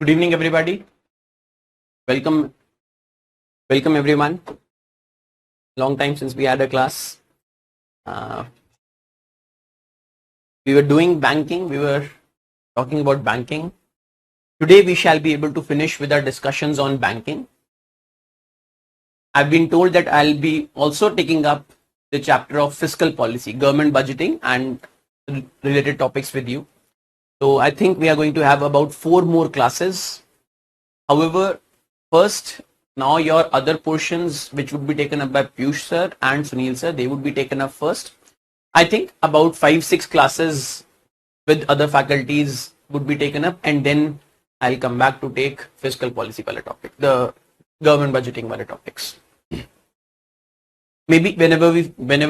Good evening, everybody. Welcome, welcome everyone. Long time since we had a class. We were doing banking. We were talking about banking. Today we shall be able to finish with our discussions on banking. I've been told that I'll be also taking up the chapter of fiscal policy, government budgeting, and related topics with you. So I think we are going to have about 4 more classes. However, first, now your other portions which would be taken up by Piyush sir and Sunil sir, they would be taken up first. I think about 5-6 classes with other faculties would be taken up, and then I'll come back to take fiscal policy wala topic, the government budgeting wala topics. Maybe whenever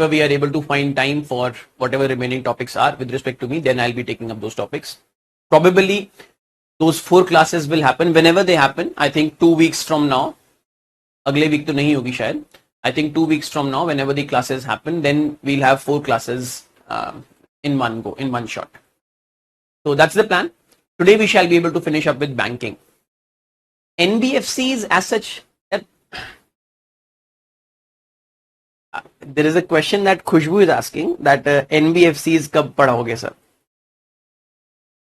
we are able to find time for whatever remaining topics are with respect to me, then I'll be taking up those topics. Probably those 4 classes will happen whenever they happen. I think 2 weeks from now. अगले week तो नहीं होगी शायद. I think 2 weeks from now, whenever the classes happen, then we'll have 4 classes in one go, in one shot. So that's the plan. Today we shall be able to finish up with banking. NBFCs as such. There is a question that Khushbu is asking that NBFCs कब पढ़ाओगे sir?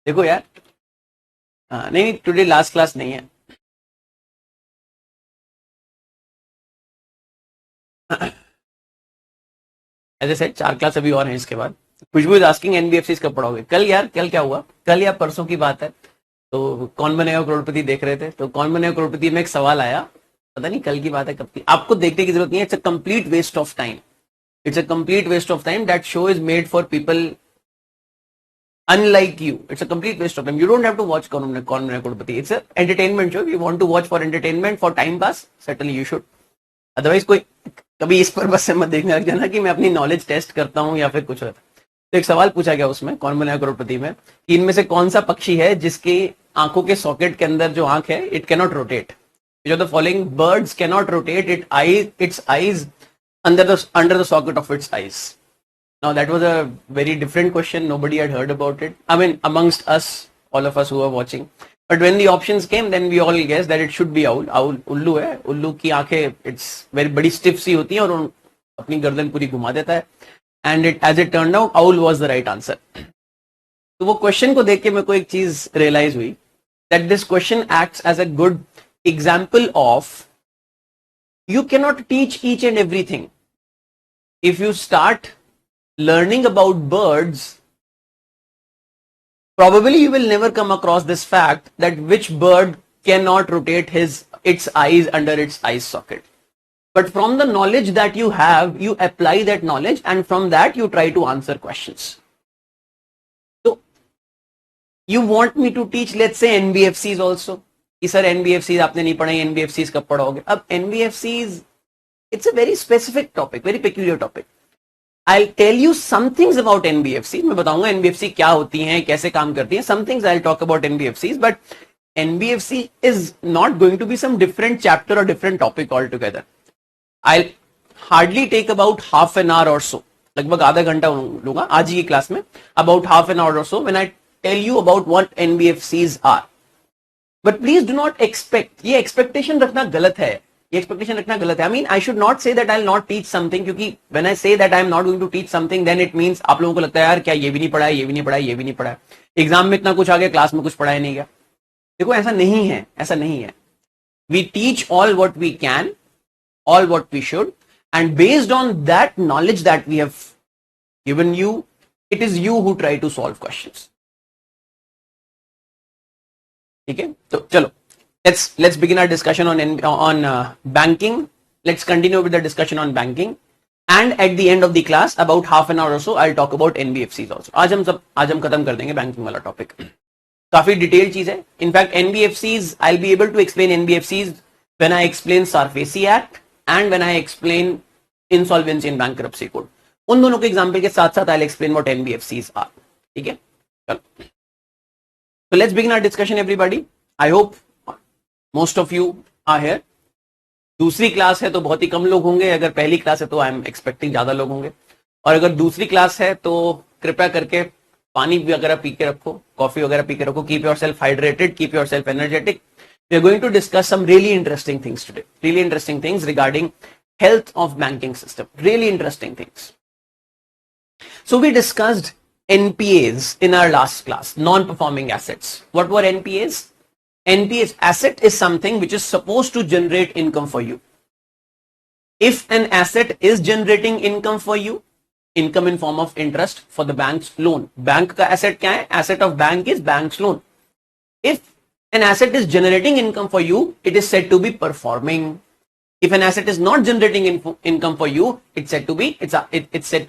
देखो यार, नहीं today last class नहीं है. ऐसे set 4 class अभी और हैं इसके बाद. खुशबू इज आस्किंग एनबीएफसी कब पढ़ाओगे? कल यार, कल क्या हुआ? कल या परसों की बात है. तो कौन बनेगा करोड़पति देख रहे थे, तो कौन बनेगा करोड़पति में एक सवाल आया, पता नहीं कल की बात है कब की. आपको देखने की जरूरत नहीं है. It's a complete waste of time. It's a complete waste of time. That show is made for people unlike you. It's a complete waste of time. You don't have to watch Kaun Bane Crorepati. It's an entertainment show. If you want to watch for entertainment, for time pass, certainly you should. Otherwise कोई कभी इस पर बस से मत देखने लग जाना कि मैं अपनी नॉलेज टेस्ट करता हूँ या फिर कुछ होता. तो एक सवाल पूछा गया उसमें कौन बनेगा करोड़पति में कि इनमें से कौन सा पक्षी है जिसके आंखों के सॉकेट के अंदर जो आंख है, it cannot rotate. Which of the following birds cannot rotate its eyes under the socket of its eyes? Now that was a very different question. Nobody had heard about it. I mean, amongst us, all of us who were watching. But when the options came, then we all guessed that it should be owl. Owl उल्लू है. उल्लू की आंखें it's very बड़ी stiff सी होती हैं और अपनी गर्दन पूरी घुमा देता है. And as it turned out, owl was the right answer. तो वो क्वेश्चन को देख के मेरे को एक चीज रियलाइज हुई that this question acts as a good example of you cannot teach each and everything. If you start learning about birds, probably you will never come across this fact that which bird cannot rotate its eyes under its eye socket. But from the knowledge that you have, you apply that knowledge, and from that you try to answer questions. So you want me to teach, let's say, NBFCs also. कि sir NBFCs आपने नहीं पढ़ाई, NBFCs कब पढ़ाओगे? अब NBFCs, it's a very specific topic, very peculiar topic. I'll tell you some things about NBFC. मैं बताऊंगा NBFC क्या होती हैं, कैसे काम करती हैं. Some things I'll talk about NBFCs, but NBFC is not going to be some different chapter or different topic altogether. I'll hardly take about half an hour or so. लगभग आधा घंटा लूंगा आज की क्लास में. About half an hour or so when I tell you about what NBFCs are. But please do not expect. ये expectation रखना गलत है. ये एक्सपेक्टेशन रखना गलत है. I mean, I should not say that I'll not teach something, क्योंकि when I say that I'm not going to teach something, then it means आप लोगों को लगता है यार क्या ये भी नहीं पढ़ा है, ये भी नहीं पढ़ा है, ये भी नहीं पढ़ा है, एग्जाम में इतना कुछ आ गया, क्लास में कुछ पढ़ाया नहीं गया. देखो ऐसा नहीं है, ऐसा नहीं है. We teach all what we can, all what we should, and based on that knowledge that we have given you, it is you who try to solve questions. ठीक है, तो चलो. Let's begin our discussion on banking. Let's continue with the discussion on banking. And at the end of the class, about half an hour or so, I'll talk about NBFCs also. आज हम खत्म कर देंगे banking वाला topic. काफी detail चीज है. In fact NBFCs, I'll be able to explain NBFCs when I explain SARFAESI Act and when I explain Insolvency and Bankruptcy Code. उन दोनों के एग्जाम्पल के साथ साथ I'll explain what NBFCs are. ठीक है, चलो. So let's begin our discussion, everybody. I hope most of you are here. दूसरी क्लास है तो बहुत ही कम लोग होंगे. अगर पहली क्लास है तो आई एम एक्सपेक्टिंग ज्यादा लोग होंगे. और अगर दूसरी क्लास है तो कृपया करके पानी वगैरह पी के रखो, कॉफी वगैरह पी के रखो, keep your self hydrated, keep your self energetic. We are going to discuss some really interesting things today. Really interesting things regarding health of banking system. Really interesting things. So we discussed NPAs in our last class, non-performing assets. What were NPAs? NPAs, asset is something which is supposed to generate income for you. If an asset is generating income for you, income in form of interest for the bank's loan. Bank का asset क्या है? Asset of bank is bank's loan. If an asset is generating income for you, it is said to be performing. If an asset is not generating income for you, it's said to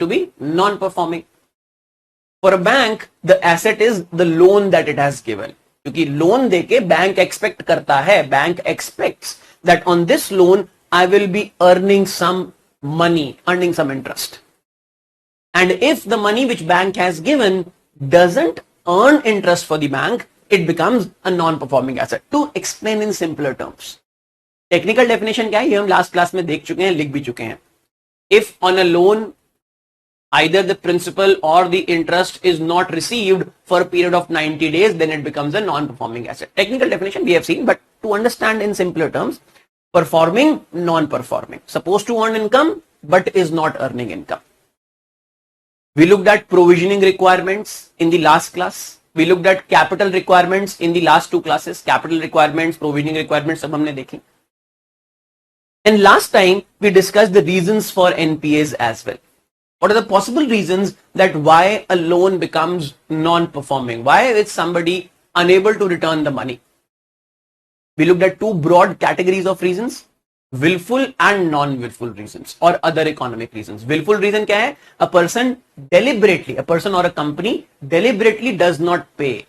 be non-performing. For a bank, the asset is the loan that it has given. क्योंकि loan देके bank expect करता है, bank expects that on this loan I will be earning some money, earning some interest. And if the money which bank has given doesn't earn interest for the bank, it becomes a non-performing asset. To explain in simpler terms, technical definition क्या है ये हम last class में देख चुके हैं, लिख भी चुके हैं. If on a loan either the principal or the interest is not received for a period of 90 days, then it becomes a non-performing asset. Technical definition we have seen, but to understand in simpler terms, performing, non-performing, supposed to earn income but is not earning income. We looked at provisioning requirements in the last class. We looked at capital requirements in the last two classes. Capital requirements, provisioning requirements सब हमने देखी. And last time we discussed the reasons for NPAs as well. What are the possible reasons that why a loan becomes non-performing? Why is somebody unable to return the money? We looked at two broad categories of reasons. Willful and non-willful reasons or other economic reasons. Willful reason क्या है? A person deliberately, a person or a company deliberately does not pay.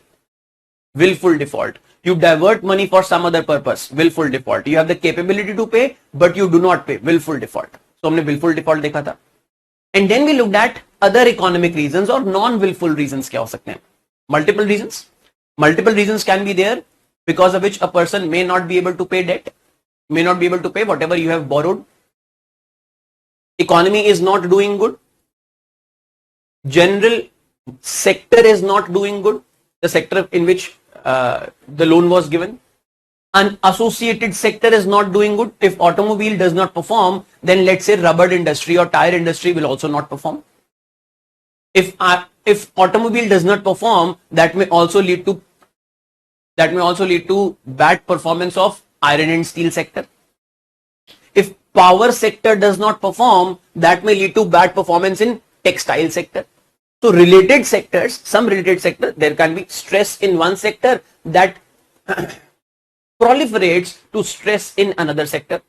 Willful default. You divert money for some other purpose. Willful default. You have the capability to pay, but you do not pay. Willful default. So हमने willful default देखा था. And then we looked at other economic reasons or non-willful reasons क्या हो सकते हैं? Multiple reasons. Multiple reasons can be there because of which a person may not be able to pay debt, may not be able to pay whatever you have borrowed. Economy is not doing good. General sector is not doing good. The sector in which the loan was given. An associated sector is not doing good. If automobile does not perform, then let's say rubber industry or tire industry will also not perform. If automobile does not perform, that may also lead to bad performance of iron and steel sector. If power sector does not perform, that may lead to bad performance in textile sector. So related sectors, some related sector, there can be stress in one sector that proliferates to stress in another sector.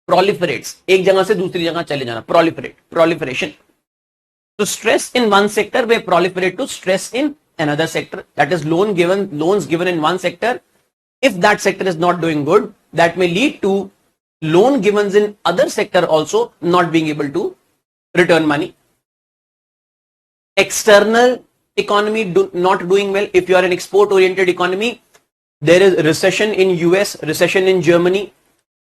Proliferates. एक जगह से दूसरी जगह चले जाना. Proliferation. So stress in one sector may proliferate to stress in another sector. That is loans given in one sector. If that sector is not doing good, that may lead to loan givens in other sector also not being able to return money. External economy not doing well. If you are an export oriented economy, there is recession in US, recession in Germany.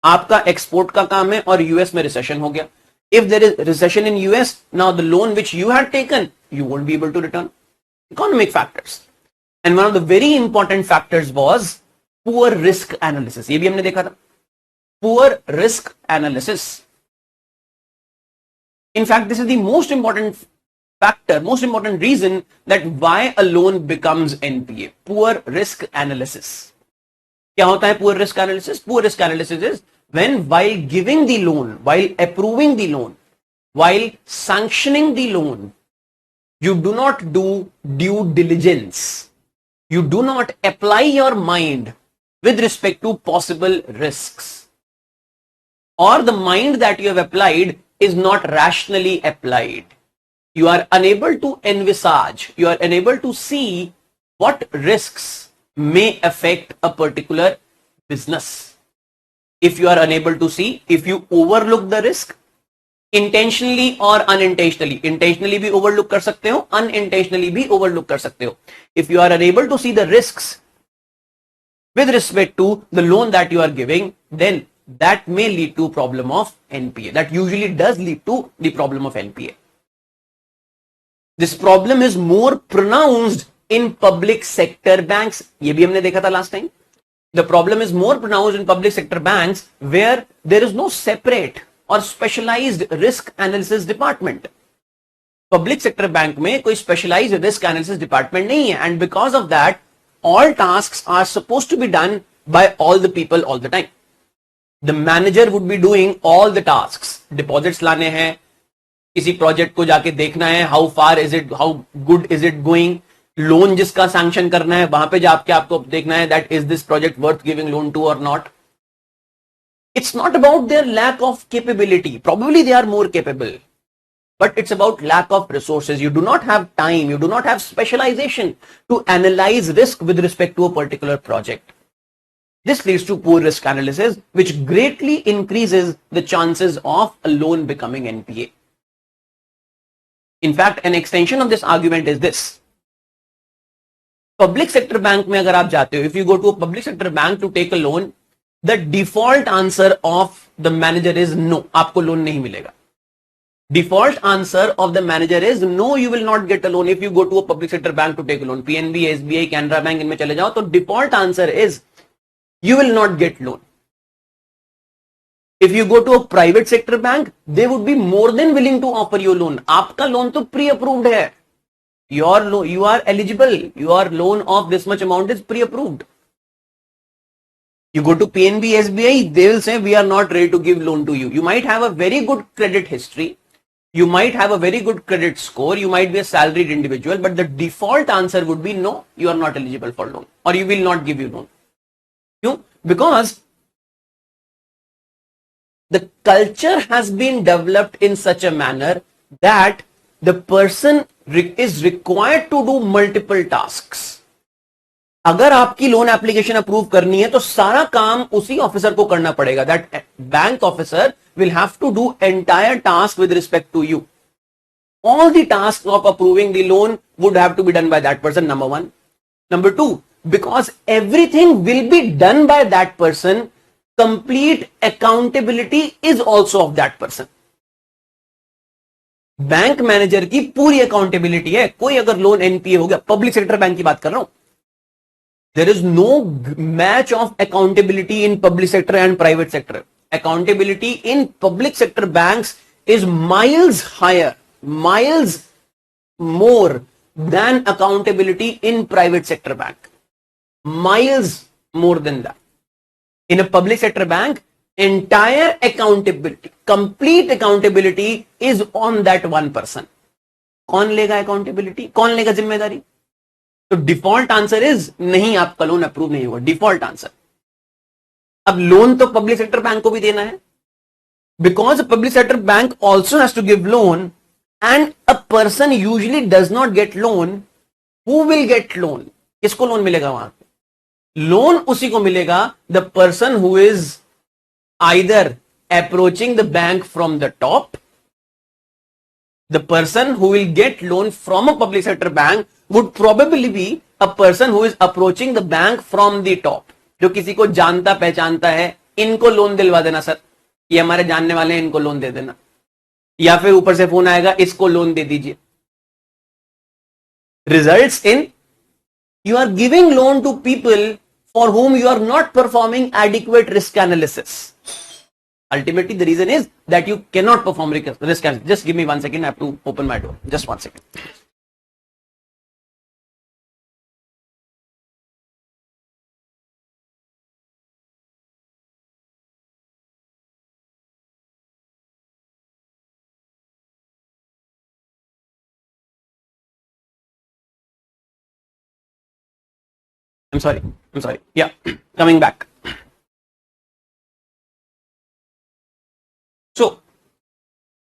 आपका export का काम है और US में recession हो गया. If there is recession in US, now the loan which you had taken, you won't be able to return. Economic factors. And one of the very important factors was poor risk analysis. ये भी हमने देखा था. Poor risk analysis. In fact, this is the most important factor, most important reason that why a loan becomes NPA. Poor risk analysis. क्या होता है poor risk analysis? Poor risk analysis is when while giving the loan, while approving the loan, while sanctioning the loan, you do not do due diligence. You do not apply your mind with respect to possible risks. Or the mind that you have applied is not rationally applied. You are unable to envisage, you are unable to see what risks may affect a particular business. If you are unable to see, if you overlook the risk, intentionally or unintentionally, intentionally भी overlook कर सकते हो, unintentionally भी overlook कर सकते हो. If you are unable to see the risks with respect to the loan that you are giving, then that may lead to problem of NPA. That usually does lead to the problem of NPA. This problem is more pronounced in public sector banks. ये भी हमने देखा था last time. The problem is more pronounced in public sector banks where there is no separate or specialized risk analysis department. Public sector bank में कोई specialized risk analysis department नहीं है, and because of that, all tasks are supposed to be done by all the people all the time. The manager would be doing all the tasks. Deposits लाने हैं, किसी project को जाके देखना है, how far is it, how good is it going, loan जिसका sanction करना है वहां पे जाके आपको देखना है that is this project worth giving loan to और not. It's not about their lack of capability. Probably they are more capable, but it's about lack of resources. You do not have time, you do not have specialization to analyze risk with respect to a particular project. This leads to poor risk analysis, which greatly increases the chances of a loan becoming NPA. In fact, an extension of this argument is this. Public sector bank में अगर आप जाते हो, if you go to a public sector bank to take a loan, the default answer of the manager is no. आपको loan नहीं मिलेगा. Default answer of the manager is no, you will not get a loan if you go to a public sector bank to take a loan. PNB, SBI, Canara Bank इनमें चले जाओ तो default answer is you will not get loan. If you go to a private sector bank, they would be more than willing to offer you a loan. आपका loan तो pre-approved है. You are eligible. Your loan of this much amount is pre-approved. You go to PNB, SBI, they will say we are not ready to give loan to you. You might have a very good credit history. You might have a very good credit score. You might be a salaried individual, but the default answer would be no, you are not eligible for loan, or you will not give you loan. Because the culture has been developed in such a manner that the person is required to do multiple tasks. अगर आपकी loan application approve करनी है तो सारा काम उसी officer को करना पड़ेगा. That bank officer will have to do entire task with respect to you. All the tasks of approving the loan would have to be done by that person, number one. Number two, because everything will be done by that person, complete accountability is also of that person. Bank manager की पूरी accountability है. कोई अगर loan NPA हो गया, public sector bank की बात कर रहा हूं, there is no match of accountability in public sector and private sector. Accountability in public sector banks is miles higher, miles more than accountability in private sector bank. Miles more than that. In a public sector bank, entire accountability, complete accountability is on that one person. कौन लेगा accountability? कौन लेगा जिम्मेदारी? तो default answer is नहीं, आपका loan approve नहीं होगा. Default answer. अब लोन तो पब्लिक सेक्टर बैंक को भी देना है, because public sector bank also has to give loan, and a person usually does not get loan. Who will get loan? किसको लोन मिलेगा वहां पे? लोन उसी को मिलेगा the person who is either approaching the bank from the top. The person who will get loan from a public sector bank would probably be a person who is approaching the bank from the top. जो किसी को जानता पहचानता है, इनको loan दिलवा देना sir, ये हमारे जानने वाले हैं, इनको लोन दे देना. या फिर ऊपर से फोन आएगा, इसको लोन दे दीजिए. Results in you are giving loan to people for whom you are not performing adequate risk analysis. Ultimately, the reason is that you cannot perform risk analysis. Just give me 1 second. I have to open my door. Just 1 second. I'm sorry. Yeah, coming back. So,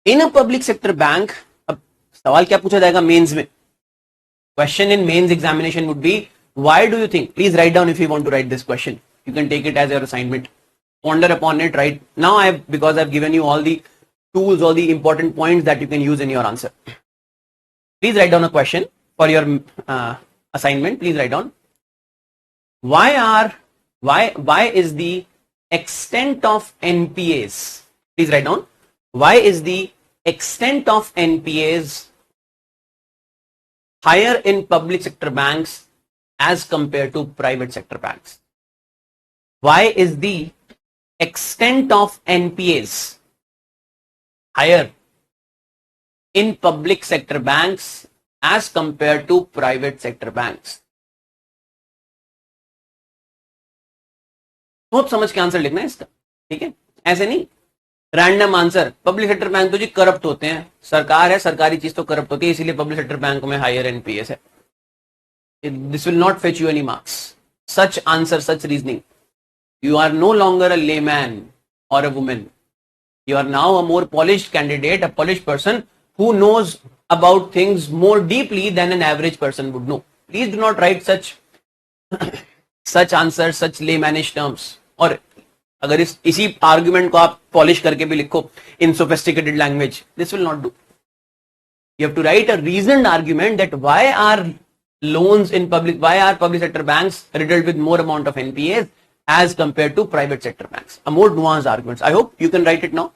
in a public sector bank, अब सवाल क्या पूछा जाएगा mains में? Question in mains examination would be, why do you think? Please write down if you want to write this question. You can take it as your assignment. Ponder upon it. Right now, because I've given you all the tools, all the important points that you can use in your answer. Please write down a question for your assignment. Please write down. Why is the extent of NPAs? Please write down. Why is the extent of NPAs higher in public sector banks as compared to private sector banks? Why is the extent of NPAs higher in public sector banks as compared to private sector banks? बहुत समझ के answer लिखना है इसका, ठीक है, ऐसे नहीं random answer. Public sector bank तो जी करप्ट होते हैं, सरकार है, सरकारी चीज तो करप्ट होती है, इसीलिए पब्लिक सेक्टर बैंक में हायर एनपीएस है. This will not fetch you any marks. Such answer, such reasoning. You are no longer a layman or a woman. You are now a more polished candidate, a polished person who knows about things more deeply than an average person would know. Please do not write such answers, such laymanish terms. और अगर इसी argument को आप polish करके भी लिखो in sophisticated language, this will not do. You have to write a reasoned argument that why are public sector banks riddled with more amount of NPAs as compared to private sector banks. A more nuanced arguments. I hope you can write it now.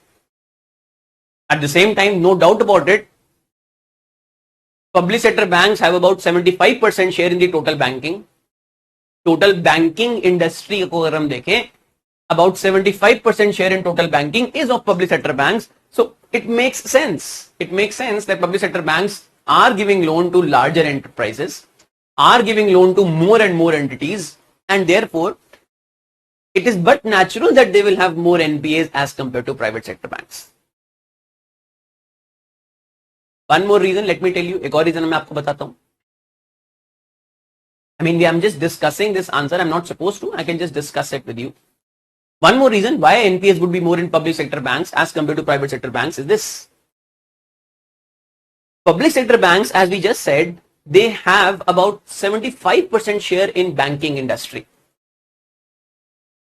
At the same time, no doubt about it, public sector banks have about 75% share in the total banking. Total banking industry को अगर हम देखें, about 75% share in total banking is of public sector banks. So it makes sense. It makes sense that public sector banks are giving loan to larger enterprises, are giving loan to more and more entities, and therefore it is but natural that they will have more NPAs as compared to private sector banks. One more reason, let me tell you, एक और reason मैं आपको बताता हूँ. I mean, I'm just discussing this answer. I'm not supposed to. I can just discuss it with you. One more reason why NPAs would be more in public sector banks as compared to private sector banks is this. Public sector banks, as we just said, they have about 75% share in banking industry.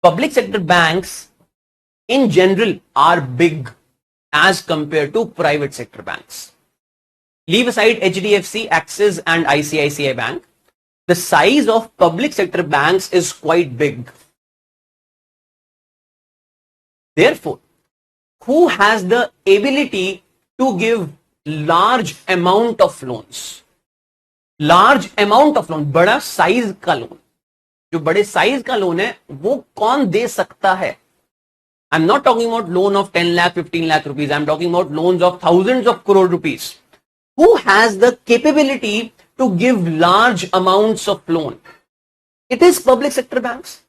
Public sector banks in general are big as compared to private sector banks. Leave aside HDFC, Axis and ICICI Bank. The size of public sector banks is quite big. Therefore, who has the ability to give large amount of loans? Large amount of loan, बड़ा size का loan. जो बड़े size का loan है वो कौन दे सकता है? I am not talking about loan of 10 lakh 15 lakh rupees. I am talking about loans of thousands of crore rupees. Who has the capability to give large amounts of loan? It is public sector banks.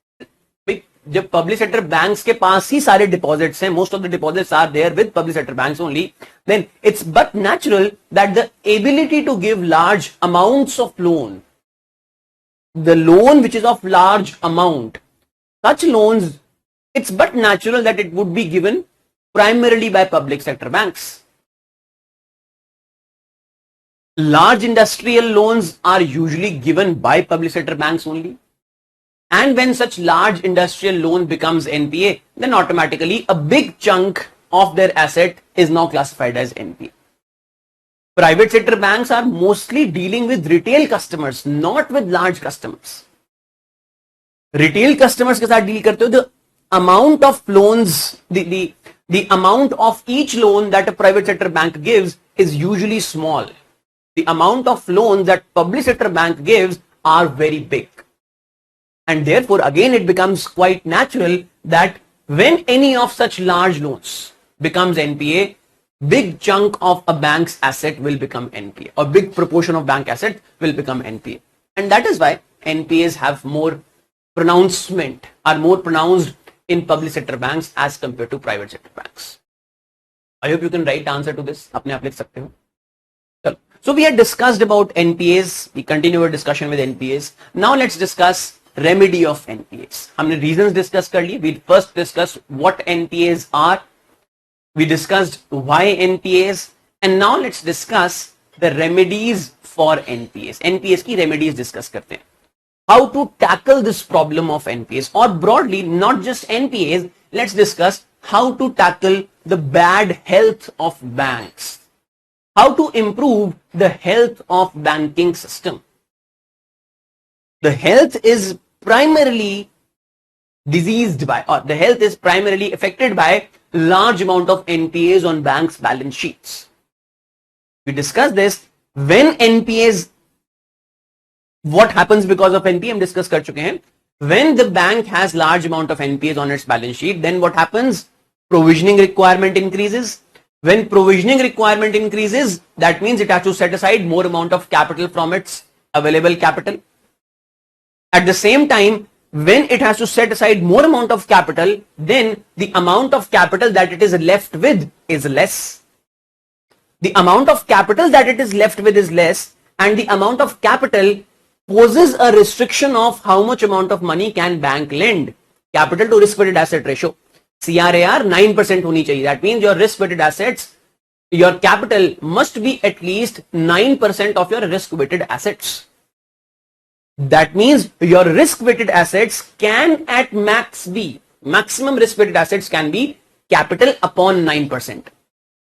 जब public sector banks के पास ही सारे deposits हैं, most of the deposits are there with public sector banks only, then it's but natural that the ability to give large amounts of loan, the loan which is of large amount, such loans, it's but natural that it would be given primarily by public sector banks. Large industrial loans are usually given by public sector banks only. And when such large industrial loan becomes NPA, then automatically a big chunk of their asset is now classified as NPA. Private sector banks are mostly dealing with retail customers, not with large customers. Retail customers के साथ deal करते हो, the amount of loans, the amount of each loan that a private sector bank gives is usually small. The amount of loans that public sector bank gives are very big. And therefore, again, it becomes quite natural that when any of such large loans becomes NPA, big chunk of a bank's asset will become NPA, or big proportion of bank asset will become NPA. And that is why NPAs have more pronouncement, are more pronounced in public sector banks as compared to private sector banks. I hope you can write answer to this. अपने आप लिख सकते हो. So we had discussed about NPAs. We continue our discussion with NPAs. Now let's discuss remedy of NPAs. हमने reasons discuss कर लिए. We first discuss what NPAs are. We discussed why NPAs, and now let's discuss the remedies for NPAs. NPAs की remedies discuss करते हैं. How to tackle this problem of NPAs, or broadly, not just NPAs, let's discuss how to tackle the bad health of banks. How to improve the health of banking system. The health is primarily diseased by, or the health is primarily affected by large amount of NPAs on banks' balance sheets. We discussed this. When NPAs what happens because of NPA हम discuss कर चुके हैं. When the bank has large amount of NPAs on its balance sheet, then what happens? Provisioning requirement increases. When provisioning requirement increases, that means it has to set aside more amount of capital from its available capital. At the same time, when it has to set aside more amount of capital, then the amount of capital that it is left with is less. The amount of capital that it is left with is less, and the amount of capital poses a restriction of how much amount of money can bank lend. Capital to risk weighted asset ratio, CRAR 9% होनी चाहिए. That means your risk weighted assets, your capital must be at least 9% of your risk weighted assets. That means your risk weighted assets can at max be, maximum risk weighted assets can be capital upon 9%.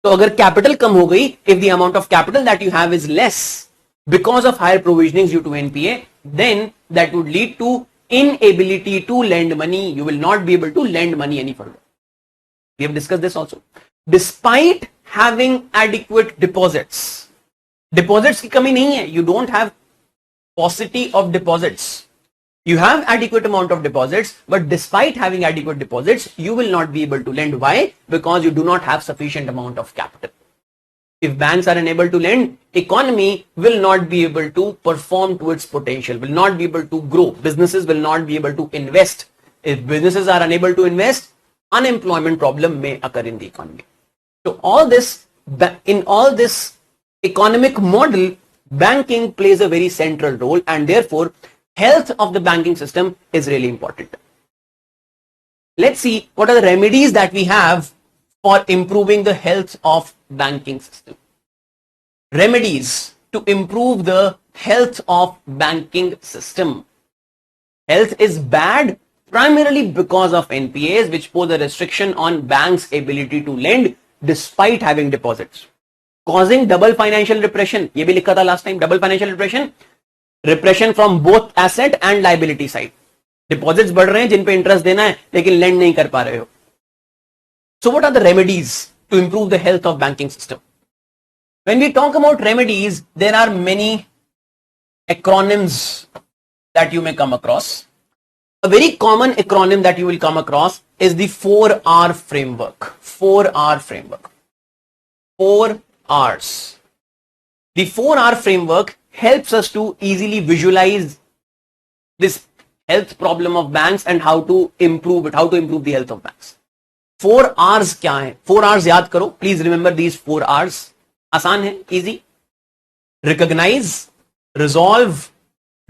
So अगर capital कम हो गई, if the amount of capital that you have is less because of higher provisionings due to NPA, then that would lead to inability to lend money. You will not be able to lend money any further. We have discussed this also. Despite having adequate deposits, deposits की कमी नहीं है. You don't have paucity of deposits. You have adequate amount of deposits, but despite having adequate deposits, you will not be able to lend. Why? Because you do not have sufficient amount of capital. If banks are unable to lend, economy will not be able to perform to its potential, will not be able to grow. Businesses will not be able to invest. If businesses are unable to invest, unemployment problem may occur in the economy. So in all this economic model, banking plays a very central role, and therefore health of the banking system is really important. Let's see what are the remedies that we have for improving the health of banking system. Remedies to improve the health of banking system. Health is bad primarily because of NPAs, which pose a restriction on banks' ability to lend despite having deposits, causing double financial repression. ये भी लिखा था last time, double financial repression. Repression from both asset and liability side. Deposits बढ़ रहे हैं जिन पे interest देना है, लेकिन lend नहीं कर पा रहे हो. So what are the remedies to improve the health of banking system? When we talk about remedies, there are many acronyms that you may come across. A very common acronym that you will come across is the 4R framework. 4R framework. 4 R's. The 4R framework helps us to easily visualize this health problem of banks and how to improve it, how to improve the health of banks. 4 R's क्या है? 4 R's याद करो. Please remember these 4 R's. आसान है, easy. Recognize, resolve,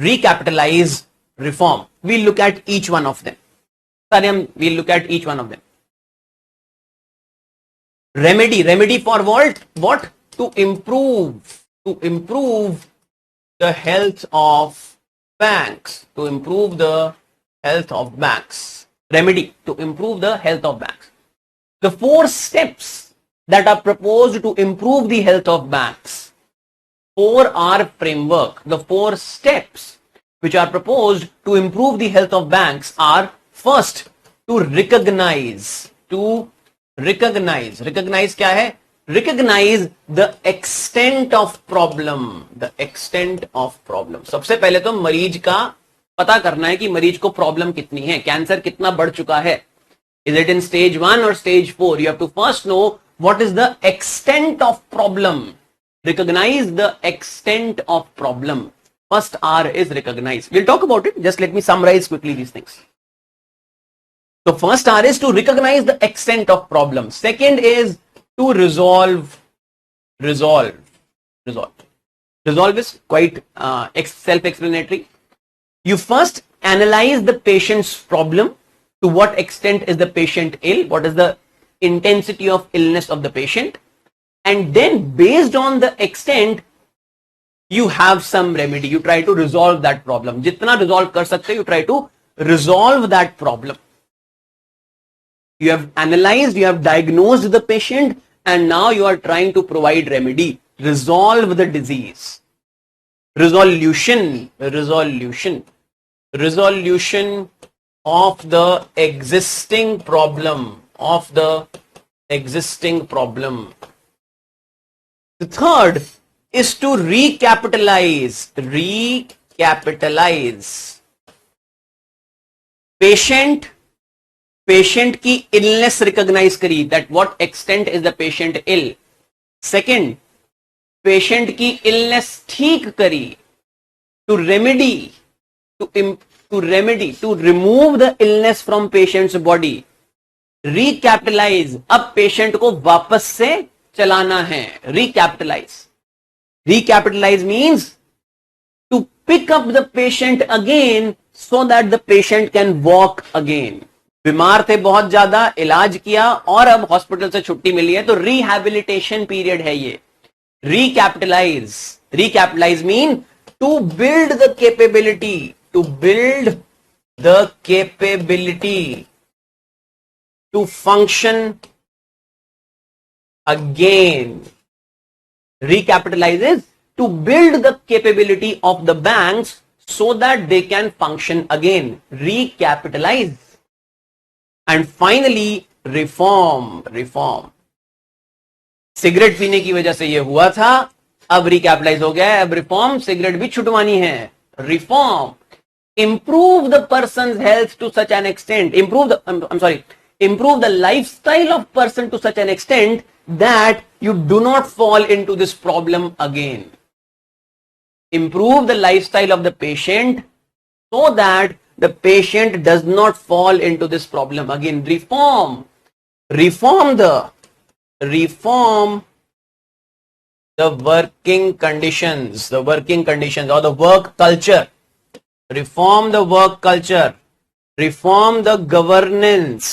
recapitalize, reform. We'll look at each one of them. We'll look at each one of them. Remedy for what? What? To improve the health of banks. To improve the health of banks. Remedy to improve the health of banks. The 4 steps that are proposed to improve the health of banks. 4R framework. The 4 steps which are proposed to improve the health of banks are: first, to recognize. Recognize क्या है? Recognize the extent of problem. The extent of problem. सबसे पहले तो मरीज का पता करना है कि मरीज को प्रॉब्लम कितनी है, कैंसर कितना बढ़ चुका है. Is it in stage 1 or stage 4? You have to first know what is the extent of problem. Recognize the extent of problem. First R is recognize. We'll talk about it. Just let me summarize quickly these things. So first R is to recognize the extent of problem. Second is to resolve. Resolve is quite self-explanatory. You first analyze the patient's problem. To what extent is the patient ill? What is the intensity of illness of the patient? And then based on the extent, you have some remedy. You try to resolve that problem. Jitna resolve kar sakte, you try to resolve that problem. You have analyzed, you have diagnosed the patient, and now you are trying to provide remedy. Resolve the disease. Resolution of the existing problem. The third is to recapitalize recapitalize. Patient की illness recognise करी, that what extent is the patient ill. Second, patient की illness ठीक करी, to remedy, to remove the illness from patient's body. Recapitalise, अब patient को वापस से चलाना है. Recapitalise means to pick up the patient again so that the patient can walk again. बीमार थे बहुत ज्यादा, इलाज किया और अब हॉस्पिटल से छुट्टी मिली है, तो रिहैबिलिटेशन पीरियड है ये. Recapitalise mean to build the capability to function again. Recapitalizes to build the capability of the banks so that they can function again. Recapitalize. And finally, reform. Cigarette पीने की वजह से ये हुआ था, अब रिकैपिटलाइज हो गया है, अब रिफॉर्म, सिगरेट भी छुटवानी है. Reform, improve the person's health to such an extent, improve the lifestyle of person to such an extent that you do not fall into this problem again. Improve the lifestyle of the patient so that the patient does not fall into this problem again. Reform the working conditions or the work culture. Reform the work culture, reform the governance,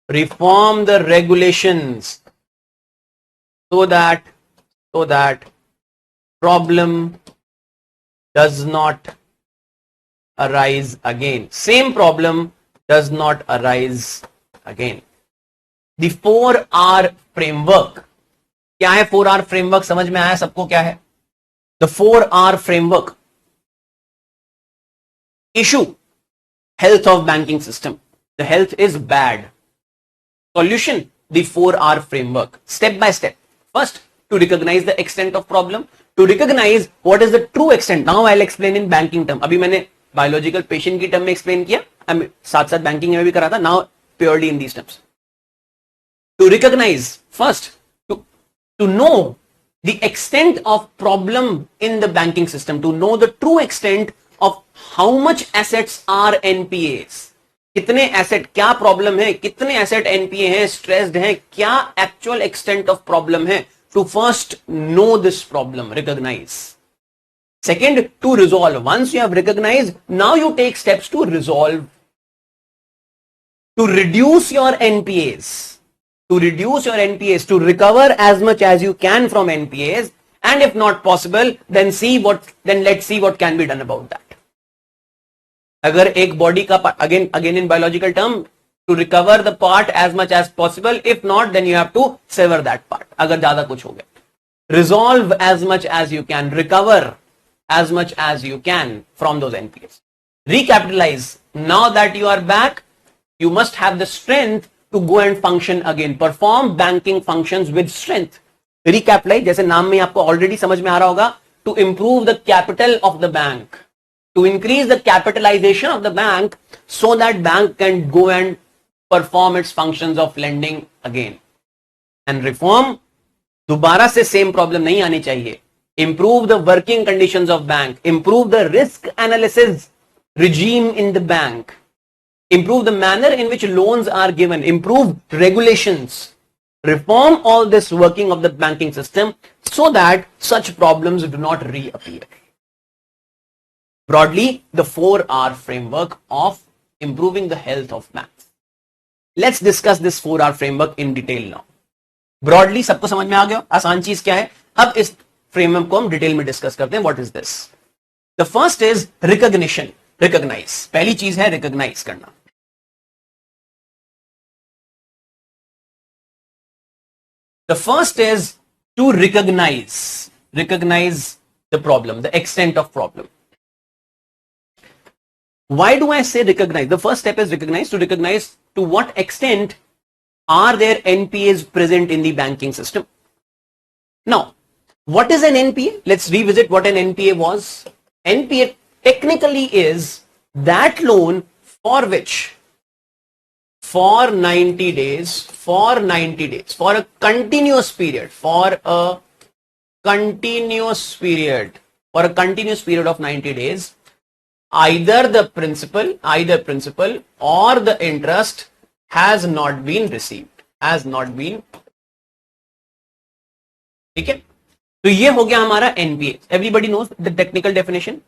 reform the regulations so that problem does not arise again. Same problem does not arise again. The 4R framework. क्या है 4R framework? समझ में आया सबको क्या है? The 4R framework. Issue: health of banking system. The health is bad. Solution: the 4R framework. Step by step. First, to recognize the extent of problem. To recognize what is the true extent. Now I'll explain in banking term. अभी मैंने biological patient की term में explain किया, साथ साथ banking में भी करा था. Now purely in these terms. To recognize, first, to know the extent of problem in the banking system. To know the true extent of how much assets are NPAs. कितने asset, क्या problem है, कितने asset NPA हैं, stressed हैं, क्या actual extent of problem है. To first know this problem, recognise. Second, to resolve. Once you have recognise, now you take steps to resolve, to reduce your NPAs, to recover as much as you can from NPAs, and if not possible, then let's see what can be done about that. अगर एक body का again in biological term, to recover the part as much as possible, if not then you have to sever that part. अगर ज्यादा कुछ हो गया, resolve as much as you can, recover as much as you can from those NPAs. Recapitalize. Now that you are back, you must have the strength to go and function again, perform banking functions with strength. Recapitalize, जैसे नाम में आपको already समझ में आ रहा होगा, to improve the capital of the bank, to increase the capitalization of the bank so that bank can go and perform its functions of lending again. And reform, दोबारा से same problem नहीं आनी चाहिए. Improve the working conditions of bank, improve the risk analysis regime in the bank, improve the manner in which loans are given, improve regulations, reform all this working of the banking system so that such problems do not reappear. Broadly, the 4R framework of improving the health of banks. Let's discuss this 4R framework in detail now. Broadly, सबको समझ में आ गया आसान चीज क्या है? अब इस फ्रेमवर्क को हम डिटेल में डिस्कस करते हैं. What is this? The first is recognition. Recognize. पहली चीज है recognize करना. The first is to recognize the problem, the extent of problem. Why do I say recognize? The first step is recognize, to recognize to what extent are there NPAs present in the banking system. Now, what is an NPA? Let's revisit what an NPA was. NPA technically is that loan for which for 90 days, for a continuous period, for a continuous period of 90 days, either principal or the interest has not been received, ठीक है. तो ये हो गया हमारा NPA. Everybody knows the technical definition.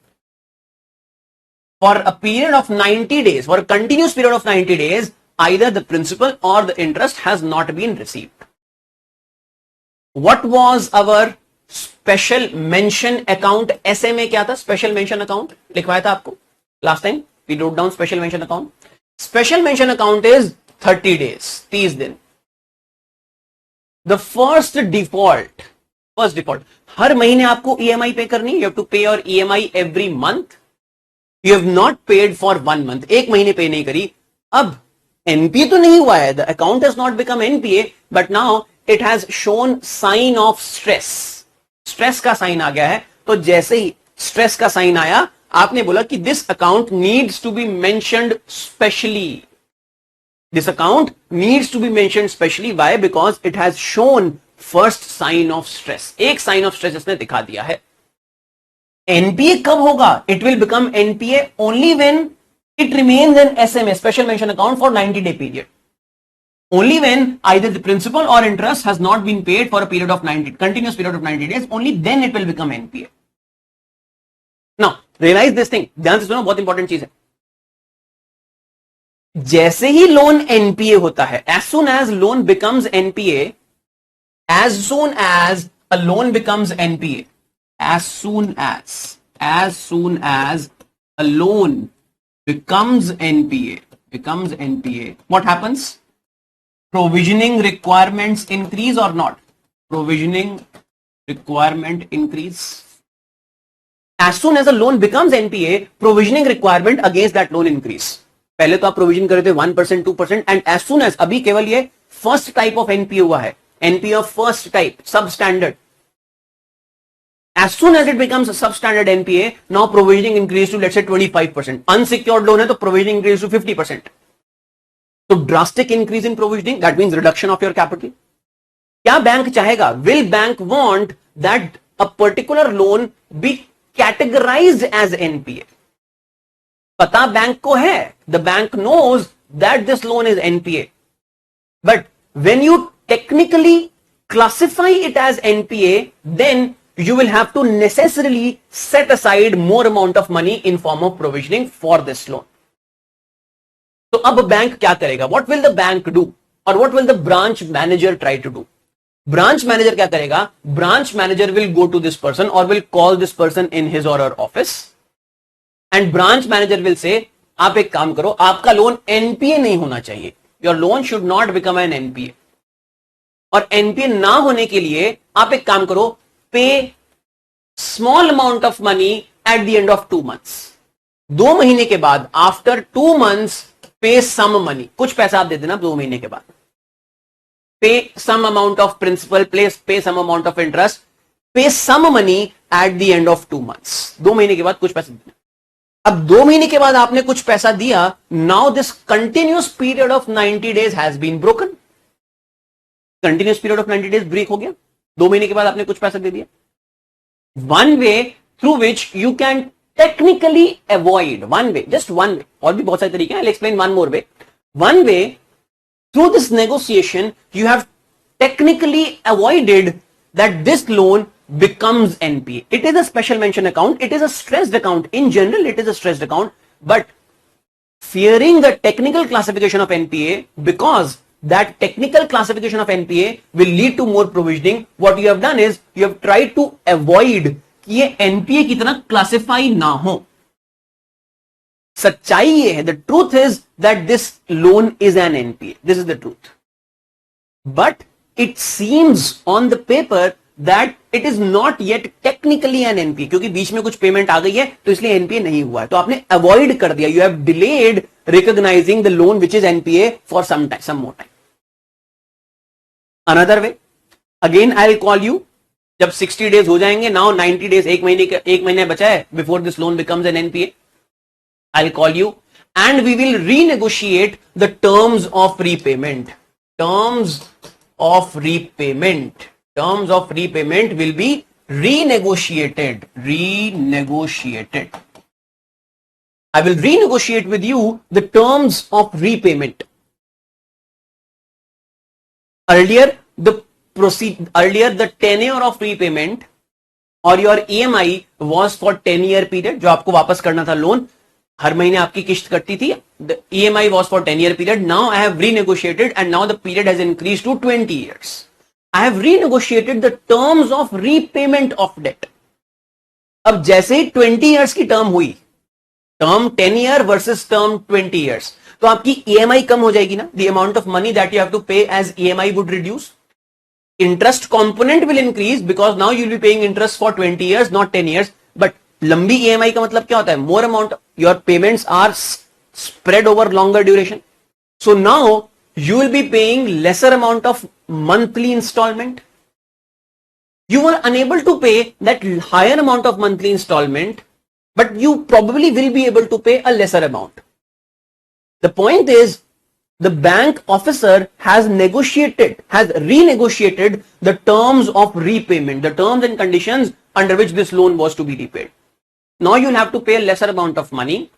For a period of 90 days, for a continuous period of 90 days, either the principal or the interest has not been received. What was our special mention account? SMA क्या था? Special mention account लिखवाया था आपको last time. We wrote down special mention account. Special mention account is 30 days, 30 दिन. The first default, हर महीने आपको EMI पे करनी. You have to pay your EMI every month. You have not paid for 1 month. एक महीने पे नहीं करी. अब NPA तो नहीं हुआ है. The account has not become NPA, but now it has shown sign of stress. Stress का साइन आ गया है. तो जैसे ही stress का साइन आया, आपने बोला कि this account needs to be mentioned specially. This account needs to be mentioned specially. Why? Because it has shown first sign of stress. एक sign of stress इसने दिखा दिया है. NPA कब होगा? It will become NPA only when it remains an SMA, special mention account, for 90-day period. Only when either the principal or interest has not been paid for a period of 90, continuous period of 90 days, only then it will become NPA. Now, realize this thing. ध्यान से सुनो, बहुत important चीज है. जैसे ही loan NPA होता है, as soon as loan becomes NPA, as soon as a loan becomes NPA, as soon as a loan becomes NPA, what happens? Provisioning requirements increase or not? Provisioning requirement increase. As soon as a loan becomes NPA, provisioning requirement against that loan increase. पहले तो आप provision कर रहे थे 1%, 2%, and as soon as, अभी केवल ये first type of NPA हुआ है, NPA of first type, substandard. As soon as it becomes a substandard NPA, now provisioning increase to let's say 25%. Unsecured loan है तो provisioning increase to 50%. So drastic increase in provisioning, that means reduction of your capital. क्या bank चाहेगा? Will bank want that a particular loan be categorized as NPA? पता bank को है. The bank knows that this loan is NPA. But when you technically classify it as NPA, then you will have to necessarily set aside more amount of money in form of provisioning for this loan. तो अब bank क्या करेगा? What will the bank do? Or what will the branch manager try to do? Branch manager क्या करेगा? Branch manager will go to this person or will call this person in his or her office, and branch manager will say, आप एक काम करो, आपका loan NPA नहीं होना चाहिए. Your loan should not become an NPA. और NPA ना होने के लिए आप एक काम करो, pay small amount of money at the end of 2 months. 2 महीने के बाद, after 2 months, pay some money. कुछ पैसा आप दे देना 2 महीने के बाद. Pay some amount of principal, pay some amount of interest, pay some money at the end of 2 months. 2 महीने के बाद कुछ पैसा देना. अब 2 महीने के बाद आपने कुछ पैसा दिया. Now this continuous period of 90 days has been broken. Continuous period of 90 days break हो गया. 2 महीने के बाद आपने कुछ पैसा दे दिया. One way through which you can technically avoid, one way, just one way, और भी बहुत सारे तरीके हैं. I'll explain one more way. One way, through this negotiation, you have technically avoided that this loan becomes NPA. It is a special mention account. It is a stressed account. In general, it is a stressed account. But fearing the technical classification of NPA, because that technical classification of NPA will lead to more provisioning, what you have done is you have tried to avoid कि ये NPA की तरह classify ना हो. सच्चाई ये है, the truth is that this loan is an NPA. This is the truth. But it seems on the paper that it is not yet technically an NPA, क्योंकि बीच में कुछ पेमेंट आ गई है तो इसलिए NPA नहीं हुआ है. तो आपने अवॉइड कर दिया. You have delayed recognizing the loan which is NPA for some more time. Another way, again I'll call you, जब 60 days हो जाएंगे, नाउ 90 days, एक महीने बचा है before this loan becomes N NPA, I'll call you and we will renegotiate the terms of repayment. Terms of repayment will be renegotiated. I will renegotiate with you the terms of repayment. Earlier the tenure of repayment or your EMI was for 10-year period, जो आपको वापस करना था loan, हर महीने आपकी किश्त कटती थी. The EMI was for 10-year period. Now I have renegotiated and now the period has increased to 20 years. I have renegotiated the terms of repayment of debt. अब जैसे ही 20 years की टर्म हुई, term 10 year versus term 20 years, तो आपकी EMI कम हो जाएगी ना. The amount of money that you have to pay as EMI would reduce. Interest component will increase because now you will be paying interest for 20 years, not 10 years. But लंबी EMI का मतलब क्या होता है? More amount, your payments are spread over longer duration. So now you will be paying lesser amount of monthly installment. You were unable to pay that higher amount of monthly installment, but you probably will be able to pay a lesser amount. The point is, the bank officer has renegotiated the terms of repayment, the terms and conditions under which this loan was to be repaid. Now you'll have to pay a lesser amount of money,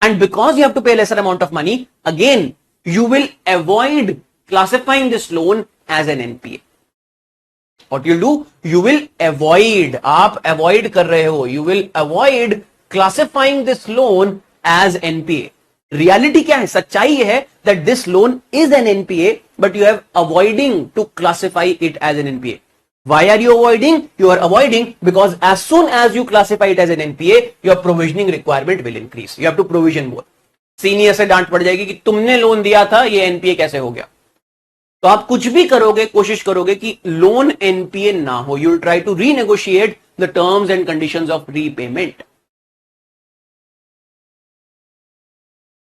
and because you have to pay a lesser amount of money, again, you will avoid classifying this loan as an NPA. What you'll do, you will avoid, आप avoid कर रहे हो, you will avoid classifying this loan as NPA. Reality क्या है? सच्चाई ये है that this loan is an NPA, but you are avoiding to classify it as an NPA. Why are you avoiding? You are avoiding because as soon as you classify it as an NPA, your provisioning requirement will increase. You have to provision more. Senior से डांट पड़ जाएगी कि तुमने loan दिया था, ये NPA कैसे हो गया? तो आप कुछ भी करोगे, कोशिश करोगे कि लोन NPA ना हो. You will try to renegotiate the terms and conditions of repayment.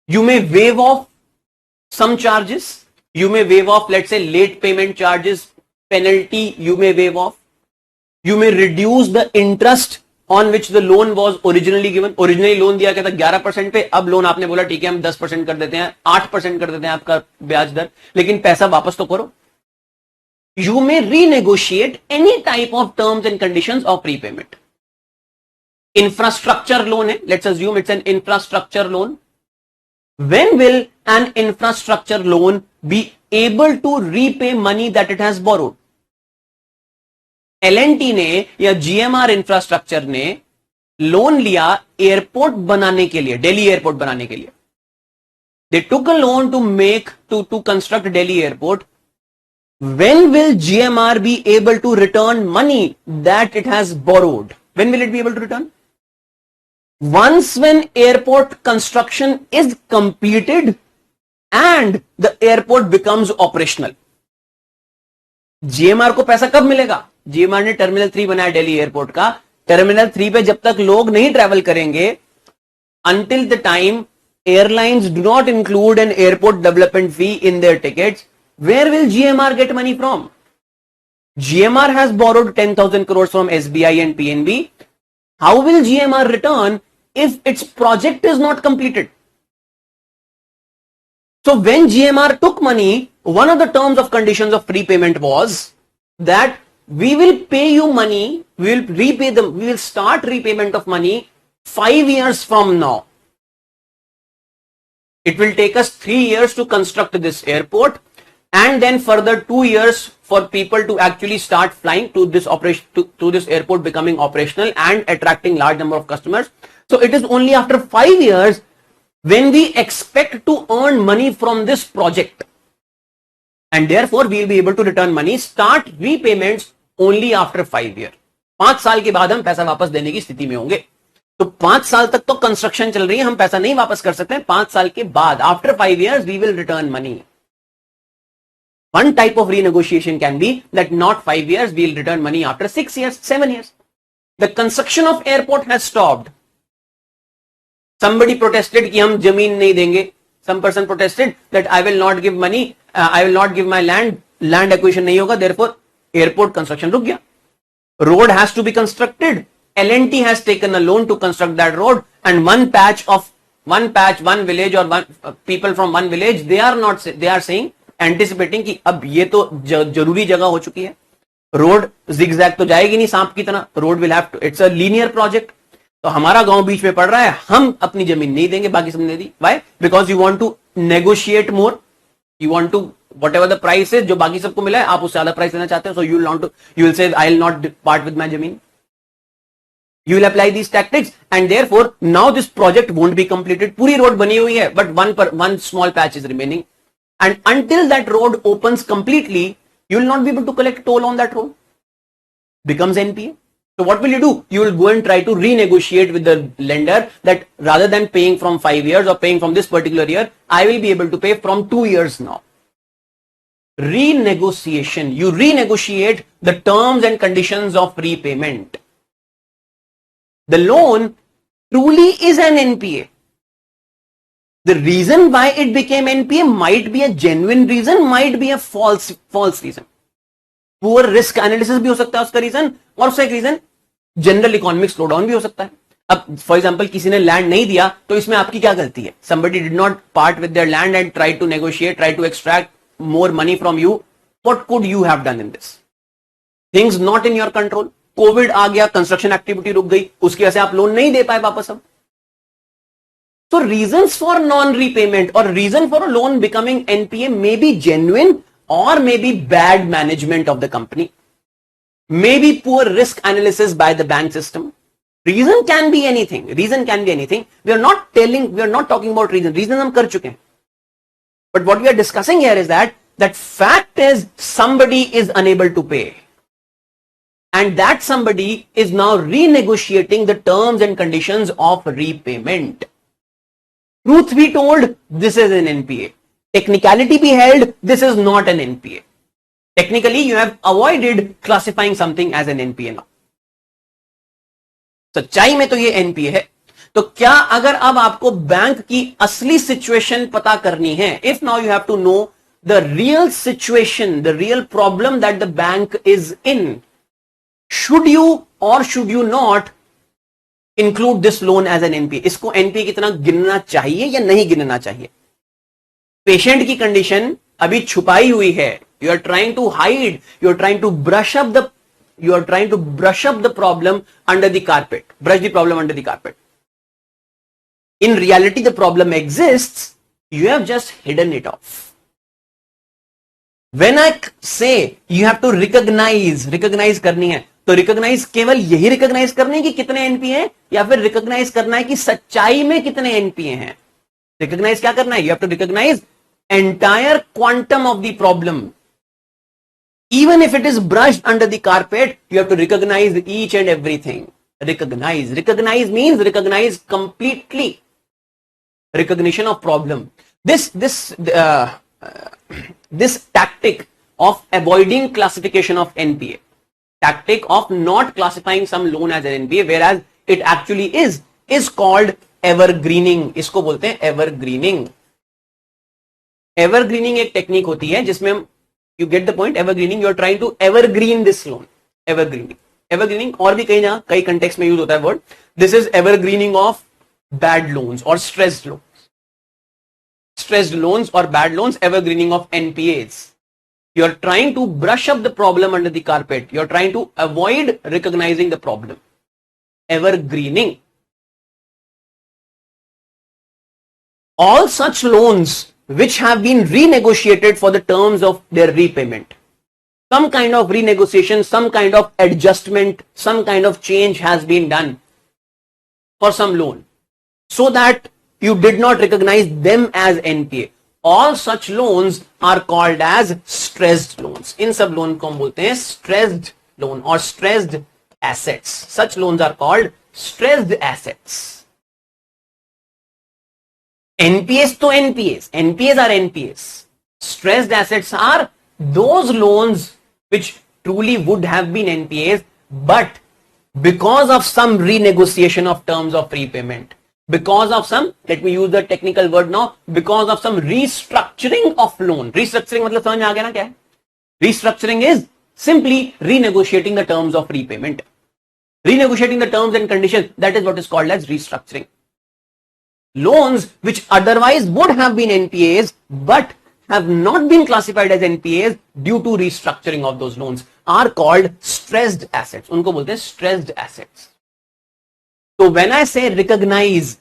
You may waive off some charges. You may waive off, let's say, late payment charges, penalty you may waive off. You may reduce the interest on which the loan was originally given. Originally loan दिया गया था 11% पे, अब loan आपने बोला ठीक है हम 10% कर देते हैं, 8% कर देते हैं आपका ब्याज दर, लेकिन पैसा वापस तो करो. You may renegotiate any type of terms and conditions of prepayment. Infrastructure loan है, let's assume it's an infrastructure loan. When will an infrastructure loan be able to repay money that it has borrowed? L&T ने या GMR infrastructure ने loan लिया airport बनाने के लिए, Delhi airport बनाने के लिए. They took a loan to construct Delhi airport. When will GMR be able to return money that it has borrowed? When will it be able to return? Once when airport construction is completed and the airport becomes operational. GMR को पैसा कब मिलेगा? GMR ने terminal 3 बनाया Delhi airport का. Terminal 3 पे जब तक लोग नहीं ट्रैवल करेंगे, until the time airlines do not include an airport development fee in their tickets, where will GMR get money from? GMR has borrowed 10,000 crores from SBI and PNB. How will GMR return if its project is not completed? So when GMR took money, one of the terms of conditions of prepayment was that we will pay you money, we will repay them, we will start repayment of money 5 years from now. It will take us 3 years to construct this airport and then further 2 years for people to actually start flying to this operation, to this airport becoming operational and attracting large number of customers. So it is only after 5 years when we expect to earn money from this project, and therefore we will be able to return money, start repayments only after 5 years. 5 साल के बाद हम पैसा वापस देने की स्थिति में होंगे. तो 5 साल तक तो कंस्ट्रक्शन चल रही है, हम पैसा नहीं वापस कर सकते हैं. 5 साल के बाद, after 5 years, we will return money. One type of renegotiation can be that not 5 years, we will return money after 6 years, 7 years. The construction of airport has stopped. Somebody protested कि हम जमीन नहीं देंगे. Some person protested that I will not give money, I will not give my land acquisition नहीं होगा, therefore airport construction रुक गया. Road has to be constructed. L&T has taken a loan to construct that road, and one village or one people from one village, they are saying, anticipating कि अब ये तो जरूरी जगह हो चुकी है, रोड zigzag तो जाएगी नहीं सांप की तरह, road will have to, it's a linear project, तो हमारा गांव बीच में पड़ रहा है, हम अपनी जमीन नहीं देंगे, बाकी सबने दी. Why? Because you want to negotiate more, you want to whatever the price is, जो बाकी सबको मिला है आप उससे ज्यादा प्राइस देना चाहते हो, so you will say I will not part with my जमीन. You will apply these tactics and therefore now this project won't be completed. पूरी रोड बनी हुई है but one small patch is remaining, and until that road opens completely you will not be able to collect toll on that road. Becomes NPA. So what will you do? You will go and try to renegotiate with the lender that rather than paying from 5 years or paying from this particular year, I will be able to pay from 2 years now. Renegotiation. You renegotiate the terms and conditions of repayment. The loan truly is an NPA. The reason why it became NPA might be a genuine reason, might be a false reason. Poor risk analysis भी हो सकता है उसका reason, और उसका एक reason general economic slowdown भी हो सकता है. अब फॉर एग्जांपल किसी ने लैंड नहीं दिया तो इसमें आपकी क्या गलती है? Somebody did not part with their land and try to negotiate, try to extract more money from you. What could you have done in this? Things not in your control. Covid आ गया, construction activity रुक गई, उसकी वजह से आप loan नहीं दे पाए वापस. अब so reasons for non-repayment or reason for a loan becoming NPA may be genuine or may be bad management of the company, maybe poor risk analysis by the bank system. Reason can be anything. Reason can be anything. We are not talking about reason. Reason हम कर चुके हैं. But what we are discussing here is that fact is somebody is unable to pay. And that somebody is now renegotiating the terms and conditions of repayment. Truth be told, this is an NPA. Technicality be held, this is not an NPA. Technically, you have avoided classifying something as an NPA now. सच्चाई में तो ये NPA है. तो क्या अगर अब आपको बैंक की असली सिचुएशन पता करनी है, if now you have to know the real situation, the real problem that the bank is in, should you or should you not include this loan as an NPA? इसको NPA की तरह गिनना चाहिए या नहीं गिनना चाहिए? पेशेंट की कंडीशन अभी छुपाई हुई है. You are trying to hide, you are trying to brush up the problem under the carpet, brush the problem under the carpet. In reality, the problem exists, you have just hidden it off. When I say you have to recognize करनी है, तो recognize केवल यही recognize करनी है कि कितने NPA हैं, या फिर recognize करना है कि सच्चाई में कितने NPA हैं? Recognize क्या करना है? You have to recognize entire quantum of the problem. Even if it is brushed under the carpet, you have to recognize each and everything. Recognize means recognize completely. Recognition of problem. This tactic of avoiding classification of NPA, tactic of not classifying some loan as an NPA, whereas it actually is called evergreening. इसको बोलते हैं evergreening. Evergreening एक technique होती है जिसमें you get the point. Evergreening, you are trying to evergreen this loan. Evergreening और भी कई context में use होता है word. This is evergreening of bad loans or stressed loans. Stressed loans or bad loans, evergreening of NPAs. You are trying to brush up the problem under the carpet. You are trying to avoid recognizing the problem. Evergreening. All such loans which have been renegotiated for the terms of their repayment. Some kind of renegotiation, some kind of adjustment, some kind of change has been done for some loan, so that you did not recognize them as NPA. All such loans are called as stressed loans. In सब loan को हम बोलते हैं stressed loan or stressed assets. Such loans are called stressed assets. NPAs to NPAs are NPAs. Stressed assets are those loans which truly would have been NPAs, but because of some renegotiation of terms of repayment, because of some, let me use the technical word now, because of some restructuring of loan. Restructuring मतलब समझ में आ गया ना क्या है? Restructuring is Simply renegotiating the terms of repayment. Renegotiating the terms and conditions, that is what is called as restructuring. Loans which otherwise would have been NPAs but have not been classified as NPAs due to restructuring of those loans are called stressed assets. उनको बोलते हैं stressed assets. So when I say recognize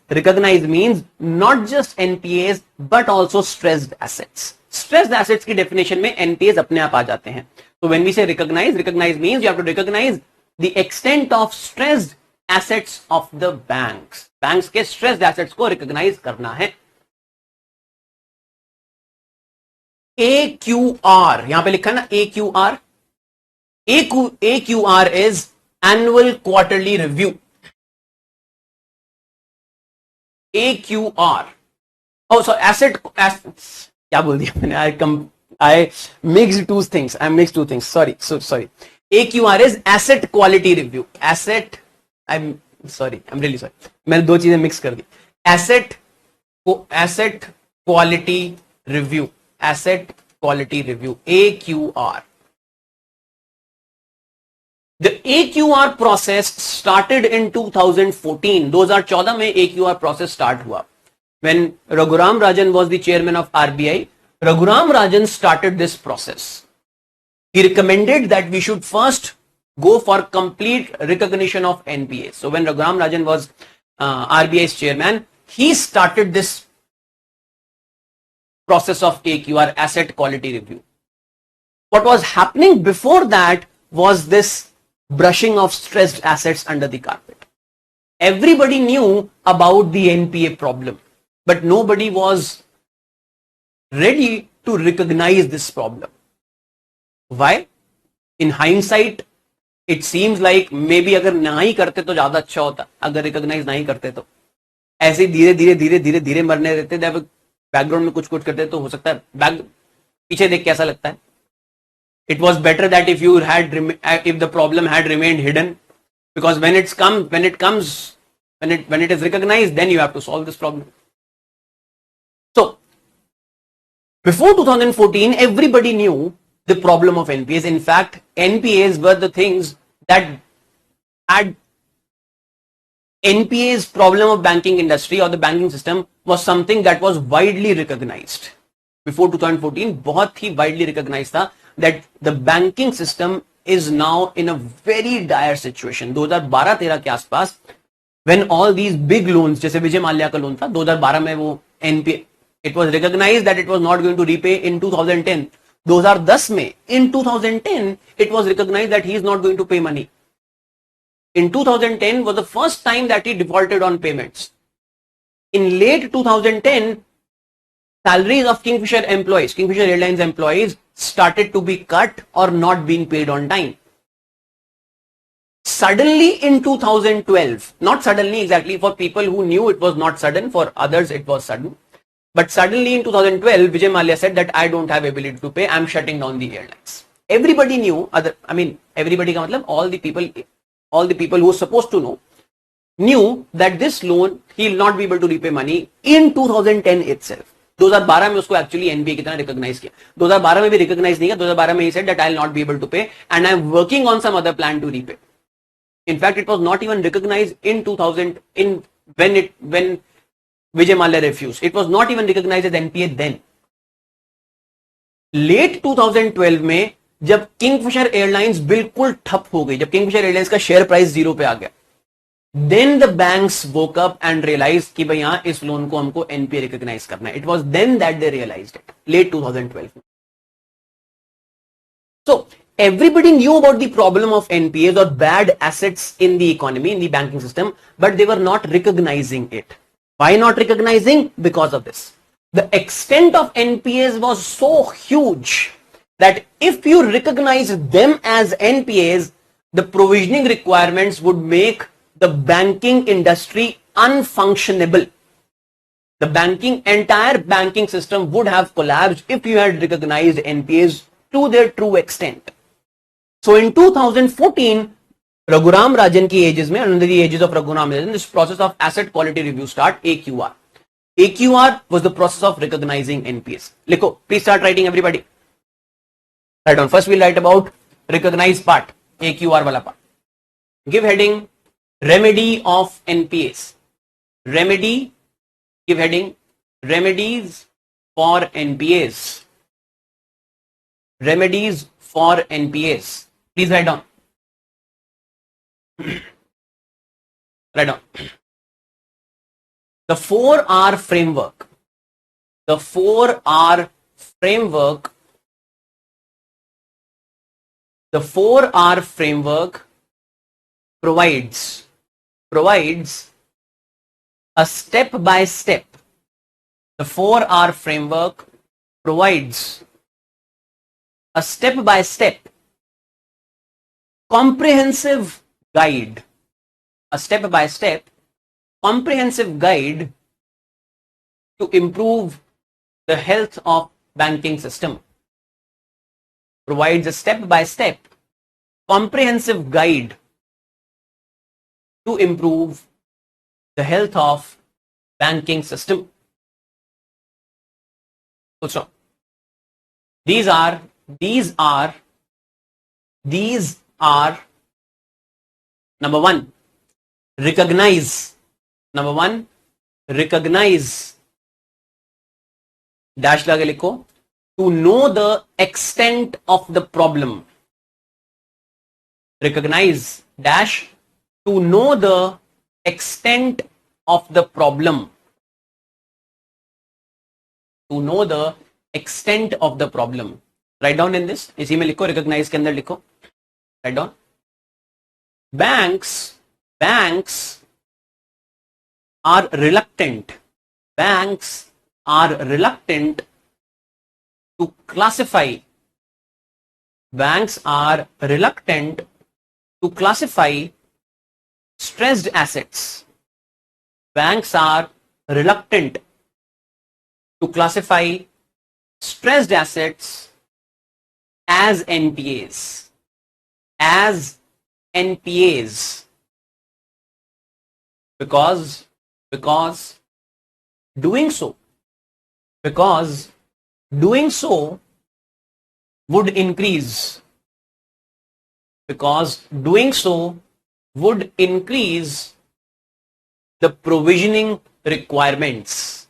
means not just NPAs but also stressed assets. Stressed assets की definition में NPAs अपने आप आ जाते हैं. So when we say recognize means you have to recognize the extent of stressed assets of the banks. Banks के stressed assets को recognize करना है. AQR यहां पे लिखा है ना AQR. AQR is annual quarterly review. AQR. Oh, so क्या बोल दिया मैंने? I mixed two things. Sorry. AQR is asset quality review. I'm really sorry. मैंने दो चीजें मिक्स कर दी. Asset quality review. AQR. The AQR process started in 2014. 2014 में AQR process start हुआ. When Raghuram Rajan was the chairman of RBI, Raghuram Rajan started this process. He recommended that we should first go for complete recognition of NPAs. So when Raghuram Rajan was RBI's chairman, he started this process of AQR, asset quality review. What was happening before that was this brushing of stressed assets under the carpet. Everybody knew about the NPA problem, but nobody was ready to recognize this problem. Why? In hindsight, it seems like maybe अगर नहीं करते तो ज्यादा अच्छा होता. अगर recognize नहीं करते तो ऐसे धीरे मरने देते, बैकग्राउंड में कुछ करते तो हो सकता है पीछे देख कैसा लगता है. It was better that if the problem had remained hidden, because when it is recognized, then you have to solve this problem. So before 2014, everybody knew the problem of NPAs. In fact, NPAs were the things that had NPAs problem of banking industry or the banking system was something that was widely recognized. Before 2014, बहुत ही widely recognized था that the banking system is now in a very dire situation. 2012-13 के आसपास, when all these big loans, जैसे विजय माल्या का loan था 2012 में, वो NPA, it was recognized that it was not going to repay in 2010. 2010 में, in 2010, it was recognized that he is not going to pay money. In 2010 was the first time that he defaulted on payments. In late 2010, salaries of Kingfisher Airlines employees started to be cut or not being paid on time. Suddenly in 2012, not suddenly exactly, for people who knew it was not sudden, for others it was sudden. But suddenly in 2012, Vijay Mallya said that I don't have ability to pay, I'm shutting down the airlines. Everybody knew, everybody का मतलब all the people who were supposed to know, knew that this loan, he will not be able to repay money in 2010 itself. 2012 में उसको actually NPA की तरह recognise किया. 2012 में भी recognise नहीं किया. 2012 में he said that I will not be able to pay and I am working on some other plan to repay. In fact, it was not even recognized in 2000 when Vijay Mallya refused. It was not even recognized as NPA then. Late 2012 में जब Kingfisher airlines बिल्कुल ठप हो गई, जब Kingfisher airlines का share price 0 पे आ गया, then the banks woke up and realized कि भाई यहाँ इस लोन को हमको NPA रिकॉग्नाइज करना है. It was then that they realized it, late 2012. So everybody knew about the problem of NPAs or bad assets in the economy, in the banking system, but they were not recognizing it. Why not recognizing? Because of this. The extent of NPAs was so huge that if you recognize them as NPAs, the provisioning requirements would make the banking industry unfunctionable. The entire banking system would have collapsed if you had recognized NPAs to their true extent. So in 2014, Raghuram Rajan ki ages mein, under the ages of Raghuram Rajan, this process of asset quality review start, AQR. AQR was the process of recognizing NPAs. Likho, please start writing everybody. Write down. First we'll write about recognize part, AQR वाला part. Give heading remedy of NPAs. Remedy, give heading remedies for NPAs. Remedies for NPAs. Please write down. Write down. The 4R framework. The 4R framework. The 4R framework provides a step-by-step. The 4R framework provides a step-by-step comprehensive guide. A step-by-step comprehensive guide to improve the health of banking system. Provides a step-by-step comprehensive guide to improve the health of banking system. So, these are number one, recognize. Number one, recognize. Dash lage likho. To know the extent of the problem. Recognize dash to know the extent of the problem. To know the extent of the problem. Write down in this. इसी में लिखो, recognize के अंदर लिखो. Write down. Banks are reluctant. Banks are reluctant to classify. Banks are reluctant to classify stressed assets. Banks are reluctant to classify stressed assets as NPAs. As NPAs. Because doing so would increase. Because doing so would increase the provisioning requirements.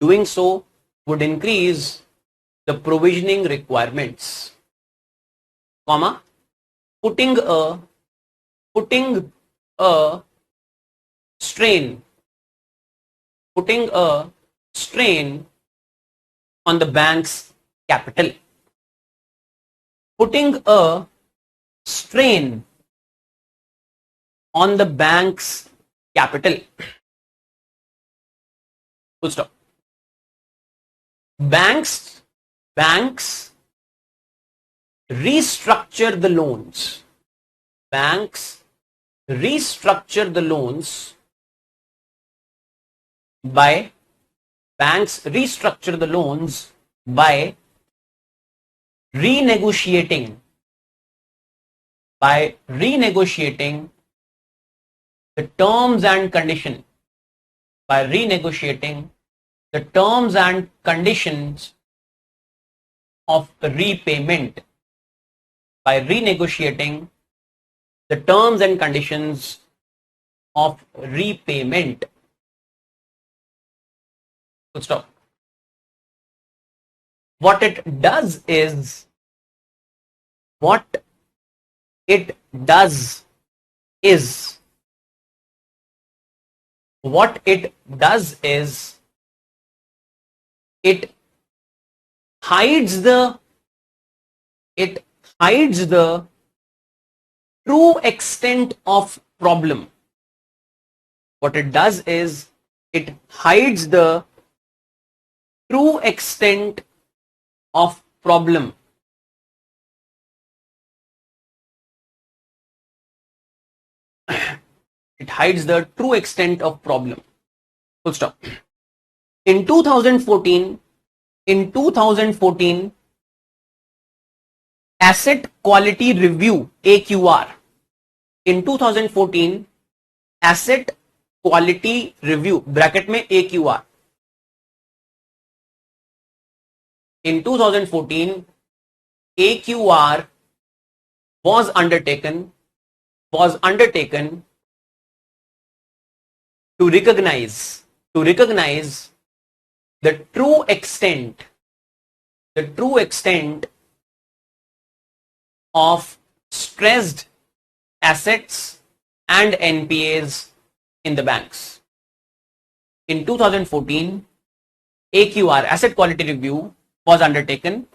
Doing so would increase the provisioning requirements. Comma, putting a strain on the bank's capital. Putting a strain on the bank's capital. Full stop. Banks restructure the loans. Banks restructure the loans by renegotiating the terms and conditions of repayment. By renegotiating the terms and conditions of repayment. Full stop. What it does is it hides the true extent of problem. What it does is it hides the true extent of problem. It hides the true extent of problem. Full stop. In 2014, Asset Quality Review, AQR. In 2014, Asset Quality Review, bracket में AQR. In 2014, AQR was undertaken to recognize the true extent of stressed assets and NPAs in the banks. In 2014, AQR, Asset Quality Review, was undertaken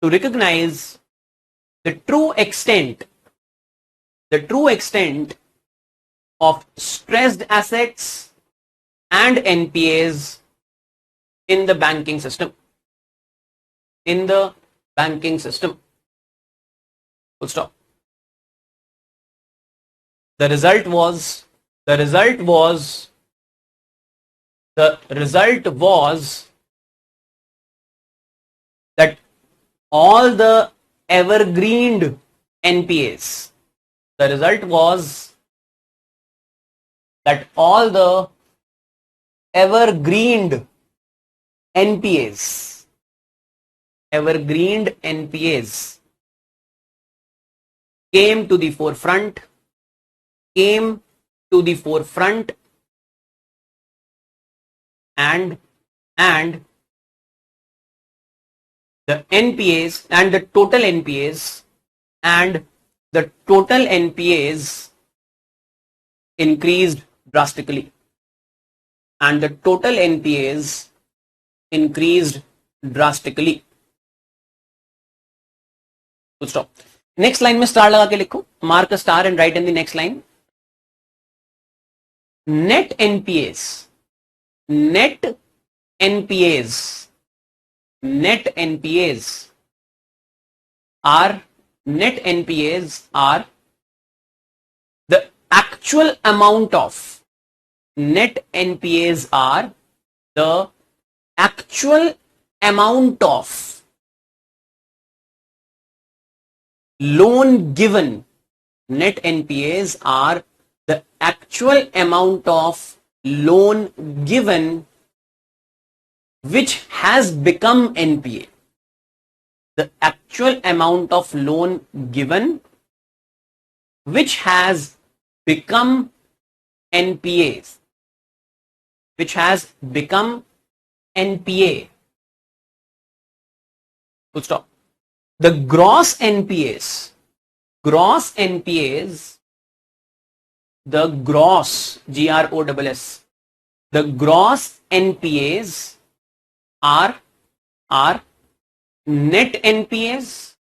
to recognize the true extent of stressed assets and NPAs in the banking system. Full stop. The result was that all the evergreened NPAs, evergreened NPAs came to the forefront and the NPAs and the total NPAs increased drastically. Full stop. Next line में star लगा के लिखो, mark a star and write in the next line. Net NPAs are the actual amount of loan given. Net NPAs are the actual amount of loan given which has become NPA. The actual amount of loan given which has become NPAs. Full stop. The gross NPAs, GROSS, the gross NPAs are net NPAs.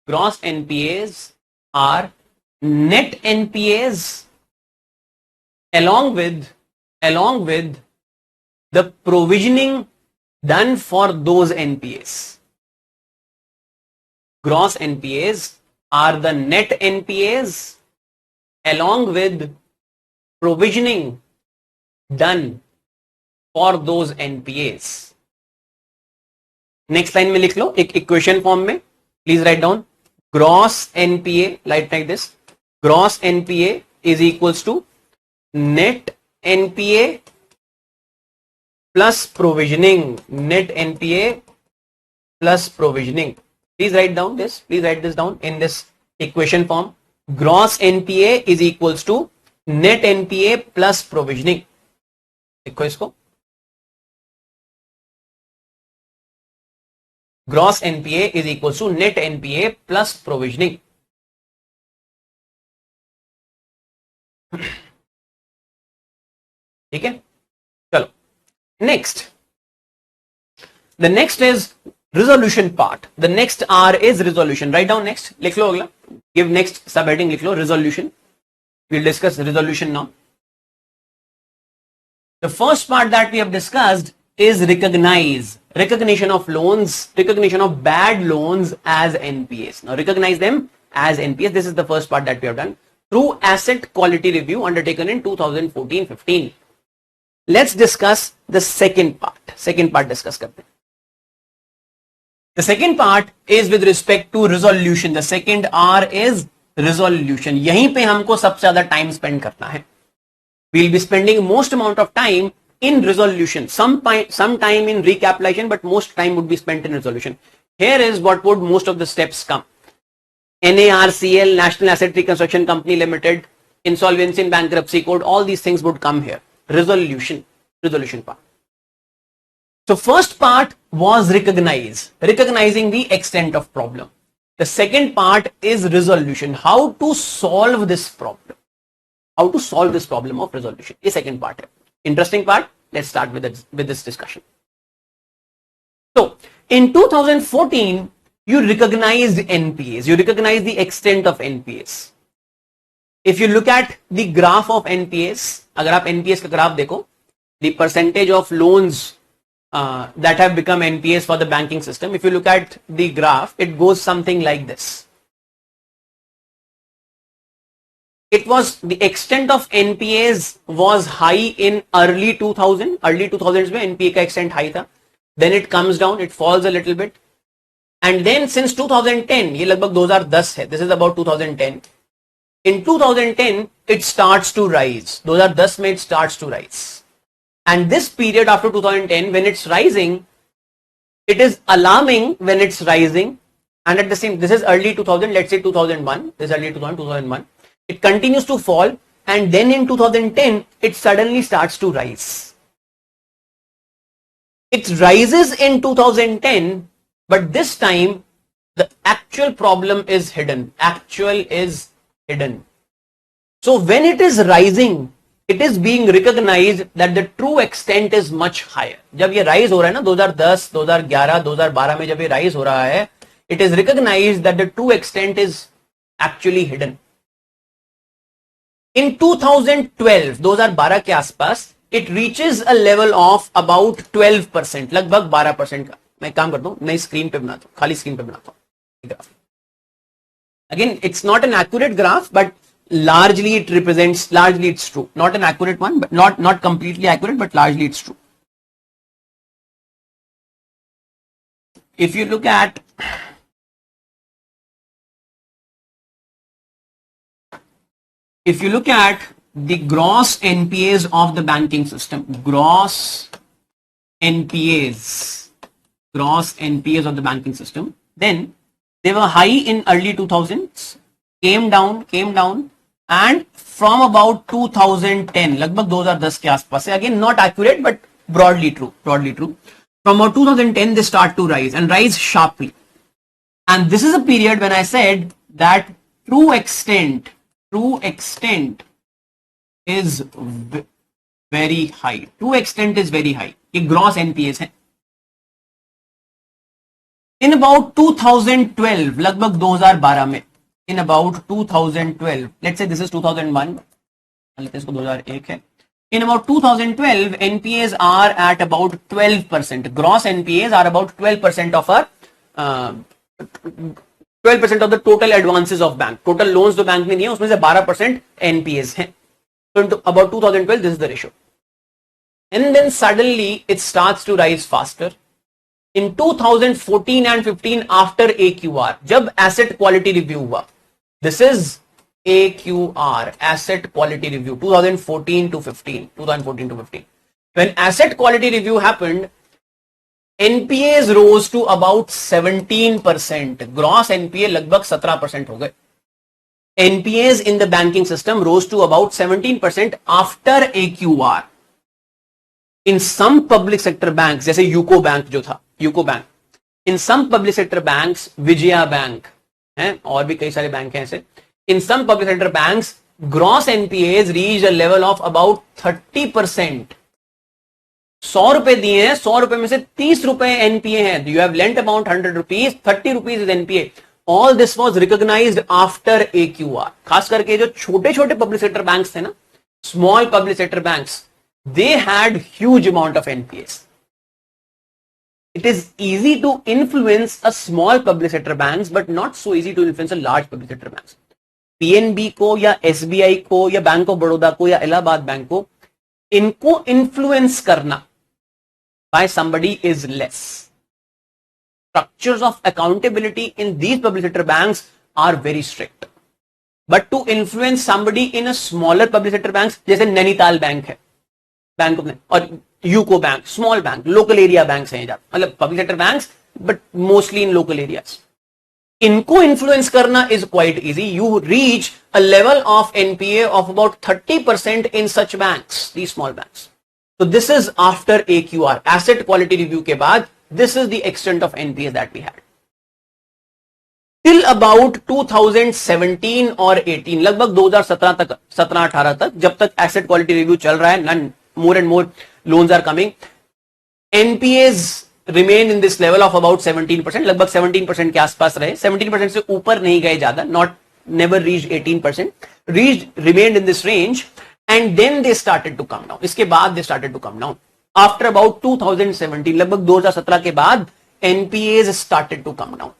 Gross NPAs are net NPAs along with the provisioning done for those NPAs. Gross NPAs are the net NPAs along with provisioning done for those NPAs. Next line में लिख लो एक equation form में, please write down gross NPA like this. Gross NPA is equals to net NPA plus provisioning. Please write this down in this equation form. Gross NPA is equals to net NPA plus provisioning. देखो इसको, gross NPA is equals to net NPA plus provisioning. ठीक है, चलो next. The next is resolution part. The next R is resolution. Write down next. लिख लो अगला. Give next subheading लिख लो resolution. We'll discuss resolution now. The first part that we have discussed is recognition of loans, recognition of bad loans as NPAs. Now recognize them as NPAs. This is the first part that we have done through asset quality review undertaken in 2014-15. Let's discuss the second part. Discuss करते हैं. The second part is with respect to resolution. The second R is resolution. यहीं पे हमको सबसे ज्यादा time spend करना है. We'll be spending most amount of time in resolution. Some time in recapitalization, but most time would be spent in resolution. Here is what would most of the steps come. NARCL, National Asset Reconstruction Company Limited, insolvency and bankruptcy code, all these things would come here. Resolution part. So first part was recognizing the extent of problem. The second part is resolution, how to solve this problem. How to solve this problem of resolution. The second part. Interesting part. Let's start with this discussion. So in 2014, you recognized NPAs. You recognized the extent of NPAs. If you look at the graph of NPAs, अगर आप NPAs का graph देखो, the percentage of loans that have become NPAs for the banking system, if you look at the graph, it goes something like this. It was the extent of NPAs was high in early 2000s में NPA का extent high था. Then it comes down, it falls a little bit. And then since 2010, ये लगभग 2010 है. This is about 2010. In 2010, it starts to rise. 2010 में it starts to rise. And this period after 2010, when it's rising, it is alarming when it's rising. And at the same, this is early 2000, let's say 2001. This is early 2001. It continues to fall. And then in 2010, it suddenly starts to rise. It rises in 2010, but this time the actual problem is hidden. So when it is rising, it is being recognized that the true extent is much higher. जब ये rise हो रहा है ना 2010, 2011, 2012 में जब ये rise हो रहा है, it is recognized that the true extent is actually hidden. In 2012, 2012 के आसपास, it reaches a level of about 12%, लगभग 12% का. मैं काम करता हूँ, नई स्क्रीन पे बनाता हूँ, खाली स्क्रीन पे बनाता हूँ graph. Again, it's not an accurate graph, but largely it's true. Not an accurate one, but not completely accurate, but largely it's true. If you look at the gross NPAs of the banking system, gross NPAs of the banking system, then they were high in early 2000s, came down, and from about 2010, लगभग 2010 के आसपास से, again not accurate but broadly true. From about 2010 they start to rise and rise sharply. And this is a period when I said that true extent is very high. True extent is very high. ये gross NPAs है. In about 2012, लगभग 2012 में, in about 2012, let's say this is 2001, लेते हैं इसको 2001 है. In about 2012, NPAs are at about 12%. Gross NPAs are about 12% of our 12% of the total advances of bank. Total loans जो bank में नहीं है उसमें से 12% NPAs हैं. So in about 2012, this is the ratio. And then suddenly it starts to rise faster. In 2014 and 15, after AQR, जब asset quality review हुआ, this is AQR, asset quality review, 2014 to 15. When asset quality review happened, NPAs rose to about 17%. Gross NPA लगभग 17% हो गए. NPAs in the banking system rose to about 17% after AQR. In some public sector banks, जैसे UCO bank जो था, UCO bank, in some public sector banks, Vijaya bank हैं, और भी कई सारे बैंक हैं ऐसे. In some public sector banks, gross NPAs reached a level of about 30%. 100 रुपए दिए हैं, 100 रुपए में से 30 रुपए NPA है. You have lent amount 100 rupees, 30 rupees is NPA. All this was recognized after AQR. खास करके जो छोटे छोटे public sector banks थे ना, small public sector banks, they had huge amount of NPAs. It is easy to influence a small public sector banks, but not so easy to influence a large public sector banks. PNB को या SBI को या bank of Baroda को या Allahabad bank को, इनको influence करना by somebody is less. Structures of accountability in these public sector banks are very strict. But to influence somebody in a smaller public sector banks, जैसे नैनीताल बैंक है, bank of और UCO bank, small bank, local area banks हैं, मतलब public sector banks but mostly in local areas. इनको influence करना is quite easy. You reach a level of NPA of about 30% in such banks, these small banks. So this is after AQR, asset quality review के बाद, this is the extent of NPA that we had. Till about 2017 और 18, लगभग 2017 तक, 17-18 तक, जब तक asset quality review चल रहा है, none, more and more loans are coming, NPAs remain in this level of about 17%, लगभग 17% के आसपास रहे, 17% से ऊपर नहीं गए ज्यादा, not never reached 18%, remained in this range, and then they started to come down. इसके बाद they started to come down. After about 2017, लगभग 2017 के बाद NPAs started to come down.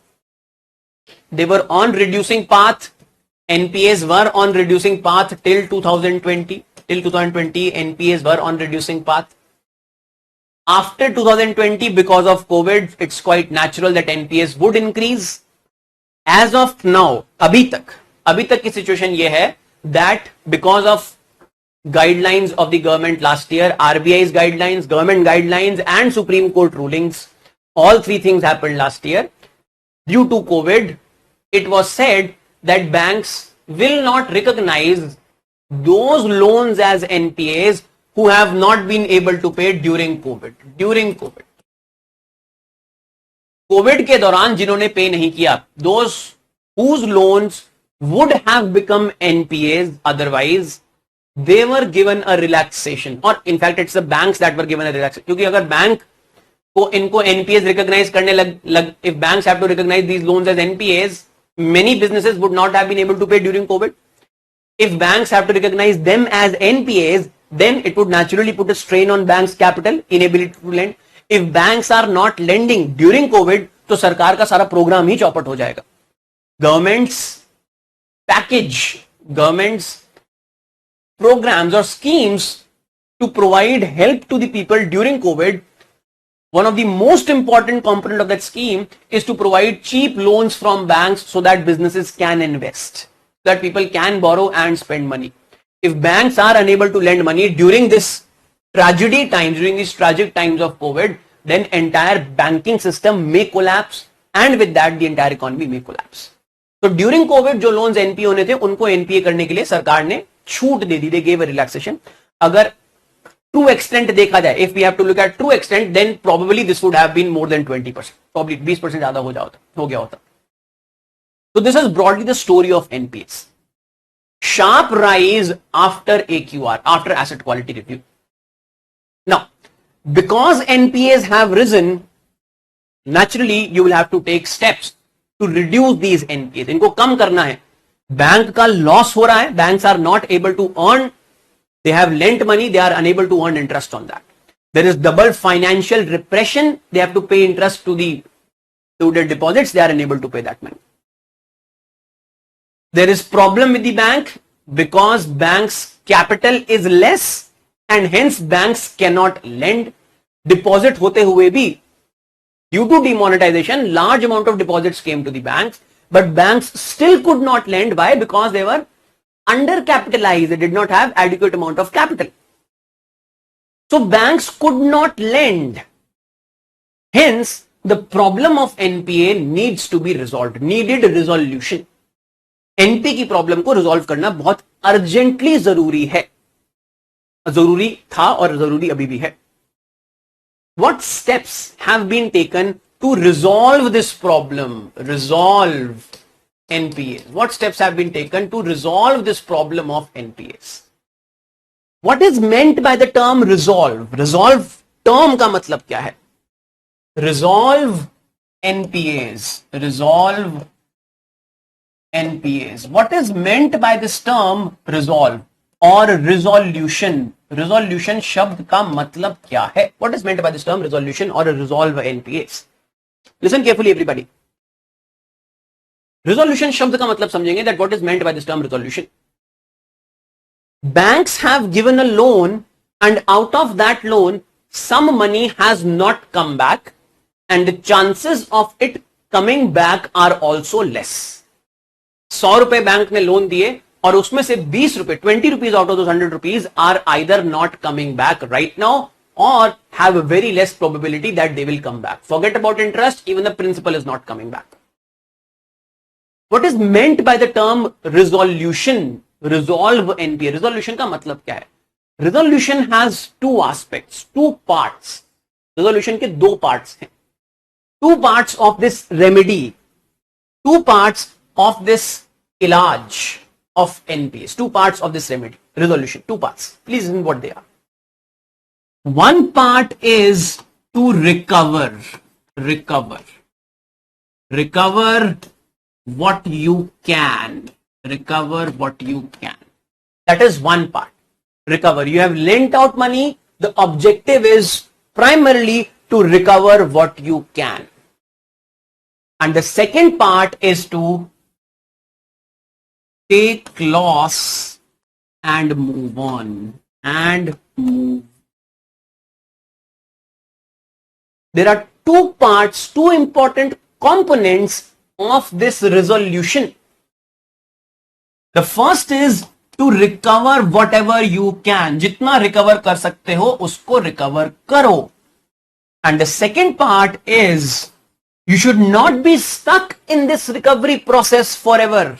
They were on reducing path. NPAs were on reducing path till 2020. Till 2020, NPAs were on reducing path. After 2020, because of COVID, it's quite natural that NPAs would increase. As of now, अभी तक की situation ये है that because of guidelines of the government last year, RBI's guidelines, government guidelines, and Supreme Court rulings, all three things happened last year. Due to COVID, it was said that banks will not recognize those loans as NPAs who have not been able to pay during COVID. COVID के दौरान जिन्होंने पे नहीं किया, those whose loans would have become NPAs otherwise, they were given a relaxation, or in fact it's the banks that were given a relaxation. क्योंकि अगर bank को इनको NPAs recognize करने लग, if banks have to recognize these loans as NPAs, many businesses would not have been able to pay during COVID. If banks have to recognize them as NPAs, then it would naturally put a strain on banks' capital, inability to lend. If banks are not lending during COVID, तो सरकार का सारा programme ही चौपट हो जाएगा. Government's package, government's programs or schemes to provide help to the people during COVID, one of the most important component of that scheme is to provide cheap loans from banks so that businesses can invest, so that people can borrow and spend money. If banks are unable to lend money during this tragedy times, during these tragic times of COVID, then entire banking system may collapse, and with that the entire economy may collapse. So during COVID जो loans NPA होने थे उनको NPA करने के लिए सरकार ने छूट दे दी, they gave a relaxation. अगर true extent देखा जाए, if we have to look at true extent, then probably this would have been more than 20%, probably 20% ज्यादा हो गया होता. So this is broadly the story of NPAs. Sharp rise after AQR, after asset quality review. Now, because NPAs have risen, naturally you will have to take steps to reduce these NPAs. इनको कम करना है. Bank का loss हो रहा है, banks are not able to earn, they have lent money, they are unable to earn interest on that. There is double financial repression, they have to pay interest to their deposits, they are unable to pay that money. There is problem with the bank because bank's capital is less and hence banks cannot lend. Deposit होते हुए भी, due to demonetization, large amount of deposits came to the banks, but banks still could not lend. Why? Because they were undercapitalized, they did not have adequate amount of capital. So banks could not lend. Hence, the problem of NPA needs to be resolved, needed resolution. NPA की problem को resolve करना बहुत urgently जरूरी है, जरूरी था और जरूरी अभी भी है. What steps have been taken to resolve this problem, resolve NPAs? What steps have been taken to resolve this problem of NPAs? What is meant by the term resolve? Resolve term का मतलब क्या है? Resolve NPAs. Resolve NPAs. What is meant by this term resolve or resolution? Resolution शब्द का मतलब क्या है? What is meant by this term resolution or resolve NPAs? Listen carefully everybody. Resolution शब्द का मतलब समझेंगे that what is meant by this term resolution. Banks have given a loan and out of that loan some money has not come back and the chances of it coming back are also less. 100 रुपए bank ने loan दिए और उसमें से 20 रुपए 20 rupees out of those 100 rupees are either not coming back right now or have a very less probability that they will come back. Forget about interest, even the principal is not coming back. What is meant by the term resolution? Resolve NPA. Resolution का मतलब क्या है? Resolution has two aspects, two parts. Resolution के दो parts हैं. Two parts of this remedy, two parts of this ilaj of NPAs, two parts of this remedy, resolution, two parts. Please listen what they are. One part is to recover what you can. Recover what you can. That is one part. Recover. You have lent out money. The objective is primarily to recover what you can. And the second part is to take loss and move on. There are two parts, two important components of this resolution. The first is to recover whatever you can. जितना recover कर सकते हो उसको recover करो. And the second part is you should not be stuck in this recovery process forever.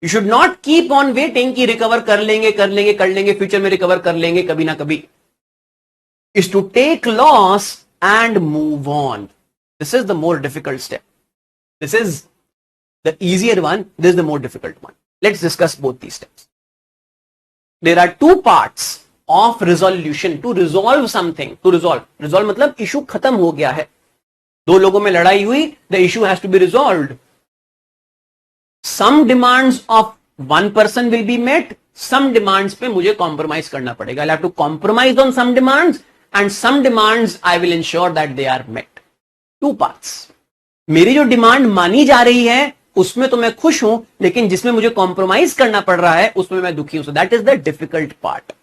You should not keep on waiting कि recover कर लेंगे future में recover कर लेंगे कभी ना कभी. Is to take loss and move on. This is the more difficult step. This is the easier one. This is the more difficult one. Let's discuss both these steps. There are two parts of resolution. To resolve something. To resolve. Resolve मतलब issue खत्म हो गया है. दो लोगों में लड़ाई हुई. The issue has to be resolved. Some demands of one person will be met. Some demands पे मुझे compromise करना पड़ेगा. I'll have to compromise on some demands. And some demands I will ensure that they are met. Two parts. मेरी जो demand मानी जा रही है उसमें तो मैं खुश हूं, लेकिन जिसमें मुझे कॉम्प्रोमाइज करना पड़ रहा है उसमें मैं दुखी हूं. So that is the difficult part.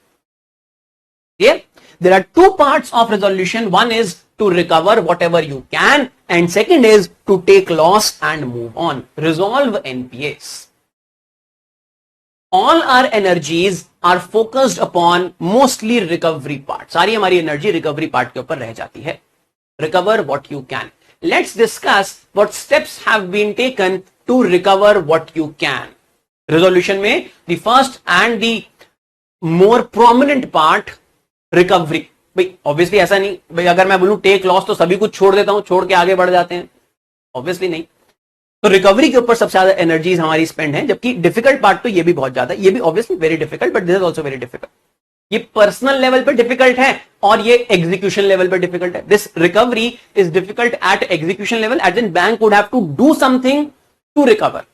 Yeah? There are two parts of resolution. One is to recover whatever you can, and second is to take loss and move on. Resolve NPAs. All our energies are focused upon mostly recovery part. सारी हमारी energy recovery part के ऊपर रह जाती है. Recover what you can. Let's discuss what steps have been taken to recover what you can. Resolution में the first and the more prominent part, recovery. भाई obviously ऐसा नहीं भाई अगर मैं बोलूं take loss तो सभी कुछ छोड़ देता हूं, छोड़ के आगे बढ़ जाते हैं. Obviously नहीं. तो रिकवरी के ऊपर सबसे ज्यादा एनर्जीज हमारी स्पेंड है, जबकि डिफिकल्ट पार्ट तो ये भी बहुत ज्यादा, ये भी obviously very difficult, but this is also very difficult. ये पर्सनल लेवल पे डिफिकल्ट है और ये एग्जीक्यूशन लेवल पे डिफिकल्ट है. This recovery is difficult at execution level, as in bank would have to do something to recover.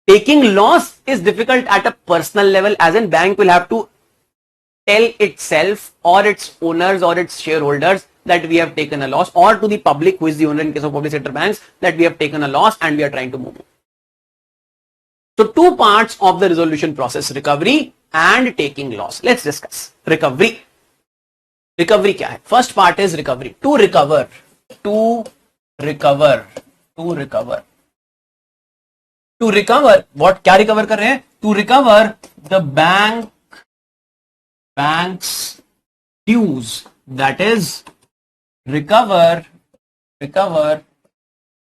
Taking loss is difficult at a personal level, as in bank will have to tell itself or its owners or its shareholders that we have taken a loss, or to the public who is the owner in case of public sector banks that we have taken a loss and we are trying to move on. So two parts of the resolution process, recovery and taking loss. Let's discuss recovery. Recovery क्या है? First part is recovery. To recover what? क्या recover कर रहे हैं? To recover the bank's dues. That is, recover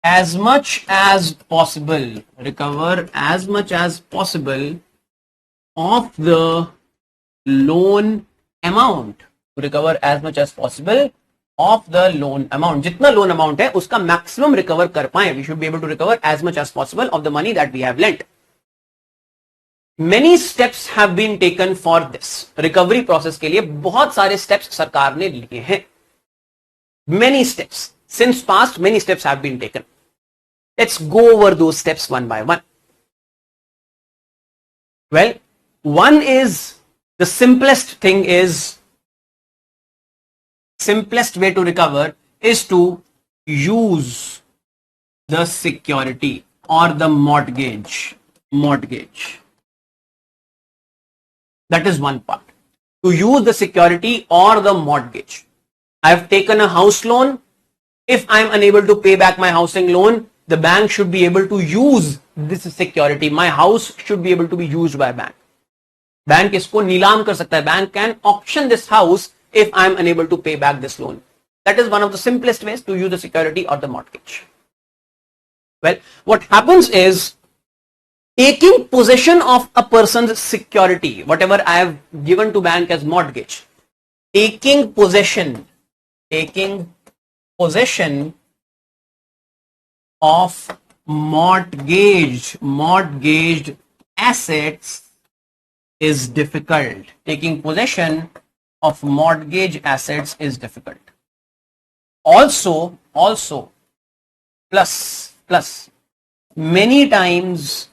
as much as possible. Recover as much as possible of the loan amount. Recover as much as possible of the loan amount. जितना loan amount है उसका maximum recover कर पाए. We should be able to recover as much as possible of the money that we have lent. Many steps have been taken for this. Recovery process के लिए बहुत सारे steps सरकार ने लिए हैं. Many steps. Since past, many steps have been taken. Let's go over those steps one by one. Well, one is, the simplest way to recover is to use the security or the mortgage. That is one part. To use the security or the mortgage. I have taken a house loan. If I am unable to pay back my housing loan, the bank should be able to use this security. My house should be able to be used by bank. Bank इसको नीलाम कर सकता है. Bank can auction this house if I am unable to pay back this loan. That is one of the simplest ways to use the security or the mortgage. Well, what happens is taking possession of a person's security, whatever I have given to bank as mortgage, taking possession of mortgaged assets is difficult. Taking possession of mortgage assets is difficult. Also, plus, many times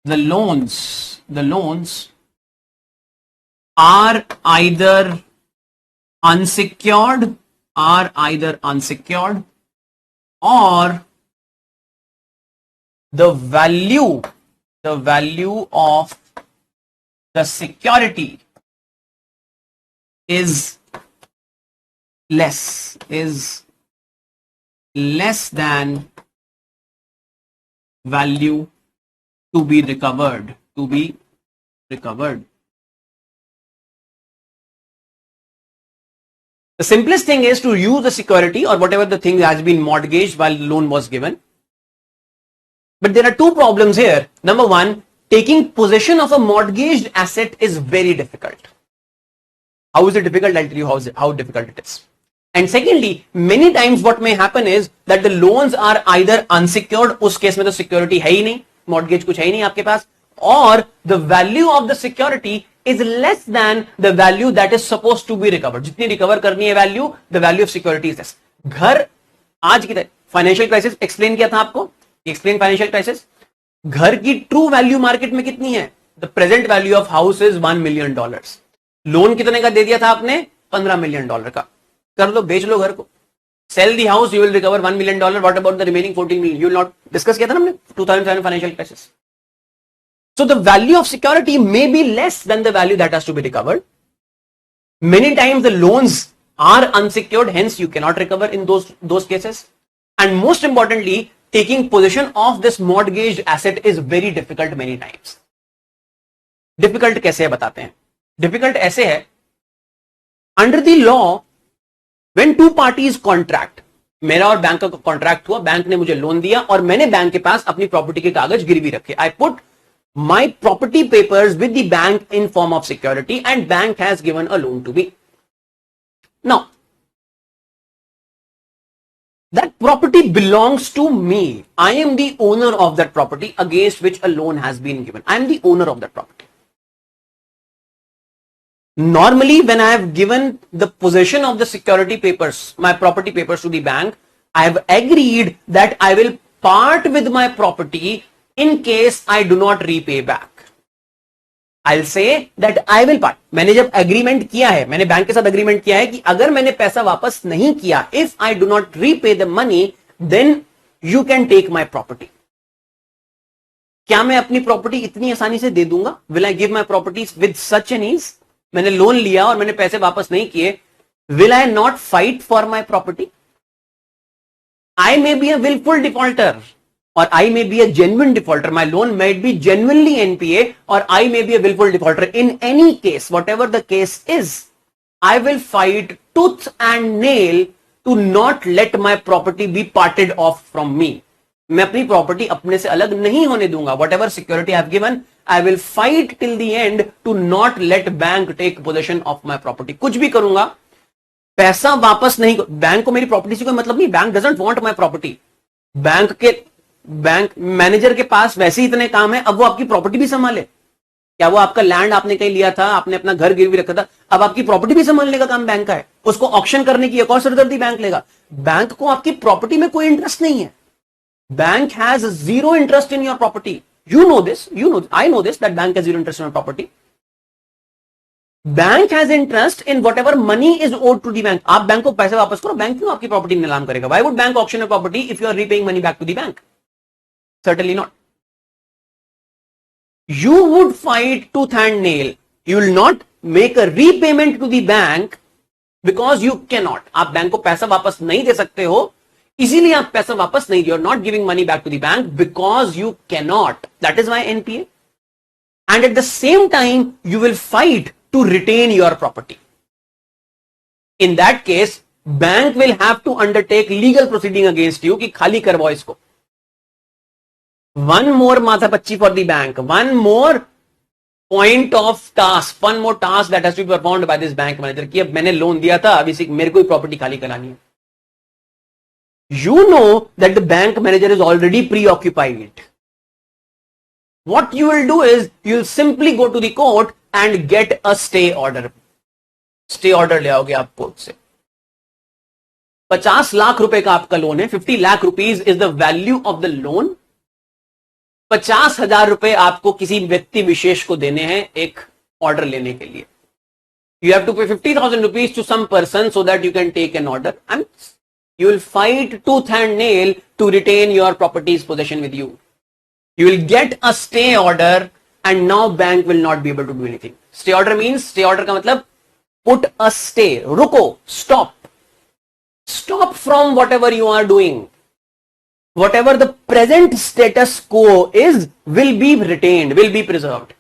the loans are either unsecured or the value of the security is less than value to be recovered. The simplest thing is to use the security or whatever the thing has been mortgaged while the loan was given. But there are two problems here. Number one, taking possession of a mortgaged asset is very difficult. How is it difficult? I'll tell you how difficult it is. And secondly, many times what may happen is that the loans are either unsecured, उस case में तो security है ही नहीं, mortgage कुछ है ही नहीं आपके पास, or the value of the security is less than the value that is supposed to be recovered. जितनी recover करनी है value, the value of security is less. घर आज की फाइनेंशियल क्राइसिस एक्सप्लेन किया था आपको, एक्सप्लेन फाइनेंशियल क्राइसिस. घर की ट्रू वैल्यू मार्केट में कितनी है? The present value of house is $1 million. Loan कितने का दे दिया था आपने? $15 million का. कर लो, बेच लो घर को. Sell the house, you will recover $1 million. What about the remaining 14 million? You will not discuss किया था ना हमने 2007 financial crisis. So the value of security may be less than the value that has to be recovered. Many times the loans are unsecured, hence you cannot recover in those cases. And most importantly, taking possession of this mortgaged asset is very difficult many times. Difficult कैसे है बताते हैं. Difficult ऐसे है, under the law, when two parties contract, मेरा और bank का contract हुआ, बैंक ने मुझे लोन दिया और मैंने बैंक के पास अपनी प्रॉपर्टी के कागज गिरवी रखे. I put my property papers with the bank in form of security and bank has given a loan to me. Now, that property belongs to me. I am the owner of that property against which a loan has been given. I am the owner of that property. Normally, when I have given the possession of the security papers, my property papers to the bank, I have agreed that I will part with my property in case I do not repay back. I'll say that I will part. मैंने जब agreement किया है, मैंने bank के साथ agreement किया है कि अगर मैंने पैसा वापस नहीं किया, if I do not repay the money, then you can take my property. क्या मैं अपनी प्रॉपर्टी इतनी आसानी से दे दूंगा? Will I give my properties with such an ease? मैंने लोन लिया और मैंने पैसे वापस नहीं किए. Will I not fight for my property? I may be a willful defaulter or I may be a genuine defaulter. My loan might be genuinely NPA or I may be a willful defaulter. In any case, whatever the case is, I will fight tooth and nail to not let my property be parted off from me. मैं अपनी property अपने से अलग नहीं होने दूंगा. Whatever security I have given, I will fight till the end to not let bank take possession of my property. कुछ भी करूंगा, पैसा वापस नहीं. बैंक को मेरी प्रॉपर्टी से कोई मतलब नहीं. Bank doesn't want my property. Bank manager के पास वैसे ही इतने काम है, अब वो आपकी प्रॉपर्टी भी संभाले. क्या वो आपका लैंड आपने कहीं लिया था, आपने अपना घर गिरवी रखा था, अब आपकी प्रॉपर्टी भी संभालने का काम बैंक का है. उसको ऑक्शन करने की एक और सरदर्दी बैंक लेगा. बैंक को आपकी प्रॉपर्टी में कोई इंटरेस्ट नहीं है. Bank has zero interest in your property. You know this. I know this, that bank has zero interest in your property. Bank has interest in whatever money is owed to the bank. आप bank को पैसे वापस करो, bank क्यों आपकी property नीलाम करेगा? Why would bank auction a property if you are repaying money back to the bank? Certainly not. You would fight tooth and nail. You will not make a repayment to the bank because you cannot. आप bank को पैसा वापस नहीं दे सकते हो, इसीलिए आप पैसा वापस नहीं. You are not giving money back to the bank because you cannot. That is my NPA. And at the same time you will fight to retain your property. In that case bank will have to undertake legal proceeding against you कि खाली करवाओ इसको. One more माथापच्ची for the bank, one more point of task, one more task that has to be performed by this bank manager कि अब मैंने loan दिया था, अभी मेरे को प्रॉपर्टी खाली करानी है. You know that the bank manager is already preoccupied. What you will do is you'll simply go to the court and get a stay order. Stay order ले आओगे आप कोर्ट से. 50 लाख रुपए का आपका लोन है, 50 lakh rupees is the value of the loan. 50,000 रुपए आपको किसी व्यक्ति विशेष को देने हैं एक ऑर्डर लेने के लिए. You have to pay 50,000 rupees to some person so that you can take an order. And you will fight tooth and nail to retain your property's possession with you. You will get a stay order and now bank will not be able to do anything. Stay order means, stay order का मतलब put a stay, रुको, stop. Stop from whatever you are doing. Whatever the present status quo is will be retained, will be preserved.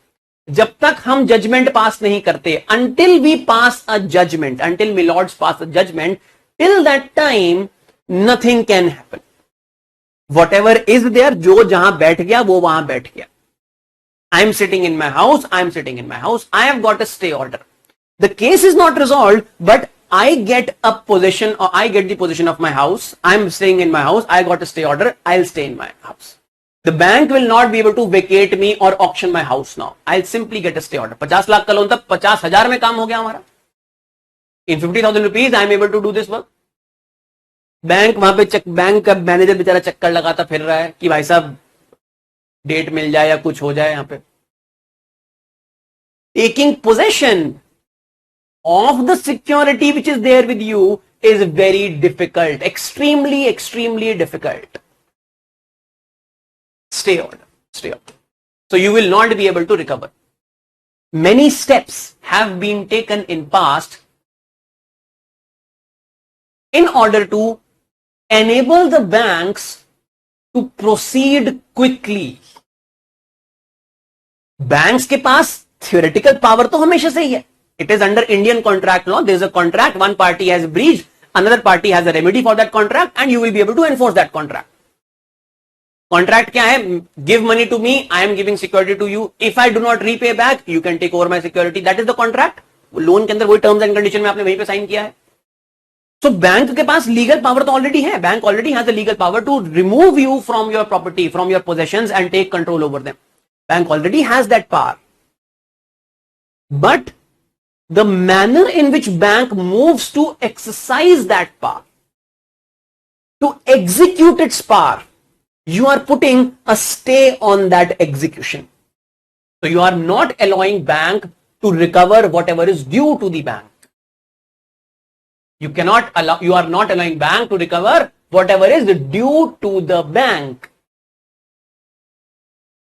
जब तक हम judgement पास नहीं करते, until we pass a judgment, until my lords pass a judgment, till that time nothing can happen. Whatever is there, जो जहां बैठ गया वो वहां बैठ गया. I am sitting in my house, I am sitting in my house, I have got a stay order. The case is not resolved, but I get a possession, or I get the possession of my house. I am staying in my house, I got a stay order, I'll stay in my house. The bank will not be able to vacate me or auction my house now. I'll simply get a stay order. 50 lakh का loan था, 50,000 में काम हो गया हमारा. In 50,000 rupees, I am able to do this work. Bank वहां पे bank का मैनेजर बेचारा चक्कर लगाता फिर रहा है कि भाई साहब डेट मिल जाए या कुछ हो जाए. यहां पे taking possession of the security which is there with you is very difficult, extremely difficult. Stay order. So you will not be able to recover. Many steps have been taken in past in order to enable the banks to proceed quickly. Banks के पास theoretical power तो हमेशा से ही है. It is under Indian contract law. There is a contract, one party has breached, another party has a remedy for that contract, and you will be able to enforce that contract. Contract क्या है? Give money to me, I am giving security to you. If I do not repay back, you can take over my security. That is the contract. Loan के अंदर वही terms and condition में आपने वहीं पे sign किया है. So bank के पास लीगल पावर तो ऑलरेडी है. Bank already has the legal power to remove you from your property, from your possessions and take control over them. Bank already has that power. But the manner in which bank moves to exercise that power, to execute its power, you are putting a stay on that execution. So you are not allowing bank to recover whatever is due to the bank. You are not allowing bank to recover whatever is due to the bank.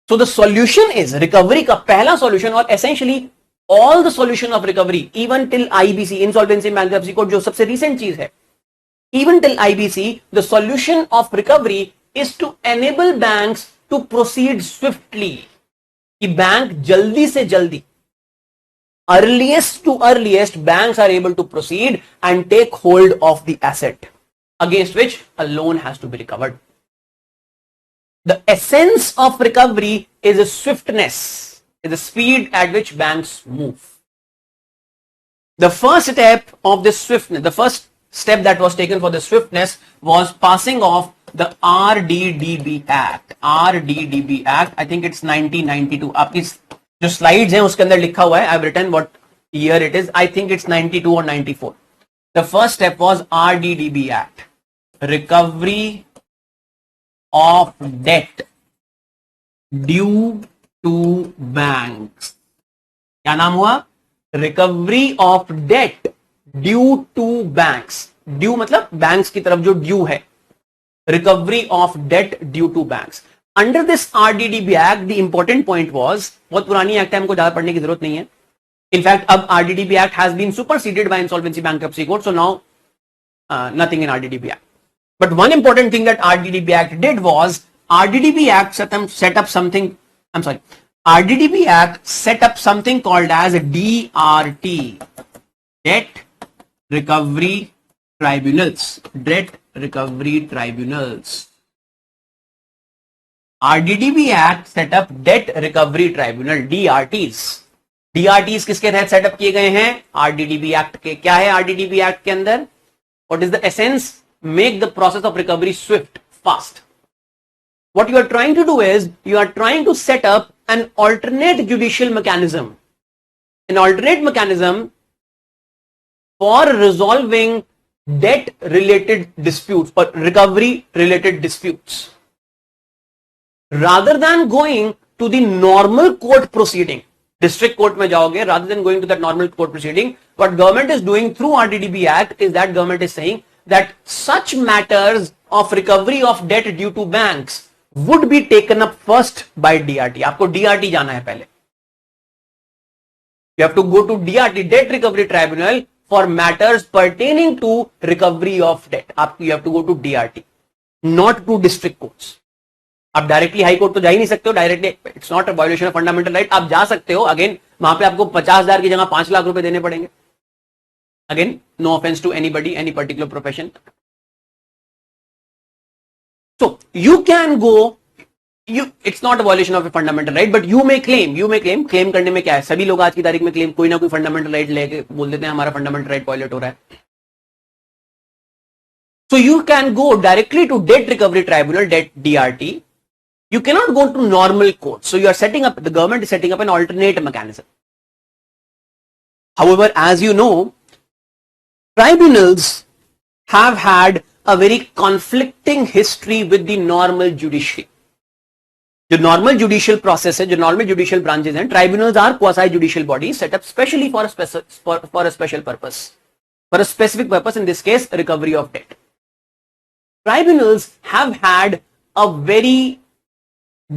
So the solution is recovery का पहला solution, और essentially all the solution of recovery, even till IBC, insolvency bankruptcy court, जो सबसे recent चीज है, even till IBC, the solution of recovery is to enable banks to proceed swiftly. कि bank जल्दी से जल्दी, earliest to earliest, banks are able to proceed and take hold of the asset against which a loan has to be recovered. The essence of recovery is a swiftness, is the speed at which banks move. The first step of this swiftness, the first step that was taken for the swiftness was passing of the RDDB Act. RDDB Act, I think it's 1992. आपकी जो slides हैं उसके अंदर लिखा हुआ है, I've written what year it is. I think it's 92 or 94. The first step was RDDB Act, recovery of debt due to banks. क्या नाम हुआ? Recovery of debt due to banks. Due मतलब banks की तरफ जो due है. Recovery of debt due to banks. Under this RDDB Act, the important point was, बहुत पुरानी एक्ट है, हमको ज्यादा पढ़ने की जरूरत नहीं है. In fact, अब RDDB Act has been superseded by Insolvency Bankruptcy Court, so now nothing in RDDB Act. But one important thing that RDDB Act did was, RDDB Act set up something, RDDB Act set up something called as a DRT, Debt Recovery tribunals, debt recovery tribunals. RDDB Act set up debt recovery tribunal, DRTs. DRTs किसके तहत setup किए गए हैं? RDDB Act के. क्या है RDDB Act के अंदर? What is the essence? Make the process of recovery swift, fast. What you are trying to do is you are trying to set up an alternate judicial mechanism, an alternate mechanism for resolving debt related disputes or recovery related disputes, rather than going to the normal court proceeding. District court mein jaoge, rather than going to that normal court proceeding, what government is doing through RDDB Act is that government is saying that such matters of recovery of debt due to banks would be taken up first by DRT. आपको DRT जाना है पहले. You have to go to DRT, Debt Recovery Tribunal, for matters pertaining to recovery of debt. You have to go to DRT, not to district courts. आप directly high court तो जा ही नहीं सकते हो. Directly it's not a violation of fundamental right. आप जा सकते हो, अगेन वहां पे आपको 50,000 की जगह 5 लाख रुपए देने पड़ेंगे. Again no offence to anybody, any particular profession. So you can go, it's not a violation of a fundamental right, but you may claim. Claim करने में क्या है? सभी लोग आज की तारीख में claim कोई ना कोई fundamental right लेके बोल देते हैं हमारा fundamental right violate हो रहा है. So you can go directly to Debt Recovery Tribunal, DRT. You cannot go to normal court. So you are setting up, the government is setting up an alternate mechanism. However, as you know, tribunals have had a very conflicting history with the normal judiciary. The normal judicial process है, जो normal judicial branches हैं, tribunals are quasi-judicial bodies set up specially for a special purpose, for a specific purpose, in this case, recovery of debt. Tribunals have had a very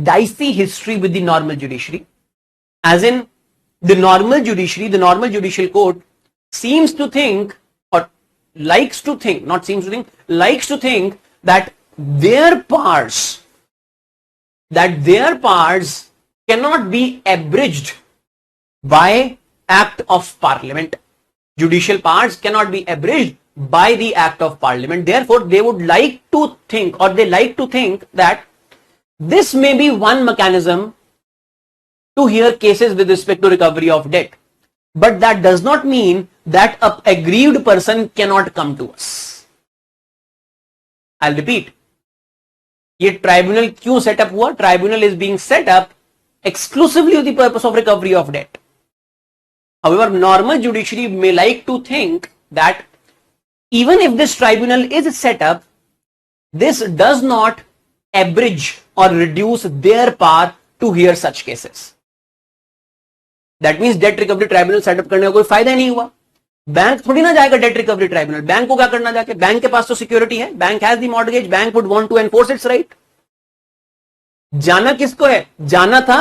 dicey history with the normal judiciary, as in the normal judiciary, the normal judicial court seems to think, or likes to think, not seems to think, likes to think that their powers cannot be abridged by act of parliament. Judicial powers cannot be abridged by the act of parliament. Therefore, they would like to think, or they like to think, that this may be one mechanism to hear cases with respect to recovery of debt. But that does not mean that an aggrieved person cannot come to us. I'll repeat. ये tribunal क्यों setup हुआ? Tribunal is being set up exclusively with the purpose of recovery of debt. However, normal judiciary may like to think that even if this tribunal is set up, this does not abridge or reduce their power to hear such cases. That means debt recovery tribunal setup करने का कोई फायदा नहीं हुआ. Bank थोड़ी ना जाएगा date recovery tribunal. Bank को क्या करना जाके? बैंक के पास तो सिक्योरिटी है, bank has the mortgage, bank would want to enforce its right. जाना किसको है? जाना था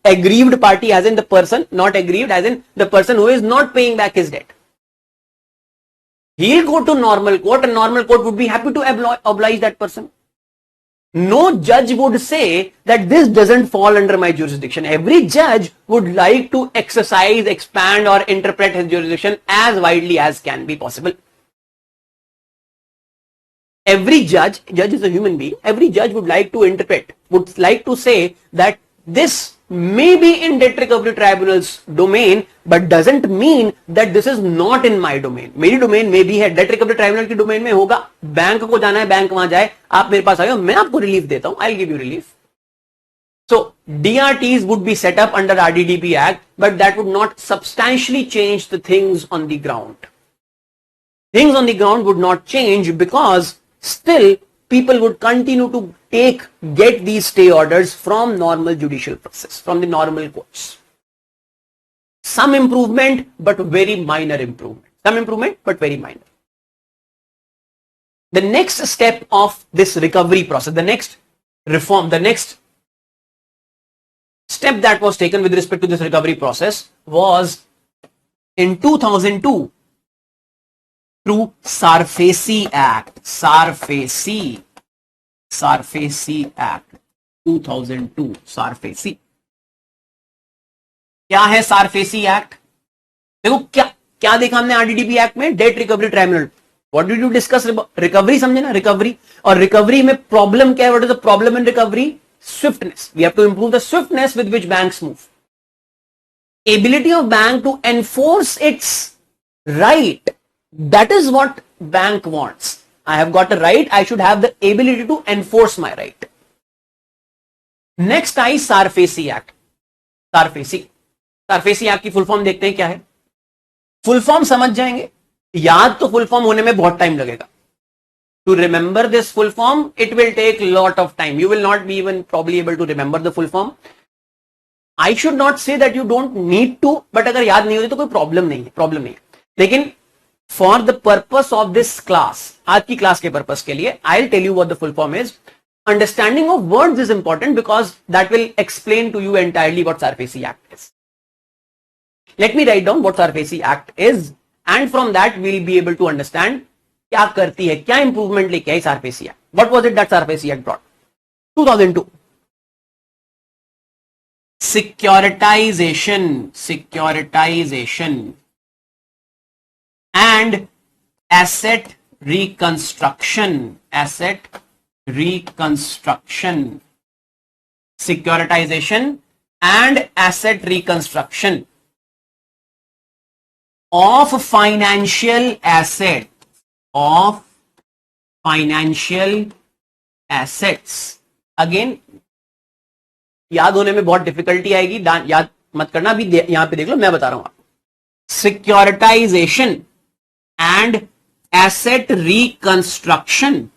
aggrieved party, as in the person, not aggrieved, as in the person who is not paying back his debt. He'll go to normal court, and normal court would be happy to oblige that person. No judge would say that this doesn't fall under my jurisdiction. Every judge would like to exercise, expand, or interpret his jurisdiction as widely as can be possible. Every judge is a human being, every judge would like to interpret, would like to say that this may be in debt recovery tribunal's domain, but doesn't mean that this is not in my domain. मेरी domain में भी है, debt recovery tribunal की domain में होगा. Bank को जाना है, बैंक वहां जाए, आप मेरे पास आए, मैं आपको relief देता हूं, I'll give you relief. So DRTs would be set up under RDDB Act, but that would not substantially change the things on the ground. Things on the ground would not change because still people would continue to get these stay orders from normal judicial process, from the normal courts. Some improvement, but very minor improvement. Some improvement, but very minor. The next step of this recovery process, the next reform, the next step that was taken with respect to this recovery process was in 2002 through Sarfacy Act. Sarfacy Act 2002. Sarfacy. क्या है Sarfacy Act? देखो क्या देखा हमने RDDB Act में? Date recovery tribunal. What did you discuss? Recovery, समझे ना, recovery. और recovery में problem क्या है? What is the problem in recovery? Swiftness. We have to improve the swiftness with which banks move. Ability of bank to enforce its right. That is what bank wants. I have got a right. I should have the ability to enforce my right. Next I SARFAESI act. SARFAESI act की full form देखते हैं क्या है. Full form समझ जाएंगे, याद तो full form होने में बहुत टाइम लगेगा. To remember this full form, it will take lot of time. You will not be even probably able to remember the full form. I should not say that you don't need to, but अगर याद नहीं होती तो कोई problem नहीं है. लेकिन for the purpose of this class, आज की क्लास के पर्पस के लिए, I'll tell you what the full form is. Understanding of words is important because that will explain to you entirely what SARFAESI Act is. Let me write down what SARFAESI Act is, and from that we'll be able to understand क्या करती है, क्या improvement लेके आई SARFAESI Act. What was it that SARFAESI Act brought? 2002. Securitization and asset reconstruction. Securitization and asset reconstruction of financial assets. Again, याद होने में बहुत difficulty आएगी, याद मत करना. अभी यहां पे देख लो, मैं बता रहा हूं आपको. Securitization and asset reconstruction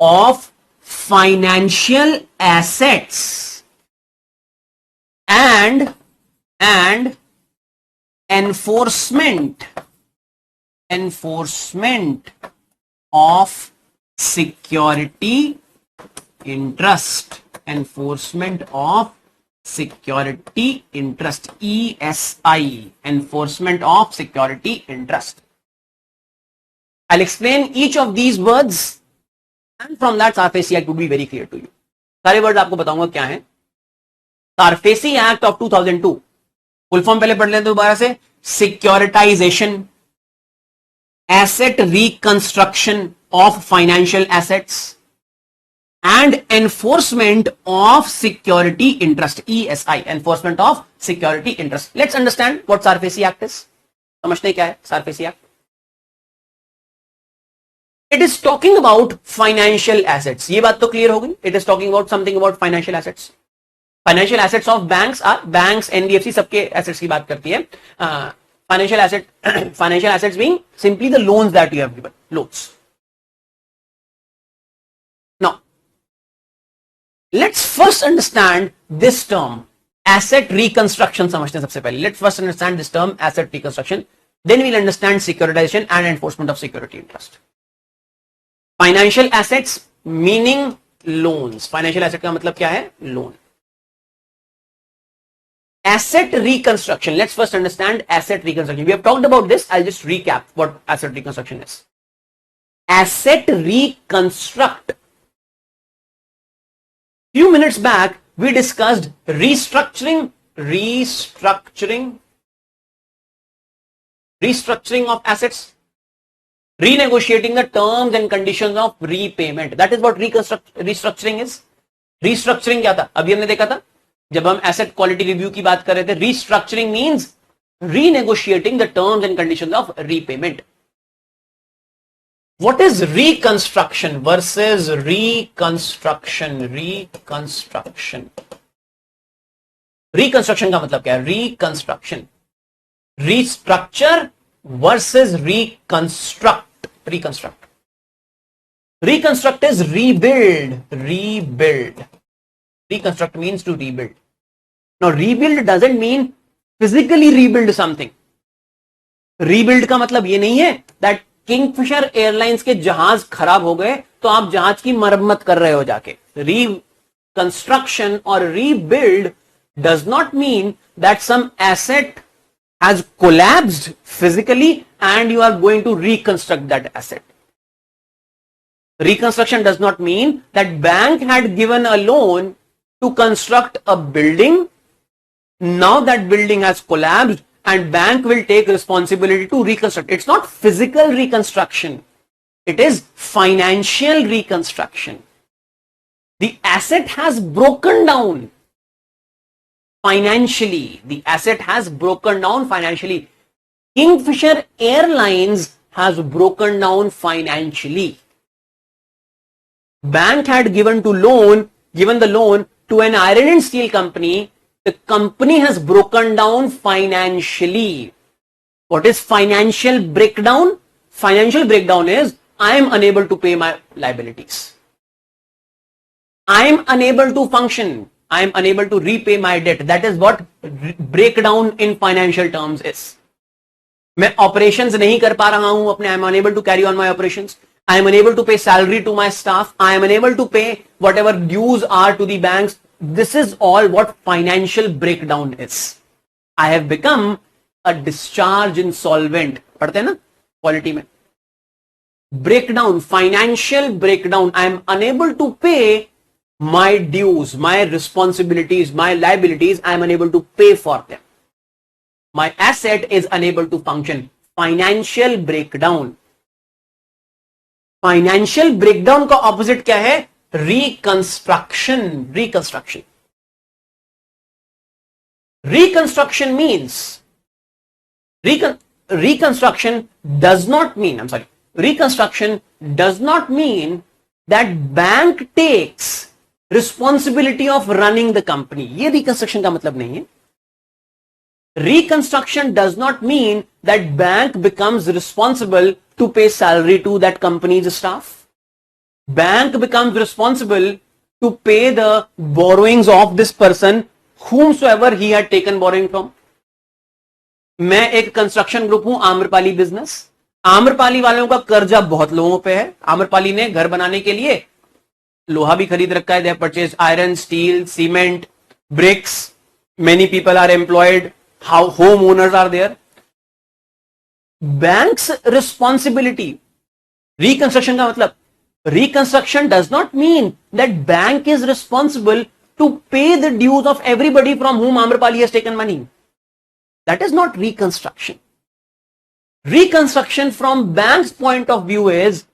of financial assets and enforcement of security interest. Enforcement of security interest, ESI, enforcement of security interest. I'll explain each of these words and from that SARFAESI Act would be very clear to you. सारे word आपको बताऊंगा क्या है. SARFAESI Act of 2002, full form पहले पढ़ लेते दोबारा से. Securitization, asset reconstruction of financial assets and enforcement of security interest, ESI, enforcement of security interest. Let's understand what SARFAESI Act is. समझते हैं क्या है SARFAESI Act? It is talking about financial assets. ये बात तो क्लियर हो गई. It is talking about something about financial assets. Financial assets of banks are banks, NBFC, सबके assets की बात करती है. Financial assets being simply the loans that you have given, loans. Now, let's first understand this term, asset reconstruction. समझते हैं सबसे पहले. Let's first understand this term, asset reconstruction. Then we'll understand securitization and enforcement of security interest. Financial assets meaning loans. Financial asset का मतलब क्या है? Loan. Asset reconstruction. Let's first understand asset reconstruction. We have talked about this. I'll just recap what asset reconstruction is. Asset reconstruct. Few minutes back, we discussed restructuring of assets, renegotiating the terms and conditions of repayment. That is what restructuring is. Restructuring क्या था? अभी हमने देखा था जब हम asset quality review की बात कर रहे थे. Restructuring means renegotiating the terms and conditions of repayment. What is reconstruction versus reconstruction? Reconstruction का मतलब क्या है? Reconstruction. Restructure versus reconstruct. Reconstruct is rebuild. Reconstruct means to rebuild. Now rebuild doesn't mean physically rebuild something. Rebuild का मतलब ये नहीं है that Kingfisher airlines के जहाज खराब हो गए तो आप जहाज की मरम्मत कर रहे हो जाके. Reconstruction or rebuild does not mean that some asset has collapsed physically and you are going to reconstruct that asset. Reconstruction does not mean that bank had given a loan to construct a building. Now that building has collapsed and bank will take responsibility to reconstruct. It's not physical reconstruction. It is financial reconstruction. The asset has broken down financially. The asset has broken down financially. Kingfisher Airlines has broken down financially. Bank had given the loan to an iron and steel company. The company has broken down financially. What is financial breakdown? Financial breakdown is I am unable to pay my liabilities. I am unable to function. I am unable to repay my debt. That is what breakdown in financial terms is. मैं operations नहीं कर पा रहा हूं अपने. I am unable to carry on my operations. I am unable to pay salary to my staff. I am unable to pay whatever dues are to the banks. This is all what financial breakdown is. I have become a discharge insolvent. पढ़ते हैं ना quality में. Breakdown, financial breakdown. I am unable to pay my dues, my responsibilities, my liabilities. I am unable to pay for them. My asset is unable to function. Financial breakdown. Financial breakdown का opposite क्या है? Reconstruction. Reconstruction. Reconstruction means reconstruction does not mean, reconstruction does not mean that bank takes responsibility of running the company. ये reconstruction का मतलब नहीं है. Reconstruction does not mean that bank becomes responsible to pay salary to that company's staff. Bank becomes responsible to pay the borrowings of this person whomsoever he had taken borrowing from. मैं एक construction group हूं, Amrapali business. Amrapali वालों का कर्जा बहुत लोगों पे है. आम्रपाली ने घर बनाने के लिए लोहा भी खरीद रखा है. They have purchased iron, steel, cement, bricks. Many people are employed. How homeowners are there. Bank's responsibility. Reconstruction का मतलब, reconstruction does not mean that bank is responsible to pay the dues of everybody from whom Amrapali has taken money. That is not reconstruction. Reconstruction from bank's point of view is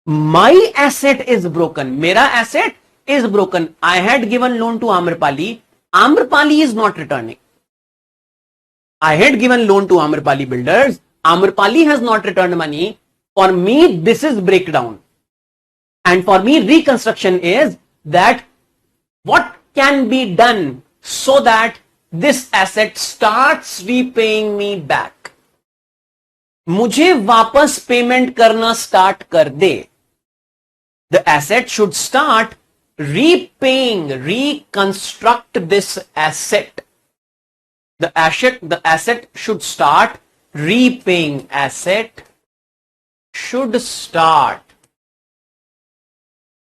my asset is broken. Mera asset is broken. I had given loan to Amrapali. Amrapali is not returning. I had given loan to Amrapali Builders. Amrapali has not returned money. For me, this is breakdown. And for me, reconstruction is that what can be done so that this asset starts repaying me back. मुझे वापस payment करना start कर दे. The asset should start repaying, reconstruct this asset. The asset should start repaying. Asset should start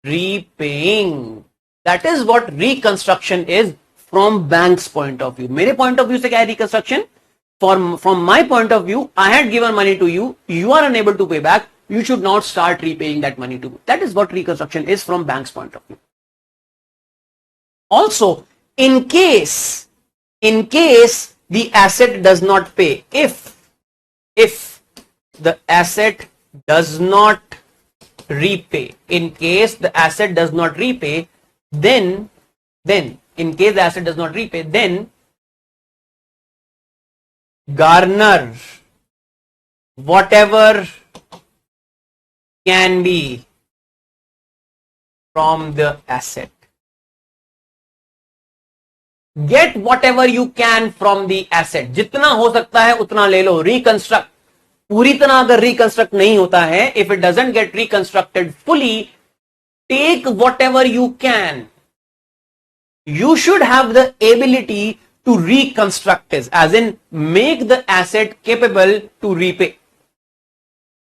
repaying. That is what reconstruction is from bank's point of view. मेरे point of view से क्या है reconstruction? From my point of view, I had given money to you. You are unable to pay back. You should not start repaying that money to me. That is what reconstruction is from bank's point of view. Also, in case the asset does not pay, if the asset does not repay, in case the asset does not repay, then in case the asset does not repay, then garner whatever can be from the asset. Get whatever you can from the asset. जितना हो सकता है उतना ले लो. Reconstruct. पूरी तरह अगर reconstruct नहीं होता है, if it doesn't get reconstructed fully, take whatever you can. You should have the ability to reconstruct it, as in make the asset capable to repay.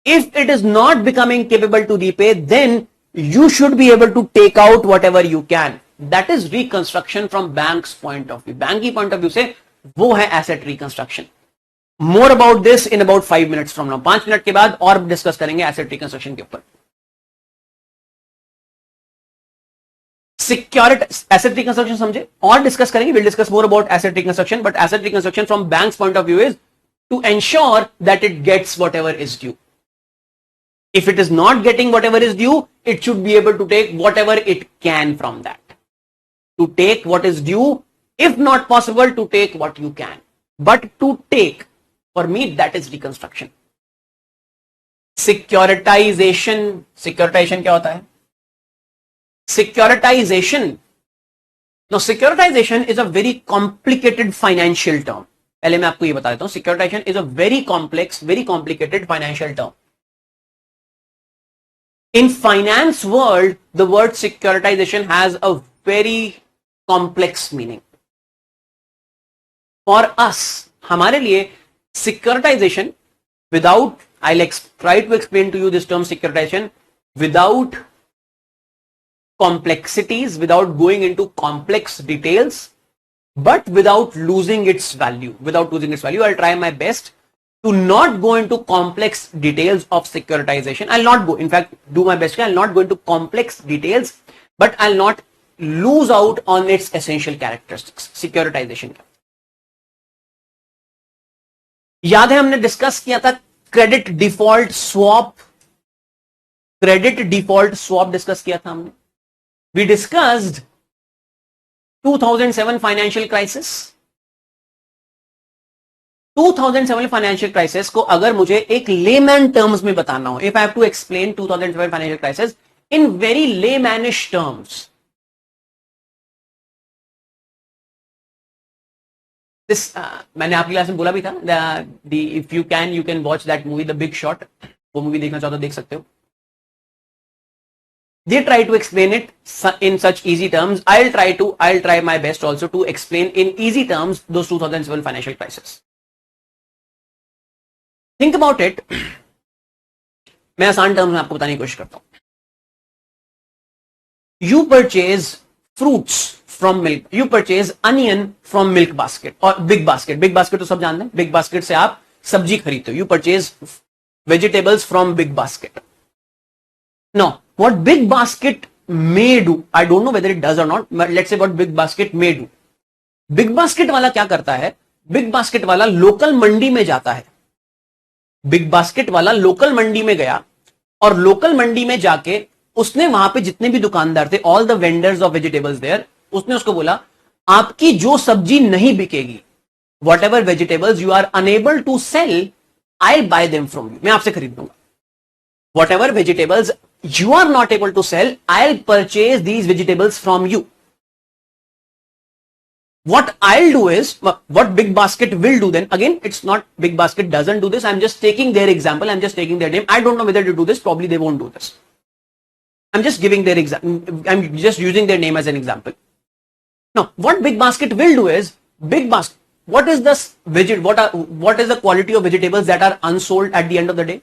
If it is not becoming capable to repay, then you should be able to take out whatever you can. That is reconstruction from bank's point of view. Bank की point of view से वो है asset reconstruction. More about this in about 5 minutes from now. 5 minute के बाद और discuss करेंगे asset reconstruction के ऊपर. Security asset reconstruction समझे और डिस्कस करेंगे. We'll discuss more about asset reconstruction, but asset reconstruction from bank's point of view is to ensure that it gets whatever is due. If it is not getting whatever is due, it should be able to take whatever it can from that. To take what is due, if not possible, to take what you can. But to take, for me, that is reconstruction. Securitization. Securitization क्या होता है? Securitization. Now, securitization is a very complicated financial term. पहले मैं आपको ये बता देता हूं. Securitization is a very complex, very complicated financial term. In finance world, the word securitization has a very complex meaning. For us, हमारे लिए securitization, without, I'll try to explain to you this term securitization without complexities, without going into complex details, but without losing its value. Without losing its value, I'll try my best to not go into complex details of securitization. I'll not go, in fact, do my best. I'll not go into complex details, but I'll not lose out on its essential characteristics. Securitization. याद है हमने discuss किया था credit default swap. Credit default swap discuss किया था हमने. We discussed 2007 financial crisis. 2007 financial crisis को अगर मुझे एक लेमैन टर्म्स में बताना हो, if I have to explain 2007 financial crisis in very laymanish terms, this मैंने आपकी क्लास में बोला भी था, if you can watch that movie the big short. वो मूवी देखना चाहो तो देख सकते हो. They try to explain it in such easy terms. I'll try my best also to explain in easy terms those 2007 financial crisis. Think about it. मैं आसान terms में आपको बताने की कोशिश करता हूं. You purchase fruits from milk. You purchase onion from milk basket or big basket. Big basket तो सब जानते हैं. Big basket से आप सब्जी खरीदते हो. You purchase vegetables from big basket. Now, what big basket may do, I don't know whether it does or not, but let's say what big basket may do. Big basket वाला क्या करता है? Big basket वाला local मंडी में जाता है. Big basket वाला local मंडी में गया और लोकल मंडी में जाके उसने वहां पे जितने भी दुकानदार थे, all the vendors of vegetables there, उसने उसको बोला आपकी जो सब्जी नहीं बिकेगी, whatever vegetables you are unable to sell, I'll buy them from you. मैं आपसे खरीद लूंगा. Whatever vegetables you are not able to sell, I'll purchase these vegetables from you. What I'll do is, what Big Basket will do then, again, it's not, Big Basket doesn't do this, I'm just taking their example, I'm just taking their name. I don't know whether to do this, probably they won't do this. I'm just giving their example, I'm just using their name as an example. Now, what Big Basket will do is, Big Basket, what is what is the quality of vegetables that are unsold at the end of the day?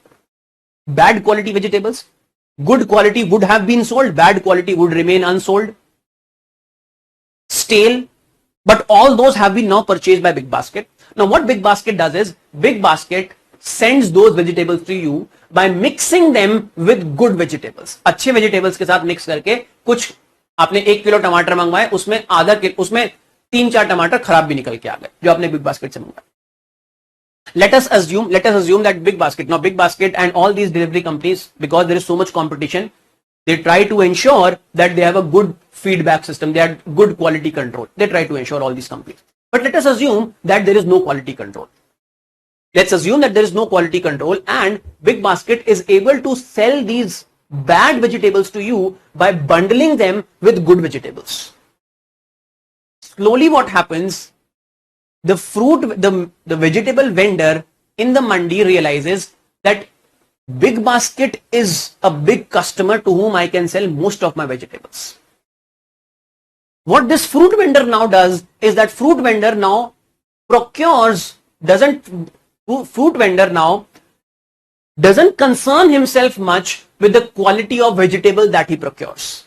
Bad quality vegetables. Good quality would have been sold, bad quality would remain unsold. Stale, but all those have been now purchased by Big Basket. Now what Big Basket does is, Big Basket sends those vegetables to you by mixing them with good vegetables. अच्छे vegetables के साथ mix करके, कुछ आपने 1 kilo टमाटर मंगवाए, उसमें आधा किलो, उसमें 3-4 टमाटर खराब भी निकल के आ गए जो आपने Big Basket से मंगवाए. Let us assume that Big Basket, now Big Basket and all these delivery companies, because there is so much competition, they try to ensure that they have a good feedback system, they have good quality control. They try to ensure all these companies. But let us assume that there is no quality control. Let's assume that there is no quality control and Big Basket is able to sell these bad vegetables to you by bundling them with good vegetables. Slowly what happens, the vegetable vendor in the mandi realizes that Big Basket is a big customer to whom I can sell most of my vegetables. What this fruit vendor now does is that fruit vendor now doesn't concern himself much with the quality of vegetable that he procures.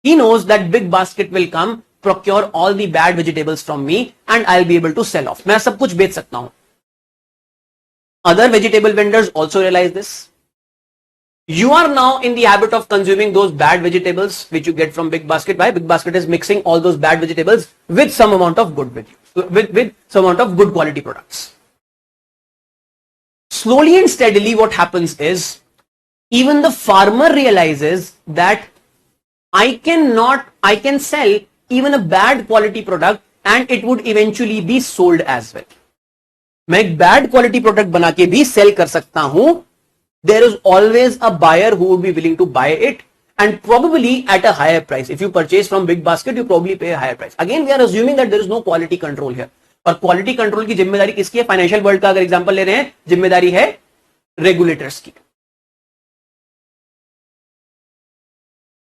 He knows that Big Basket will come, procure all the bad vegetables from me and I'll be able to sell off. मैं सब कुछ बेच सकता हूं. Other vegetable vendors also realize this. You are now in the habit of consuming those bad vegetables which you get from Big Basket. Why? Big Basket is mixing all those bad vegetables with some amount of good with some amount of good quality products. slowly and steadily what happens is even the farmer realizes that I can sell even a bad quality product and it would eventually be sold as well. मैं एक bad quality product बना के भी sell कर सकता हूं. There is always a buyer who would be willing to buy it and probably at a higher price. If you purchase from Big Basket, you probably pay a higher price. Again, we are assuming that there is no quality control here. और quality control की जिम्मेदारी किसकी है? Financial world का अगर example ले रहे हैं, जिम्मेदारी है रेगुलेटर्स की.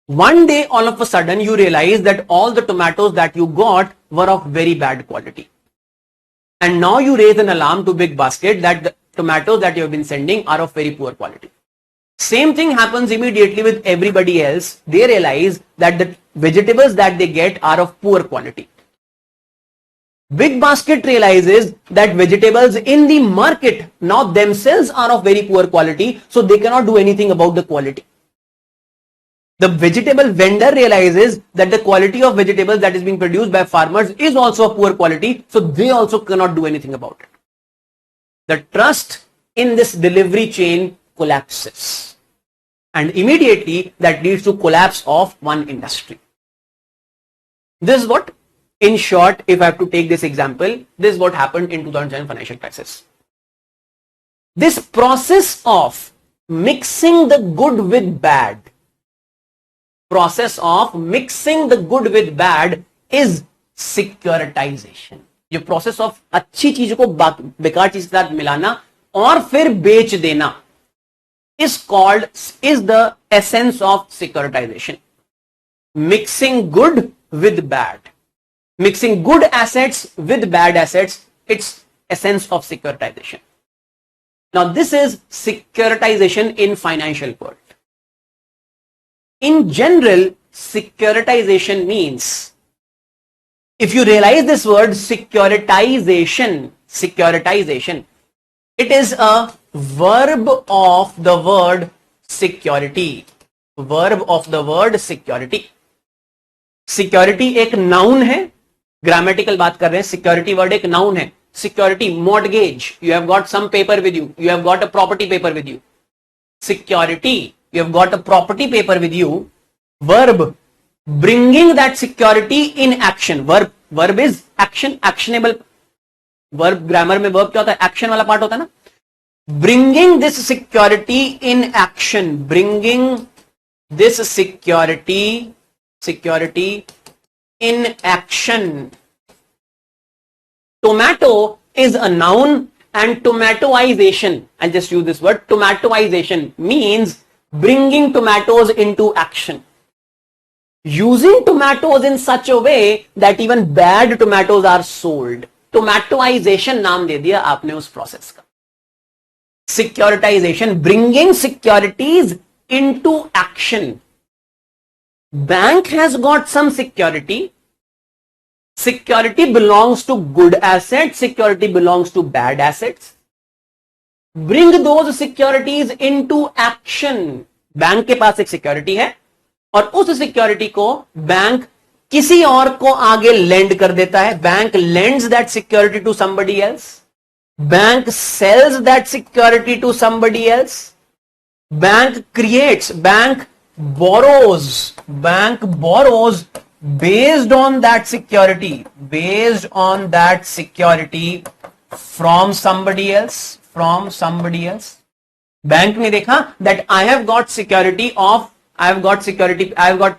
One day, all of a sudden, you realize that all the tomatoes that you got were of very bad quality. And now you raise an alarm to Big Basket that the tomatoes that you have been sending are of very poor quality. Same thing happens immediately with everybody else. They realize that the vegetables that they get are of poor quality. Big Basket realizes that vegetables in the market now themselves are of very poor quality, so they cannot do anything about the quality. The vegetable vendor realizes that the quality of vegetables that is being produced by farmers is also of poor quality, so they also cannot do anything about it. The trust in this delivery chain collapses, and immediately that leads to collapse of one industry. This is what, in short, if I have to take this example, this is what happened in 2007 financial crisis. This process of mixing the good with bad, is securitization. ये process of अच्छी चीज को बेकार चीज के साथ मिलाना और फिर बेच देना is the essence of securitization. Mixing good with bad, mixing good assets with bad assets, it's essence of securitization. Now this is securitization in financial world. In general, securitization means, if you realize this word securitization, it is a verb of the word security. Security एक noun है, grammatical बात कर रहे हैं. Security word एक noun है. Security, mortgage, you have got some paper with you, you have got a property paper with you. Security, you have got a property paper with you. Verb, bringing that security in action. Verb is action, actionable. Verb, grammar में verb क्या होता है? Action वाला part होता है ना. Bringing this security in action, bringing this security in action. Tomato is a noun, and tomatoization, I'll just use this word, tomatoization means bringing tomatoes into action. Using tomatoes in such a way that even bad tomatoes are sold. Tomatoization नाम दे दिया आपने उस process का. Securitization, bringing securities into action. Bank has got some security. Security belongs to good assets, security belongs to bad assets. Bring those securities into action. Bank के पास एक security है और उस सिक्योरिटी को बैंक किसी और को आगे लेंड कर देता है. Bank lends that security to somebody else. Bank sells that security to somebody else. Bank creates, bank borrows based on that security from somebody else. Bank ने देखा that I have got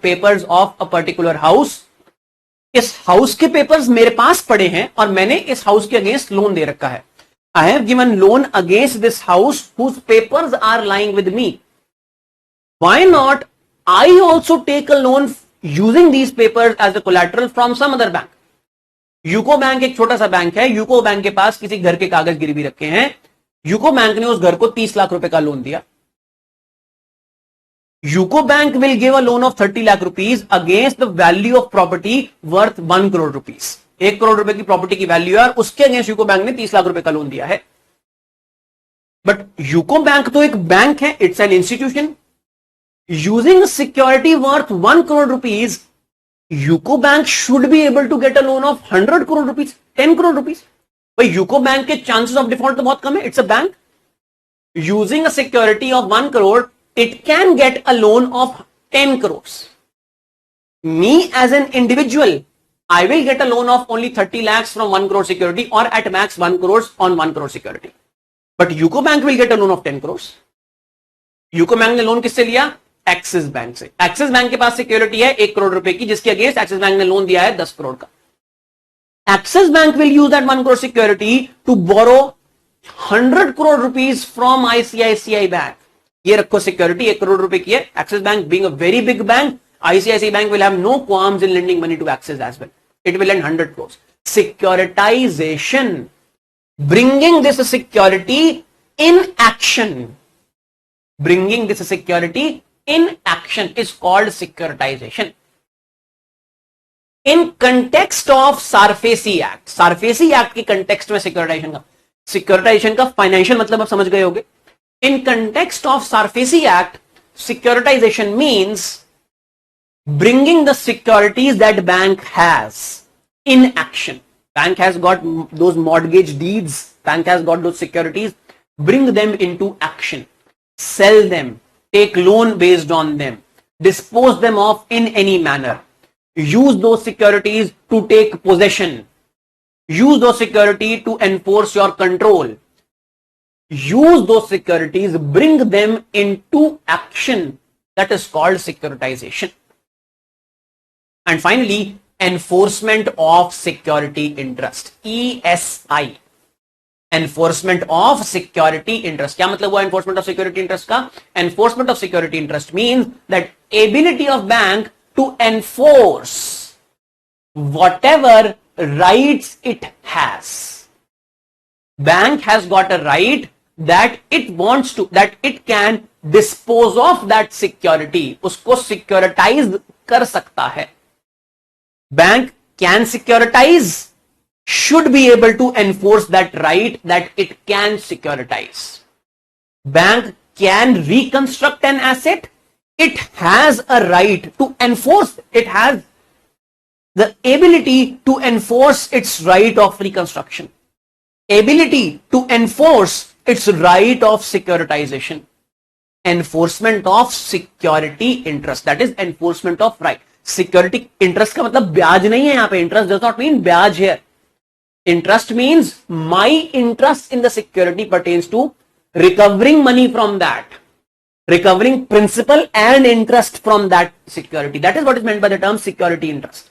papers of a particular house. इस house के papers मेरे पास पड़े हैं और मैंने इस हाउस के अगेंस्ट लोन दे रखा है. I have given loan against this house whose papers are lying with me. Why not I also take a loan using these papers as a collateral from some other bank? UCO bank एक छोटा सा bank है. UCO bank के पास किसी घर के कागज गिरवी रखे हैं. यूको बैंक ने उस घर को 30 लाख रुपए का लोन दिया. UCO bank will give a loan of 30 lakh rupees against the value of property worth 1 crore rupees. 1 crore रुपए की प्रॉपर्टी की वैल्यू है और उसके अगेंस्ट यूको बैंक ने 30 लाख रुपए का लोन दिया है. बट यूको बैंक तो एक बैंक है, it's an institution. Using security worth 1 crore rupees, UCO bank should be able to get a loan of 100 crore rupees, 10 crore rupees. भाई यूको बैंक के चांसेस ऑफ डिफॉल्ट तो बहुत कम है. It's a bank. using a security of 1 crore, it can get a loan of 10 crores. Me as an individual, I will get a loan of only 30 lakhs from 1 crore security, or at max 1 crores on 1 crore security. But UCO Bank will get a loan of 10 crores. UCO Bank ने loan किससे लिया? Axis bank से. Axis bank के पास security है 1 करोड़ रुपए की, जिसके against axis bank ने लोन दिया है 10 करोड़ का. Axis Bank will use that 1 crore security to borrow 100 crore rupees from ICICI Bank. ये रखो सिक्योरिटी 1 करोड़ रुपए की है. Axis Bank being a very big bank, ICICI Bank will have no qualms in lending money to Axis as well. It will lend 100 crores. Securitization, bringing this security in action. Bringing this security in action is called securitization. In context of SARFAESI Act, SARFAESI Act के context में securitization का financial मतलब आप समझ गए होंगे. In context of SARFAESI Act, securitization means bringing the securities that bank has in action. Bank has got those mortgage deeds, bank has got those securities, bring them into action, sell them, take loan based on them, dispose them off in any manner. Use those securities to take possession. Use those securities to enforce your control. Use those securities, bring them into action. That is called securitization. And finally, enforcement of security interest. ESI. Enforcement of security interest. क्या मतलब हुआ enforcement of security interest का? Enforcement of security interest means that ability of bank to enforce whatever rights it has. Bank has got a right that it wants to, that it can dispose of that security. उसको securitize कर सकता है. Bank can securitize, should be able to enforce that right that it can securitize. Bank can reconstruct an asset. It has a right to enforce, it has the ability to enforce its right of reconstruction, ability to enforce its right of securitization, enforcement of security interest, that is enforcement of right. Security interest का मतलब ब्याज नहीं है यहाँ पे. Interest does not mean ब्याज here. Interest means my interest in the security pertains to recovering money from that, recovering principal and interest from that security. That is what is meant by the term security interest.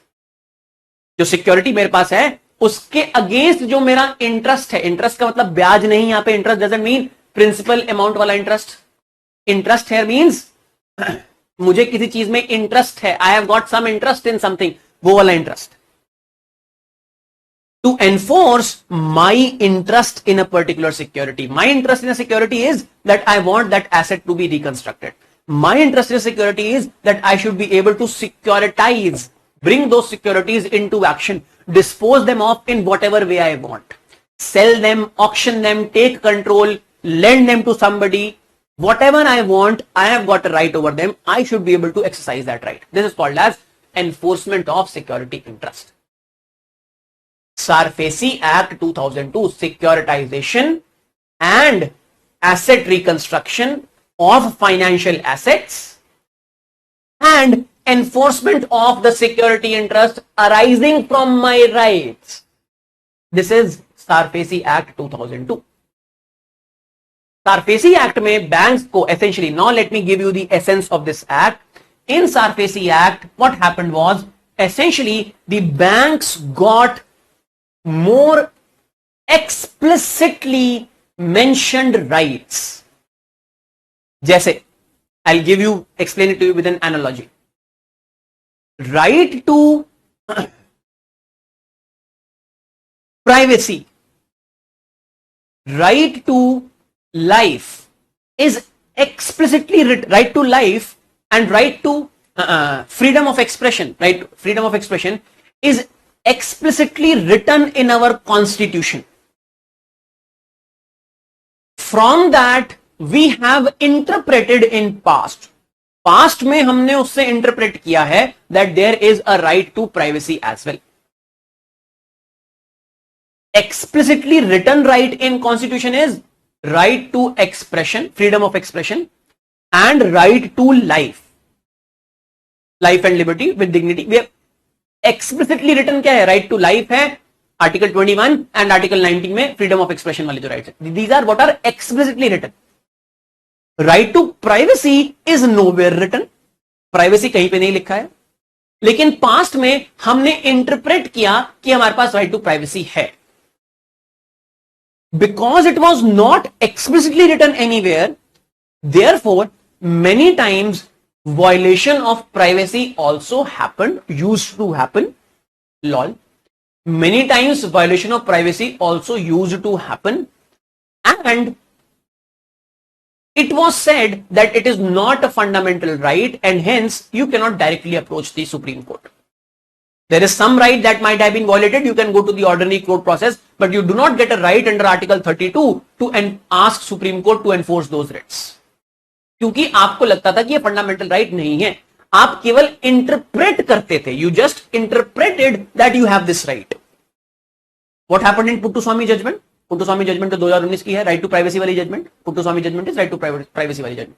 जो security मेरे पास है उसके against जो मेरा interest है, interest का मतलब ब्याज नहीं, यहां पे interest doesn't mean principal amount वाला इंटरेस्ट. इंटरेस्ट हियर मींस मुझे किसी चीज में इंटरेस्ट है, I have got some interest in something, वो वाला interest. To enforce my interest in a particular security. My interest in a security is that I want that asset to be reconstructed. My interest in a security is that I should be able to securitize, bring those securities into action, dispose them off in whatever way I want, sell them, auction them, take control, lend them to somebody. Whatever I want, I have got a right over them. I should be able to exercise that right. This is called as enforcement of security interest. SARFAESI Act 2002, securitization and asset reconstruction of financial assets and enforcement of the security interest arising from my rights. This is SARFAESI Act 2002. SARFAESI Act में banks को essentially, now let me give you the essence of this act. In SARFAESI Act, what happened was essentially the banks got more explicitly mentioned rights. जैसे, I'll give you, explain it to you with an analogy. Right to privacy, right to life is explicitly written, right to life and right to freedom of expression, right? Freedom of expression is explicitly written in our constitution. From that we have interpreted in past. Past में हमने उससे interpret किया है that there is a right to privacy as well. Explicitly written right in constitution is right to expression, freedom of expression, and right to life and liberty with dignity. We have explicitly written क्या है? Right to life है Article 21 and Article 19 में freedom of expression वाले जो rights है. These are what are explicitly written. Right to privacy is nowhere written. Privacy कहीं पे नहीं लिखा है, लेकिन पास्ट में हमने इंटरप्रेट किया कि हमारे पास राइट टू प्राइवेसी है. Because it was not explicitly written anywhere, therefore many times violation of privacy also happened, used to happen. Lol. Many times violation of privacy also used to happen, and it was said that it is not a fundamental right, and hence you cannot directly approach the Supreme Court. There is some right that might have been violated. You can go to the ordinary court process, but you do not get a right under Article 32 to ask Supreme Court to enforce those rights. क्योंकि आपको लगता था कि ये fundamental right नहीं है, आप केवल इंटरप्रेट करते थे. You just interpreted that you have this right. What happened in Puttaswamy judgment? Puttaswamy judgment तो 2019 की है, right to privacy वाली judgment. Puttaswamy judgment is right to privacy वाली judgment.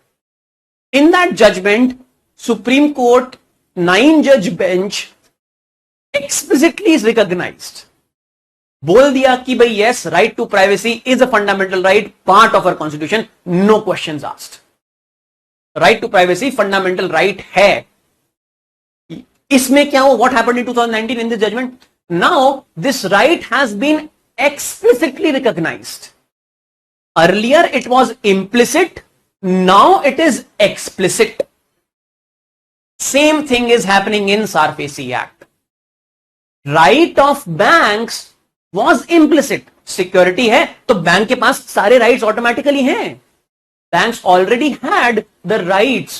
In that judgment, Supreme Court 9-judge bench explicitly is recognized. बोल दिया कि भाई yes, right to privacy is a fundamental right, part of our constitution, no questions asked. Right to privacy fundamental right है. इसमें क्या हो? What happened in 2019 in this judgment? Now this right has been explicitly recognized. Earlier it was implicit, now it is explicit. Same thing is happening in SARFAESI Act. Right of banks was implicit. Security है तो bank के पास सारे rights automatically हैं. Banks already had the rights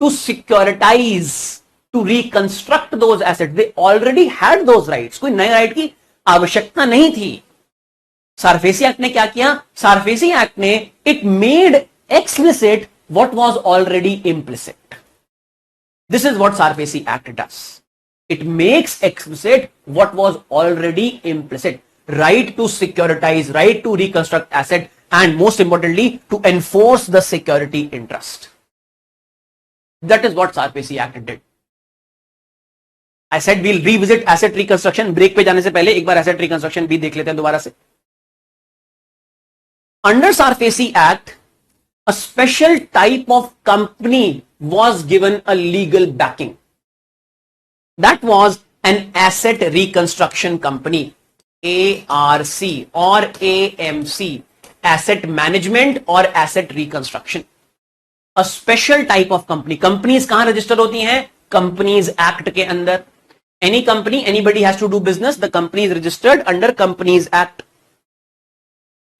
to securitize, to reconstruct those assets. They already had those rights. कोई नए right की आवश्यकता नहीं थी. SARFAESI Act ने क्या किया? SARFAESI Act ने it made explicit what was already implicit. This is what SARFAESI Act does. It makes explicit what was already implicit. Right to securitize, right to reconstruct asset, and most importantly, to enforce the security interest. That is what SARFAESI Act did. I said we'll revisit asset reconstruction. Break पे जाने से पहले एक बार asset reconstruction भी देख लेते हैं दोबारा से. Under SARFAESI Act, a special type of company was given a legal backing. That was an asset reconstruction company, ARC or AMC, asset management or asset reconstruction. A special type of company. Companies कहां register होती हैं? Companies Act के अंदर. Any company, anybody has to do business, the company is registered under Companies Act.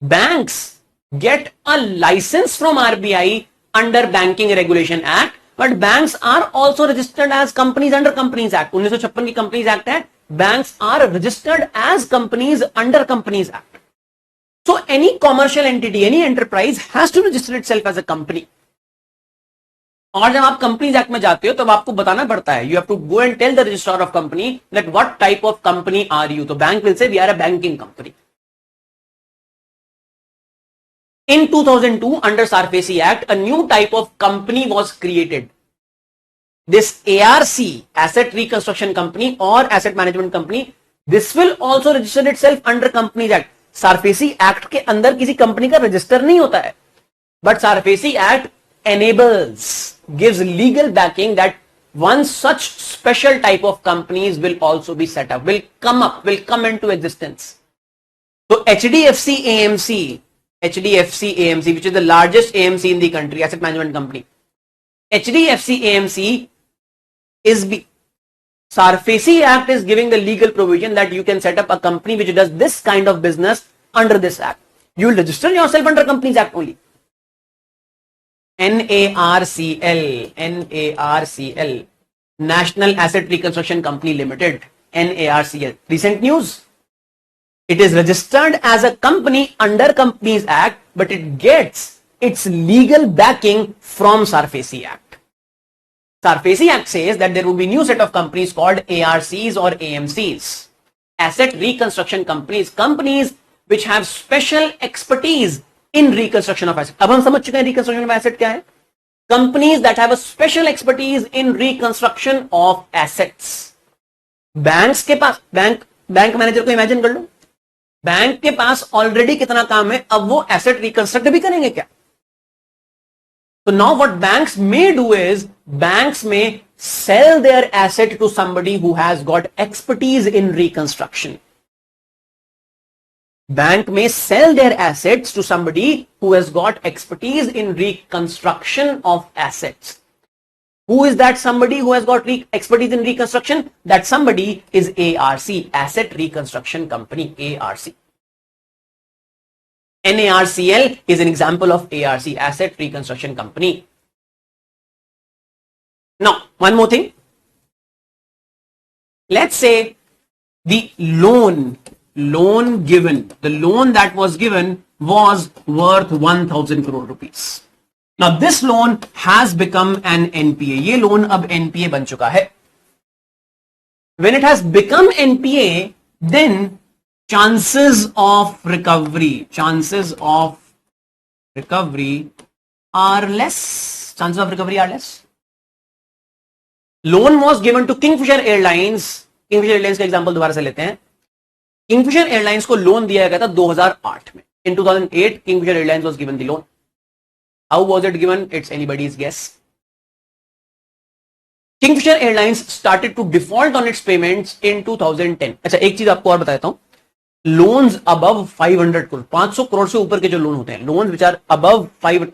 Banks get a license from RBI under Banking Regulation Act, but banks are also registered as companies under Companies Act. 1956 की Companies Act है. Banks are registered as companies under Companies Act. So any commercial entity, any enterprise has to register itself as a company. और जब आप companies act में जाते हो तब आपको बताना पड़ता है, you have to go and tell the registrar of company that what type of company are you. तो bank will say we are a banking company. In 2002, under SARFAESI Act, a new type of company was created. This ARC, Asset Reconstruction Company or Asset Management Company, this will also register itself under Companies Act. SARFAESI Act के अंदर किसी company का register नहीं होता है, but SARFAESI Act enables, gives legal backing that one such special type of companies will also be set up, will come into existence. So HDFC AMC, which is the largest AMC in the country, asset management company. HDFC AMC is SARFAESI Act is giving the legal provision that you can set up a company which does this kind of business under this act. You will register yourself under Companies Act only. NARCL, National Asset Reconstruction Company Limited, NARCL. Recent news. It is registered as a company under Companies Act, but it gets its legal backing from SARFAESI Act. SARFAESI Act says that there will be new set of companies called ARCs or AMCs, Asset Reconstruction Companies, companies which have special expertise in reconstruction of asset. अब हम समझ चुके हैं reconstruction of asset क्या है. Companies that have a special expertise in reconstruction of assets. Banks के पास bank manager को imagine कर लो, बैंक के पास ऑलरेडी कितना काम है, अब वो एसेट रिकंस्ट्रक्ट भी करेंगे क्या? So now what banks may do is banks may sell their asset to somebody who has got expertise in reconstruction. Bank may sell their assets to somebody who has got expertise in reconstruction of assets. Who is that somebody who has got expertise in reconstruction? That somebody is ARC, Asset Reconstruction Company, ARC. NARCL is an example of ARC, Asset Reconstruction Company. Now, one more thing. Let's say the loan given, the loan that was given was worth 1000 crore rupees. Now this loan has become an NPA. ये loan अब NPA बन चुका है. When it has become NPA, then chances of recovery are less. Chances of recovery are less. Loan was given to Kingfisher Airlines. Kingfisher Airlines का example दोबारा से लेते हैं. Kingfisher Airlines को लोन दिया गया था 2008 में. In 2008, Kingfisher Airlines was given the loan. How was it given? It's anybody's guess. Kingfisher Airlines started to default on its payments in 2010. अच्छा, एक चीज आपको और बता देता हूं. Loans above 500 crore, 500 crore से ऊपर के जो लोन होते हैं, loans which are above 5,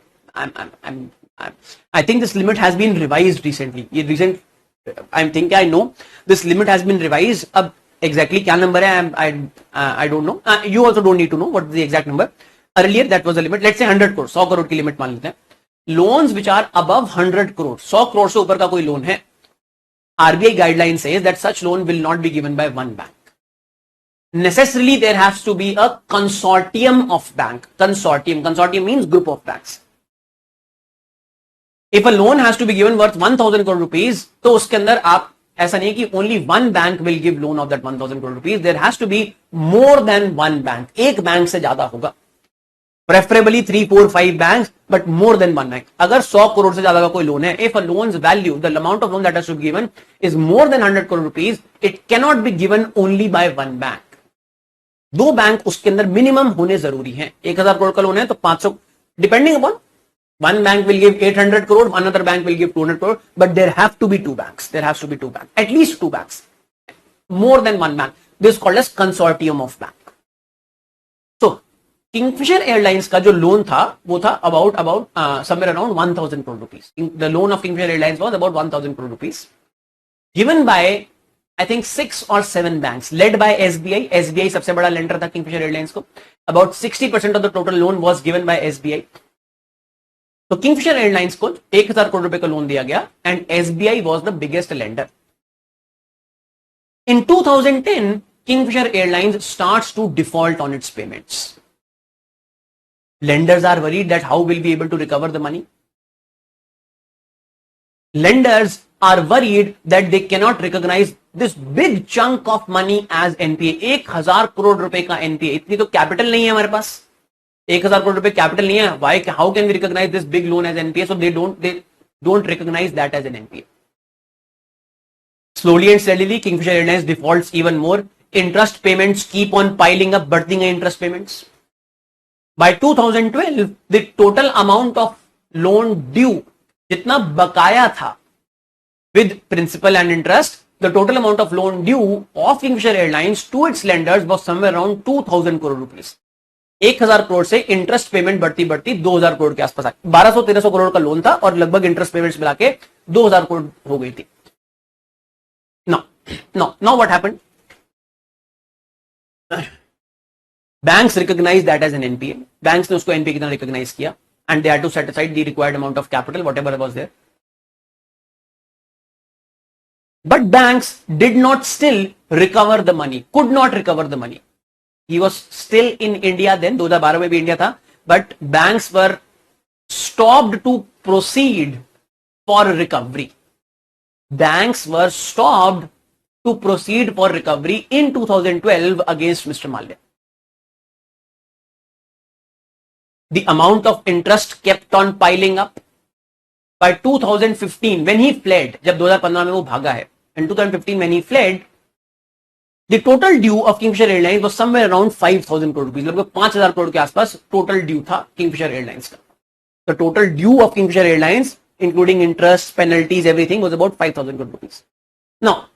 I think this limit has been revised recently. ये recent, I know this limit has been revised. अब exactly क्या number है, I don't know. You also don't need to know what is the exact number. Earlier that was the limit. Let's say 100 crore, 100 crore की limit मान लेते हैं. Loans which are above 100 crore, 100 crore से ऊपर का कोई loan है, RBI guideline says that such loan will not be given by one bank. Necessarily there has to be a consortium of bank. Consortium means group of banks. If a loan has to be given worth 1000 crore rupees, तो उसके अंदर आप ऐसा नहीं कि only one bank will give loan of that 1000 crore rupees. There has to be more than one bank. एक bank से ज्यादा होगा. Preferably 3, 4, 5 banks, but more than one bank. अगर 100 करोड़ से ज्यादा का कोई लोन है, if a loan's value, the amount of loan that has to be given is more than 100 crore rupees, it cannot be given only by one bank. दो bank उसके अंदर minimum होने जरूरी हैं. 1000 करोड़ का लोन है तो 500, depending upon, one bank will give 800 crore, another bank will give 200 crore, but there have to be two banks. There has to be two banks, at least two banks, more than one bank. This is called as consortium of bank. So Kingfisher Airlines का जो loan था वो था about somewhere around 1000 crore rupees. The loan of Kingfisher Airlines was about 1000 crore rupees, given by I think 6 or 7 banks, led by SBI. SBI सबसे बड़ा lender था Kingfisher Airlines को. About 60% of the total loan was given by SBI. तो Kingfisher Airlines को 1000 करोड़ रुपए का loan दिया गया and SBI was the biggest lender. In 2010, Kingfisher Airlines starts to default on its payments. Lenders are worried that how will we be able to recover the money. Lenders are worried that they cannot recognize this big chunk of money as NPA. 1000 crore रुपए का NPA, इतनी तो capital नहीं है हमारे पास. 1000 करोड़ रुपए capital नहीं है. Why? How can we recognize this big loan as NPA? So they don't recognize that as an NPA. Slowly and steadily, Kingfisher Airlines defaults even more. Interest payments keep on piling up, बढ़ती हैं interest payments. By 2012, the total amount of loan due, जितना बकाया था with principal and interest, the total amount of loan due of Kingfisher Airlines to its lenders was somewhere around 2000 crore rupees. 1000 crore से interest payment बढ़ती 2000 करोड़ के आसपास आ, 1200-1300 करोड़ का loan था और लगभग इंटरेस्ट पेमेंट्स मिला के 2000 करोड़ हो गई थी. Now what happened? Banks recognized that as an NPA. Banks ने उसको NPA की तरह recognize किया and they had to set aside the required amount of capital, whatever was there. But banks did not still recover the money, could not recover the money. He was still in India then, 2012 में भी India था, but banks were stopped to proceed for recovery. Banks were stopped to proceed for recovery in 2012 against Mr. Mallya. the amount of interest kept on piling up. By 2015, when he fled, जब 2015 में वो भागा है, in 2015 when he fled, the total due of Kingfisher Airlines was somewhere around 5,000 crore rupees. लगभग 5,000 करोड़ के आसपास total due था Kingfisher Airlines का. The total due of Kingfisher Airlines, including interest, penalties, everything, was about 5,000 crore rupees. Now,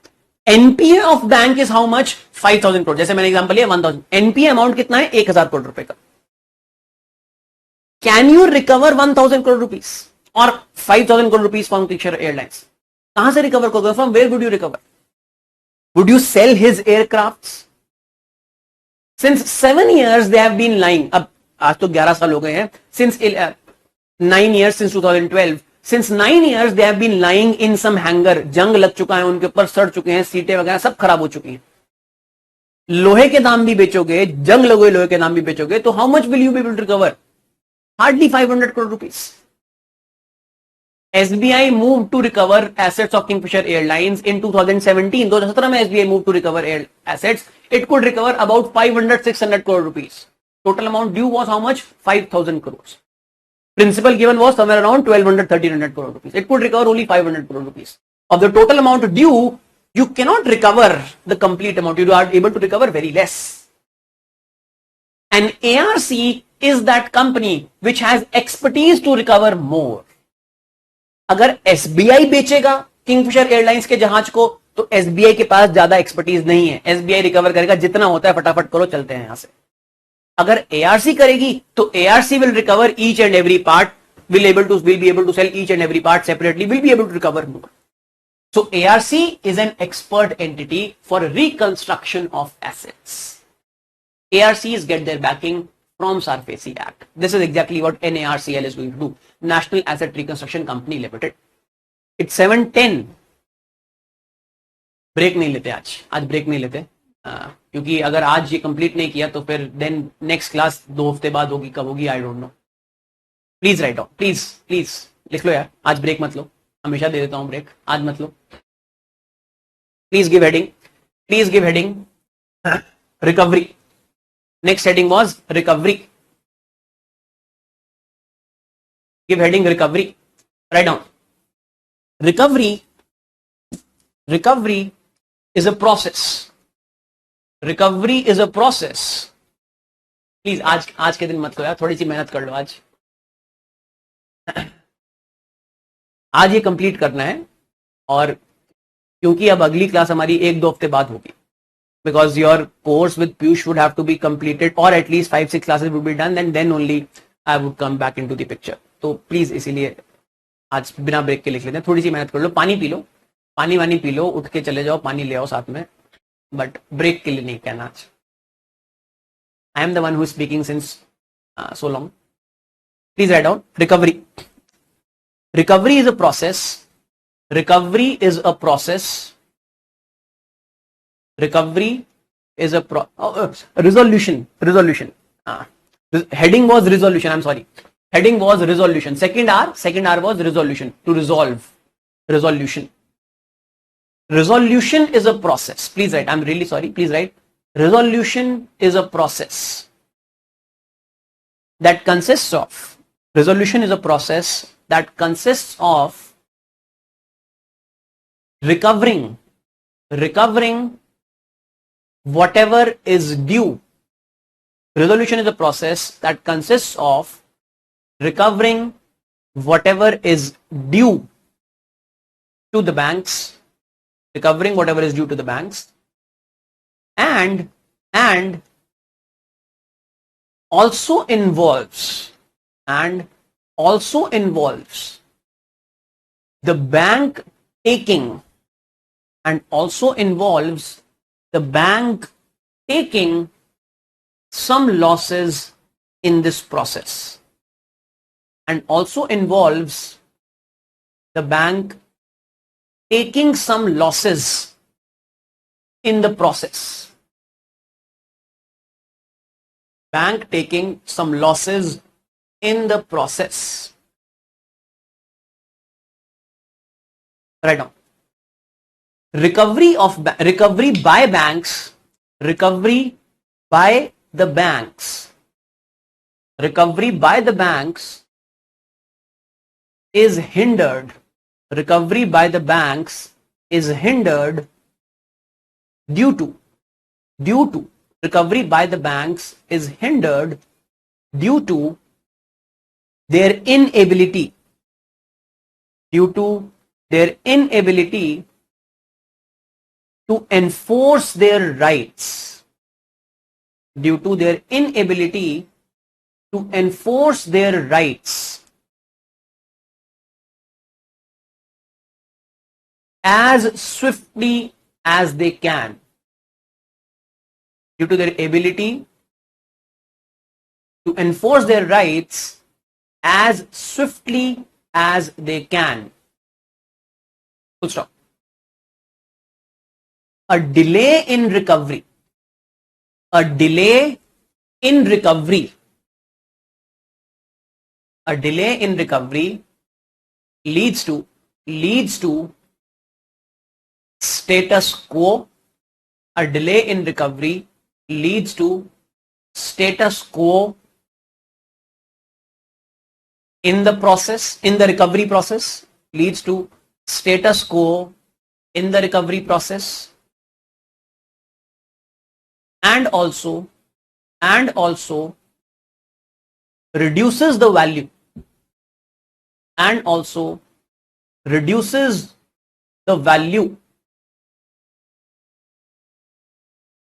NPA of bank is how much? 5,000 crore. जैसे मैंने example लिया 1,000. NPA amount कितना है? 1,000 करोड़ रुपए का. Can you recover 1,000 crore rupees or 5,000 crore rupees from Kingfisher Airlines? कहां से recover करोगे? From where would you recover? Would you sell his aircrafts? Since 7 years they have been lying. अब आज तो 11 साल हो गए हैं. Since 9 years, since 2012. Since 9 years they have been lying in some hangar. जंग लग चुका है उनके ऊपर, सड़ चुके हैं, सीटें वगैरह सब खराब हो चुकी हैं. लोहे के दाम भी बेचोगे, जंग लगे लोहे के दाम भी बेचोगे, तो how much will you be able to recover? Hardly 500 crore rupees. SBI moved to recover assets of Kingfisher Airlines in 2017. 2017 में SBI moved to recover assets. It could recover about 500-600 crore rupees. Total amount due was how much? 5,000 crores. Principal given was somewhere around 1,200-1,300 crore rupees. It could recover only 500 crore rupees. Of the total amount due, you cannot recover the complete amount. You are able to recover very less. And ARC is that company which has expertise to recover more. अगर SBI बेचेगा Kingfisher airlines के जहाज को, तो SBI के पास ज्यादा expertise नहीं है. SBI रिकवर करेगा जितना होता है, फटाफट करो, चलते हैं यहां से. अगर ARC करेगी तो ARC will recover each and every part, will be able to sell each and every part separately, will be able to recover more. So ARC is an expert entity for reconstruction of assets. ARCs get their backing from SARFAESI Act. This is exactly what NARCL is going to do. National Asset Reconstruction Company Limited. It's 7:10. Break नहीं लेते आज break नहीं लेते, क्योंकि अगर आज ये complete नहीं किया तो फिर देन नेक्स्ट क्लास 2 हफ्ते बाद होगी. कब होगी I don't know. Please write down, please लिख लो यार. आज ब्रेक मत लो, हमेशा दे देता हूं ब्रेक, आज मत लो. Please give heading recovery. Next heading was recovery. Give heading recovery. Write down. Recovery is a process. Recovery is a process. Please आज के दिन मत लो यार, थोड़ी सी मेहनत कर लो आज. आज ये कंप्लीट करना है, और क्योंकि अब अगली क्लास हमारी 1-2 हफ्ते बाद होगी. Because your course with Piyush would have to be completed, or at least 5-6 classes would be done, and then only I would come back into the picture. तो प्लीज इसीलिए आज बिना ब्रेक के लिख लेते हैं. थोड़ी सी मेहनत कर लो, पानी पी लो, पानी पी लो, उठ के चले जाओ, पानी ले आओ साथ में, बट ब्रेक के लिए नहीं कहना आज. I am the one who is speaking since so long. Please write down recovery. Recovery is a process. Recovery is a process. Resolution. Heading was resolution. I'm sorry. Heading was resolution. Second R was resolution. To resolve. Resolution. Resolution is a process. Please write. I'm really sorry. Please write. Resolution is a process that consists of. Resolution is a process that consists of recovering whatever is due. Resolution is a process that consists of recovering whatever is due to the banks, and also involves the bank taking some losses in this process, and also involves the bank taking some losses in the process. Bank taking some losses in the process. Write down. Recovery by the banks. recovery by the banks is hindered. Recovery by the banks is hindered due to recovery by the banks is hindered due to their inability to enforce their rights, due to their inability to enforce their rights as swiftly as they can, due to their ability to enforce their rights as swiftly as they can. Full stop. A delay in recovery, a delay in recovery, a delay in recovery leads to status quo. A delay in recovery leads to status quo in the process, in the recovery process, leads to status quo in the recovery process, and also reduces the value, and also reduces the value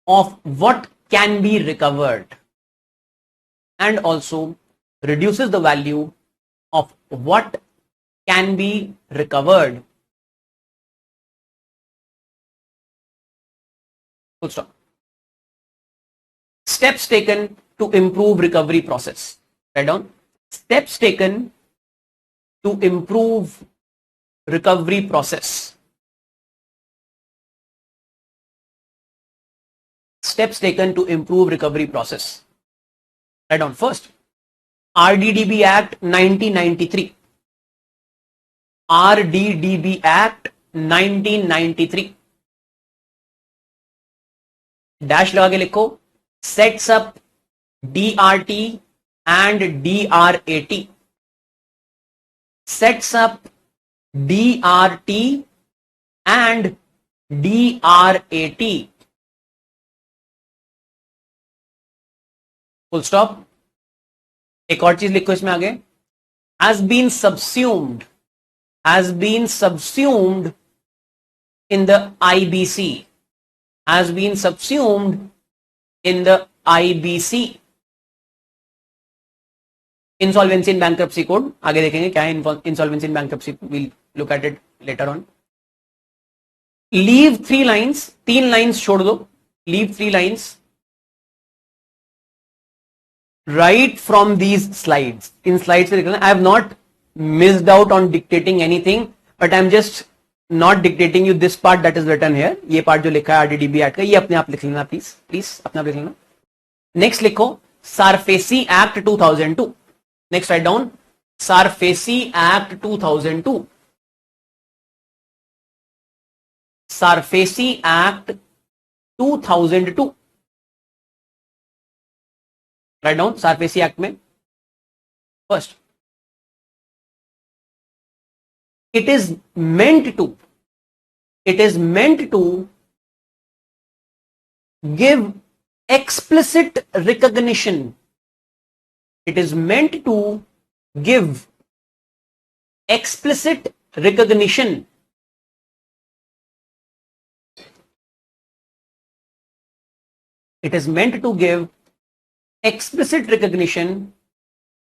of what can be recovered, and also reduces the value of what can be recovered. Full stop. Steps taken to improve recovery process. Write down. Steps taken to improve recovery process. Steps taken to improve recovery process. Write down. First, RDDB Act 1993. RDDB Act 1993. Dash लगा के लिखो. Sets up DRT and DRAT. Sets up DRT and DRAT. Full stop. एक और चीज लिखो इसमें आगे. Has been subsumed in the IBC. Has been subsumed in the IBC. Insolvency and Bankruptcy Code. आगे देखेंगे क्या है Insolvency and Bankruptcy. We'll look at it later on. Leave 3 lines. 3 lines छोड़ दो. Leave 3 lines. Right from these slides. In slides से I have not missed out on dictating anything, but I'm just not dictating you this part that is written here. ये part जो लिखा है RDDB Act का, ये अपने आप लिख लेना please अपने आप लिख लेना. Next लिखो Sarfaci Act 2002. Next write down Sarfaci Act 2002. Sarfaci Act 2002. Write down Sarfaci Act में. First, it is meant to give explicit recognition. It is meant to give explicit recognition it is meant to give explicit recognition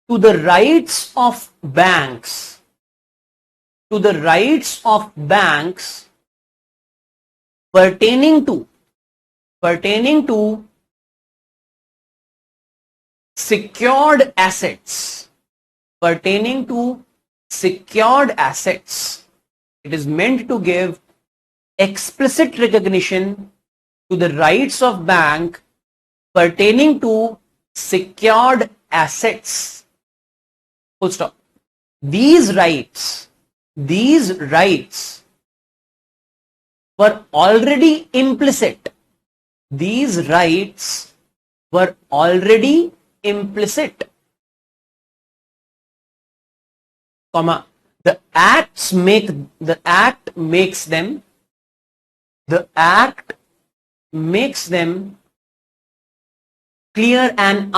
to the rights of banks, pertaining to secured assets, It is meant to give explicit recognition to the rights of bank pertaining to secured assets. Full stop. These rights were already implicit. These rights were already implicit comma, the act makes them clear and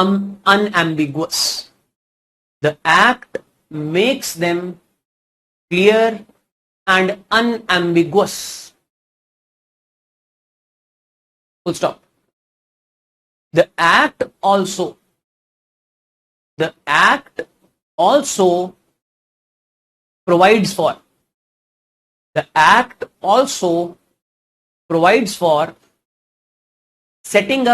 unambiguous. The act makes them clear and unambiguous. Full stop. The act also provides for setting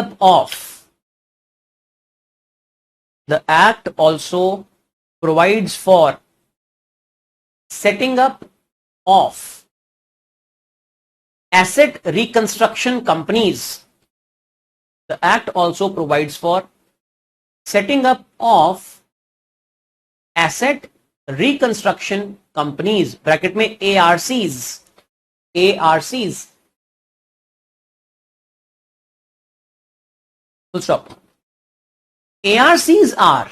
up of asset reconstruction companies. The act also provides for setting up of asset reconstruction companies, bracket में ARCs. Full stop. ARCs are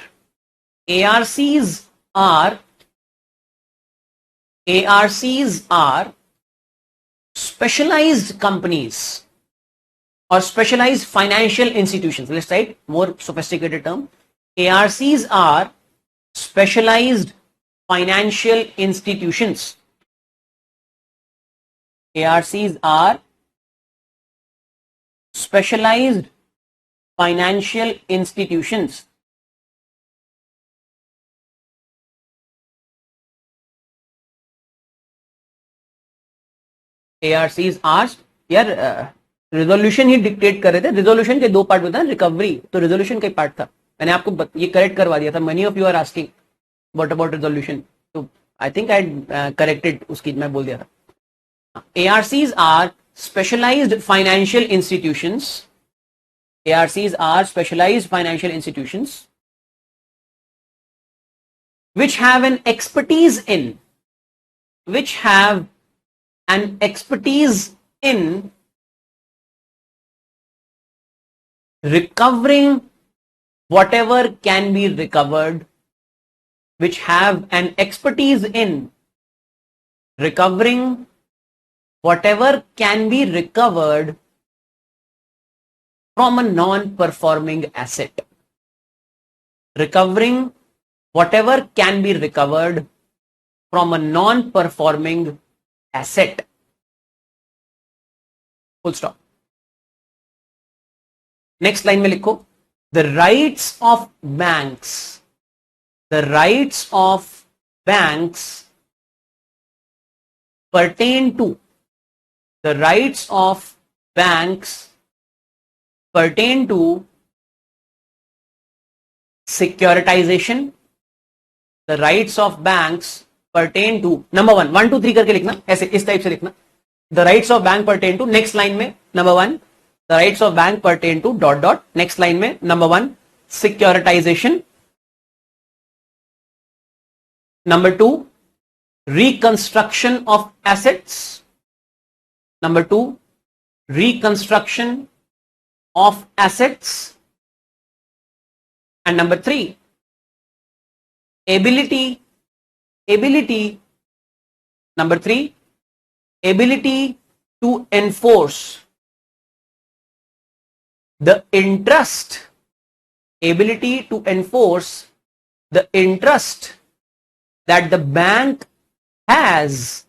specialized companies or specialized financial institutions. Let's write more sophisticated term. ARCs are specialized financial institutions. ARCs are specialized financial institutions. ARCs are यार resolution ही dictate कर रहे थे. Resolution के दो part होता है, recovery तो resolution का ही पार्ट था. मैंने आपको ये करेक्ट करवा दिया था. Money of you are asking what about resolution, तो आई थिंक आई करेक्टेड उसकी मैं बोल दिया था. ARCs are specialized financial institutions. ARCs are specialized financial institutions which have an expertise in recovering whatever can be recovered, which have an expertise in recovering whatever can be recovered from a non-performing asset. Recovering whatever can be recovered from a non-performing asset. Full stop. Next line में लिखो, the rights of banks pertain to securitization. The rights of banks pertain to, number 1 2 3 करके लिखना, ऐसे इस type से लिखना. The rights of bank pertain to, next line में number 1, the rights of bank pertain to ... next line में number 1 securitization, number 2 reconstruction of assets, number 2 reconstruction of assets, and number 3 ability number 3 ability to enforce the interest, that the bank has,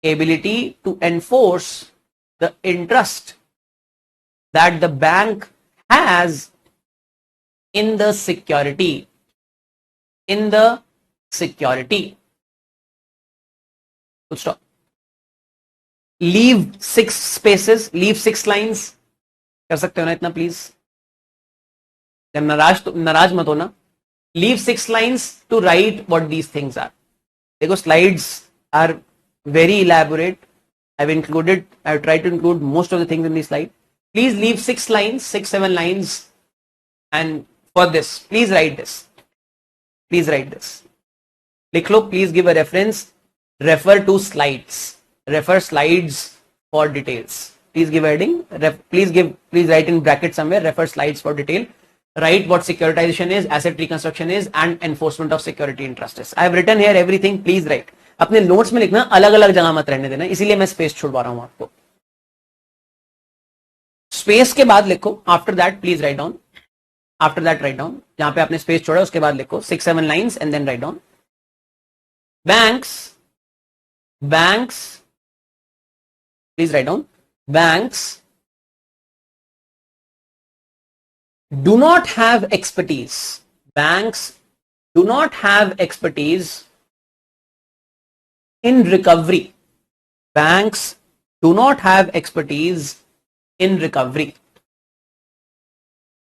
ability to enforce the interest that the bank has in the security. Full stop. Leave 6 spaces, leave 6 lines. कर सकते हो ना इतना please, जब नाराज मत होना. Leave 6 lines to write what these things are. देखो slides are very elaborate. I've tried to include most of the things in this slide. Please leave 6 lines, 6-7 lines, and for this, please write this. लिख लो, please give a reference. Refer to slides. Refer slides for details. Please give a heading. Please write in bracket somewhere. Refer slides for detail. write what securitization is, asset reconstruction is, and enforcement of security interest is. I have written here everything. Please write. अपने notes में लिखना, अलग अलग जगह मत रहने देना, इसीलिए मैं स्पेस छुड़वा रहा हूं आपको. स्पेस के बाद लिखो, after that please write down. After that write down, जहां पे आपने स्पेस छोड़ा उसके बाद लिखो 6-7 lines and then write down. Banks, please write down. Banks do not have expertise. Banks do not have expertise in recovery. Banks do not have expertise in recovery.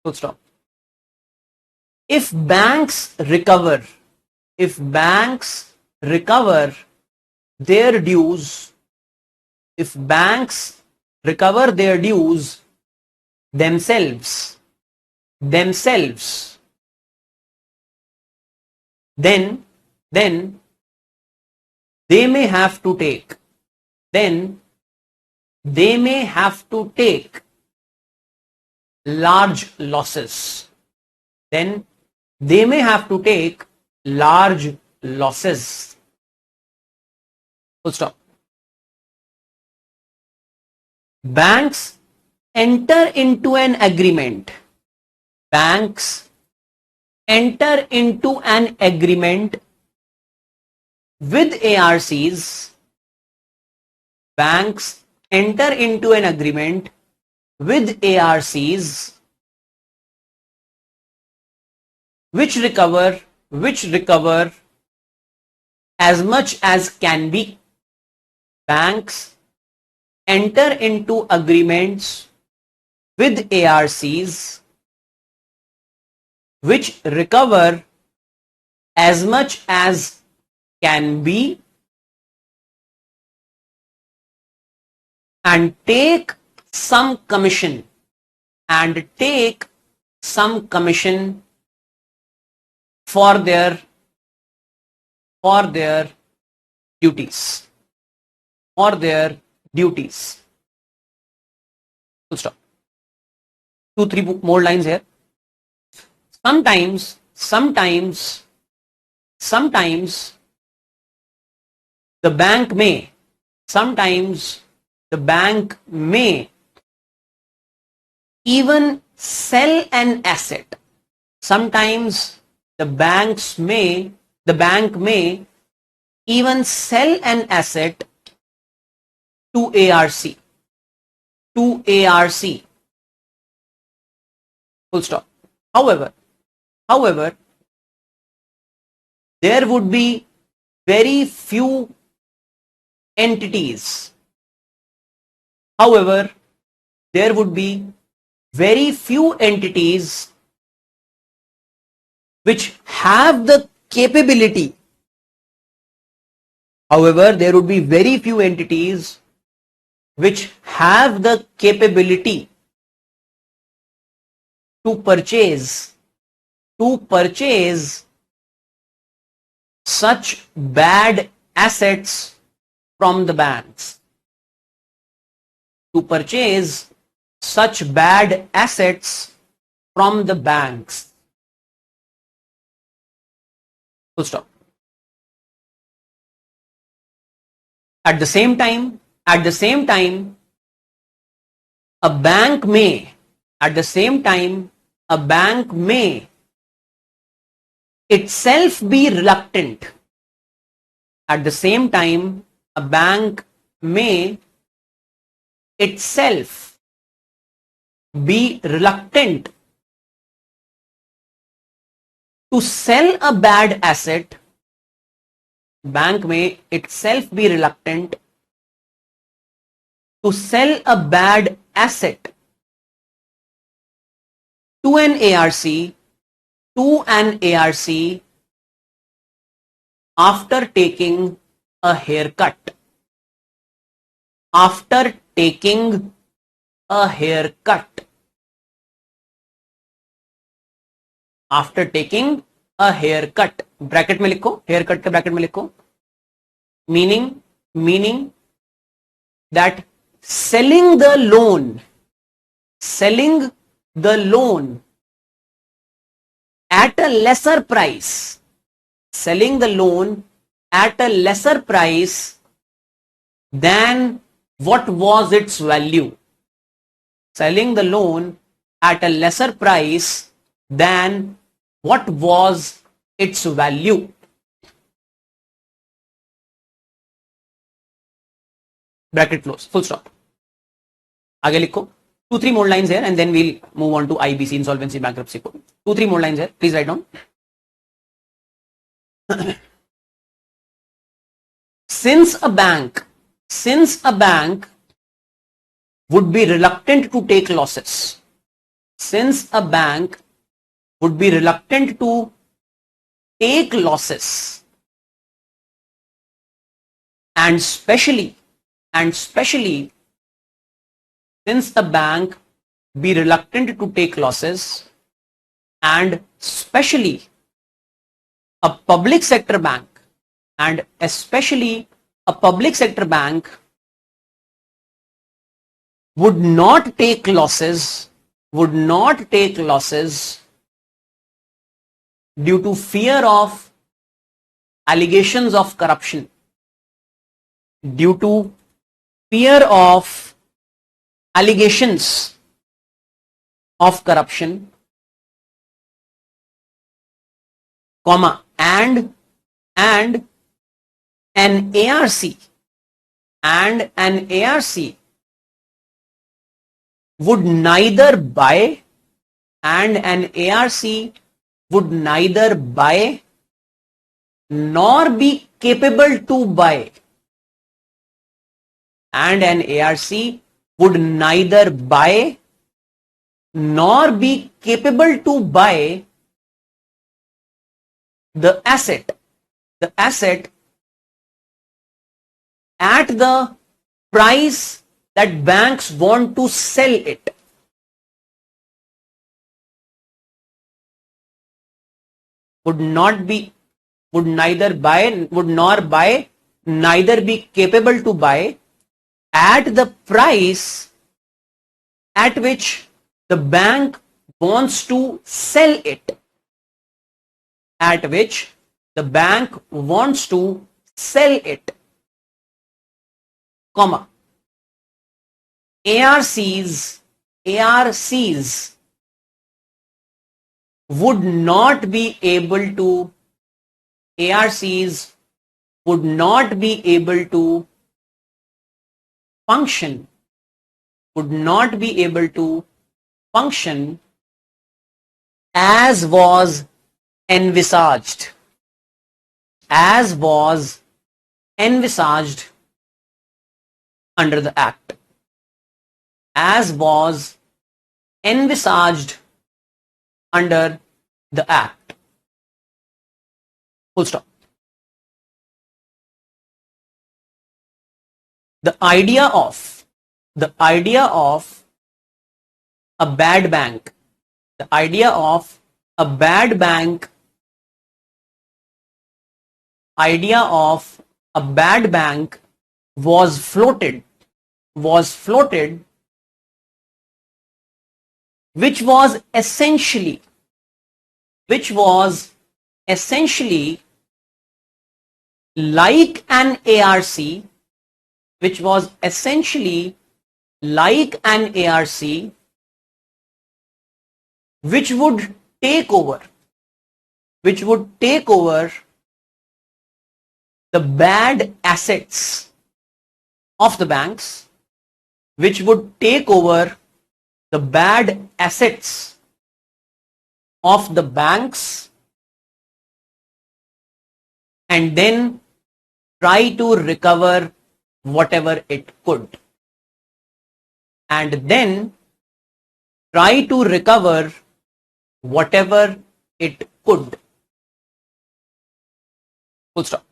Full stop. If banks recover their dues, if banks recover their dues themselves, then they may have to take, large losses. Then they may have to take large losses. Full stop. Banks enter into an agreement. Banks enter into an agreement with ARCs. Banks enter into an agreement with ARCs which recover as much as can be. Banks enter into agreements with ARCs which recover as much as can be and take some commission for their duties. Full stop. 2-3 more lines here. Sometimes the bank may even sell an asset. Sometimes the bank may even sell an asset to ARC. Full stop. However, there would be very few entities. Which have the capability. Which have the capability to purchase such bad assets from the banks. Full stop. At the same time, a bank may itself be reluctant. At the same time, a bank may itself be reluctant to sell a bad asset. Bank may itself be reluctant to sell a bad asset to an ARC after taking a haircut. Bracket में लिखो, haircut के bracket में लिखो. Meaning that selling the loan at a lesser price, selling the loan at a lesser price than what was its value. Selling the loan at a lesser price than what was its value. Bracket close, full stop. आगे लिखो. 2-3 more lines here and then we'll move on to IBC, insolvency, bankruptcy code. 2-3 more lines here. Please write down. Since a bank would be reluctant to take losses, since a bank would be reluctant to take losses, and especially since the bank be reluctant to take losses, and especially a public sector bank, and especially a public sector bank would not take losses due to fear of allegations of corruption, due to fear of allegations of corruption, comma, and an ARC would neither buy, and an ARC would neither buy nor be capable to buy, and an ARC would neither buy nor be capable to buy the asset at the price that banks want to sell it. Would neither buy, neither be capable to buy at the price at which the bank wants to sell it. At which the bank wants to sell it, comma, ARCs would not be able to function as was envisaged under the Act, as was envisaged under the Act. Full stop. The idea of a bad bank, was floated, which was essentially like an ARC, which would take over the bad assets of the banks, and then try to recover whatever it could. Full stop.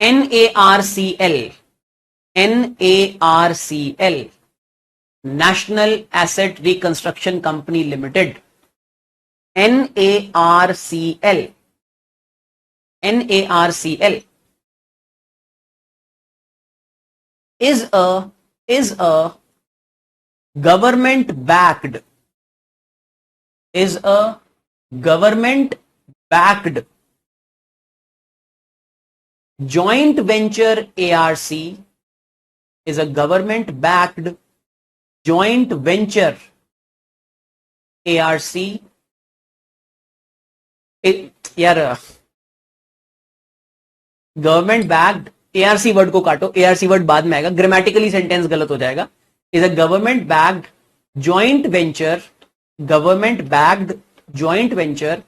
NARCL, National Asset Reconstruction Company Limited, NARCL is a government backed is a government backed joint venture. ARC is a government backed joint venture. ARC यार government backed, ARC word को काटो, ARC word बाद में आएगा, grammatically sentence गलत हो जाएगा. Is a government backed joint venture, government backed joint venture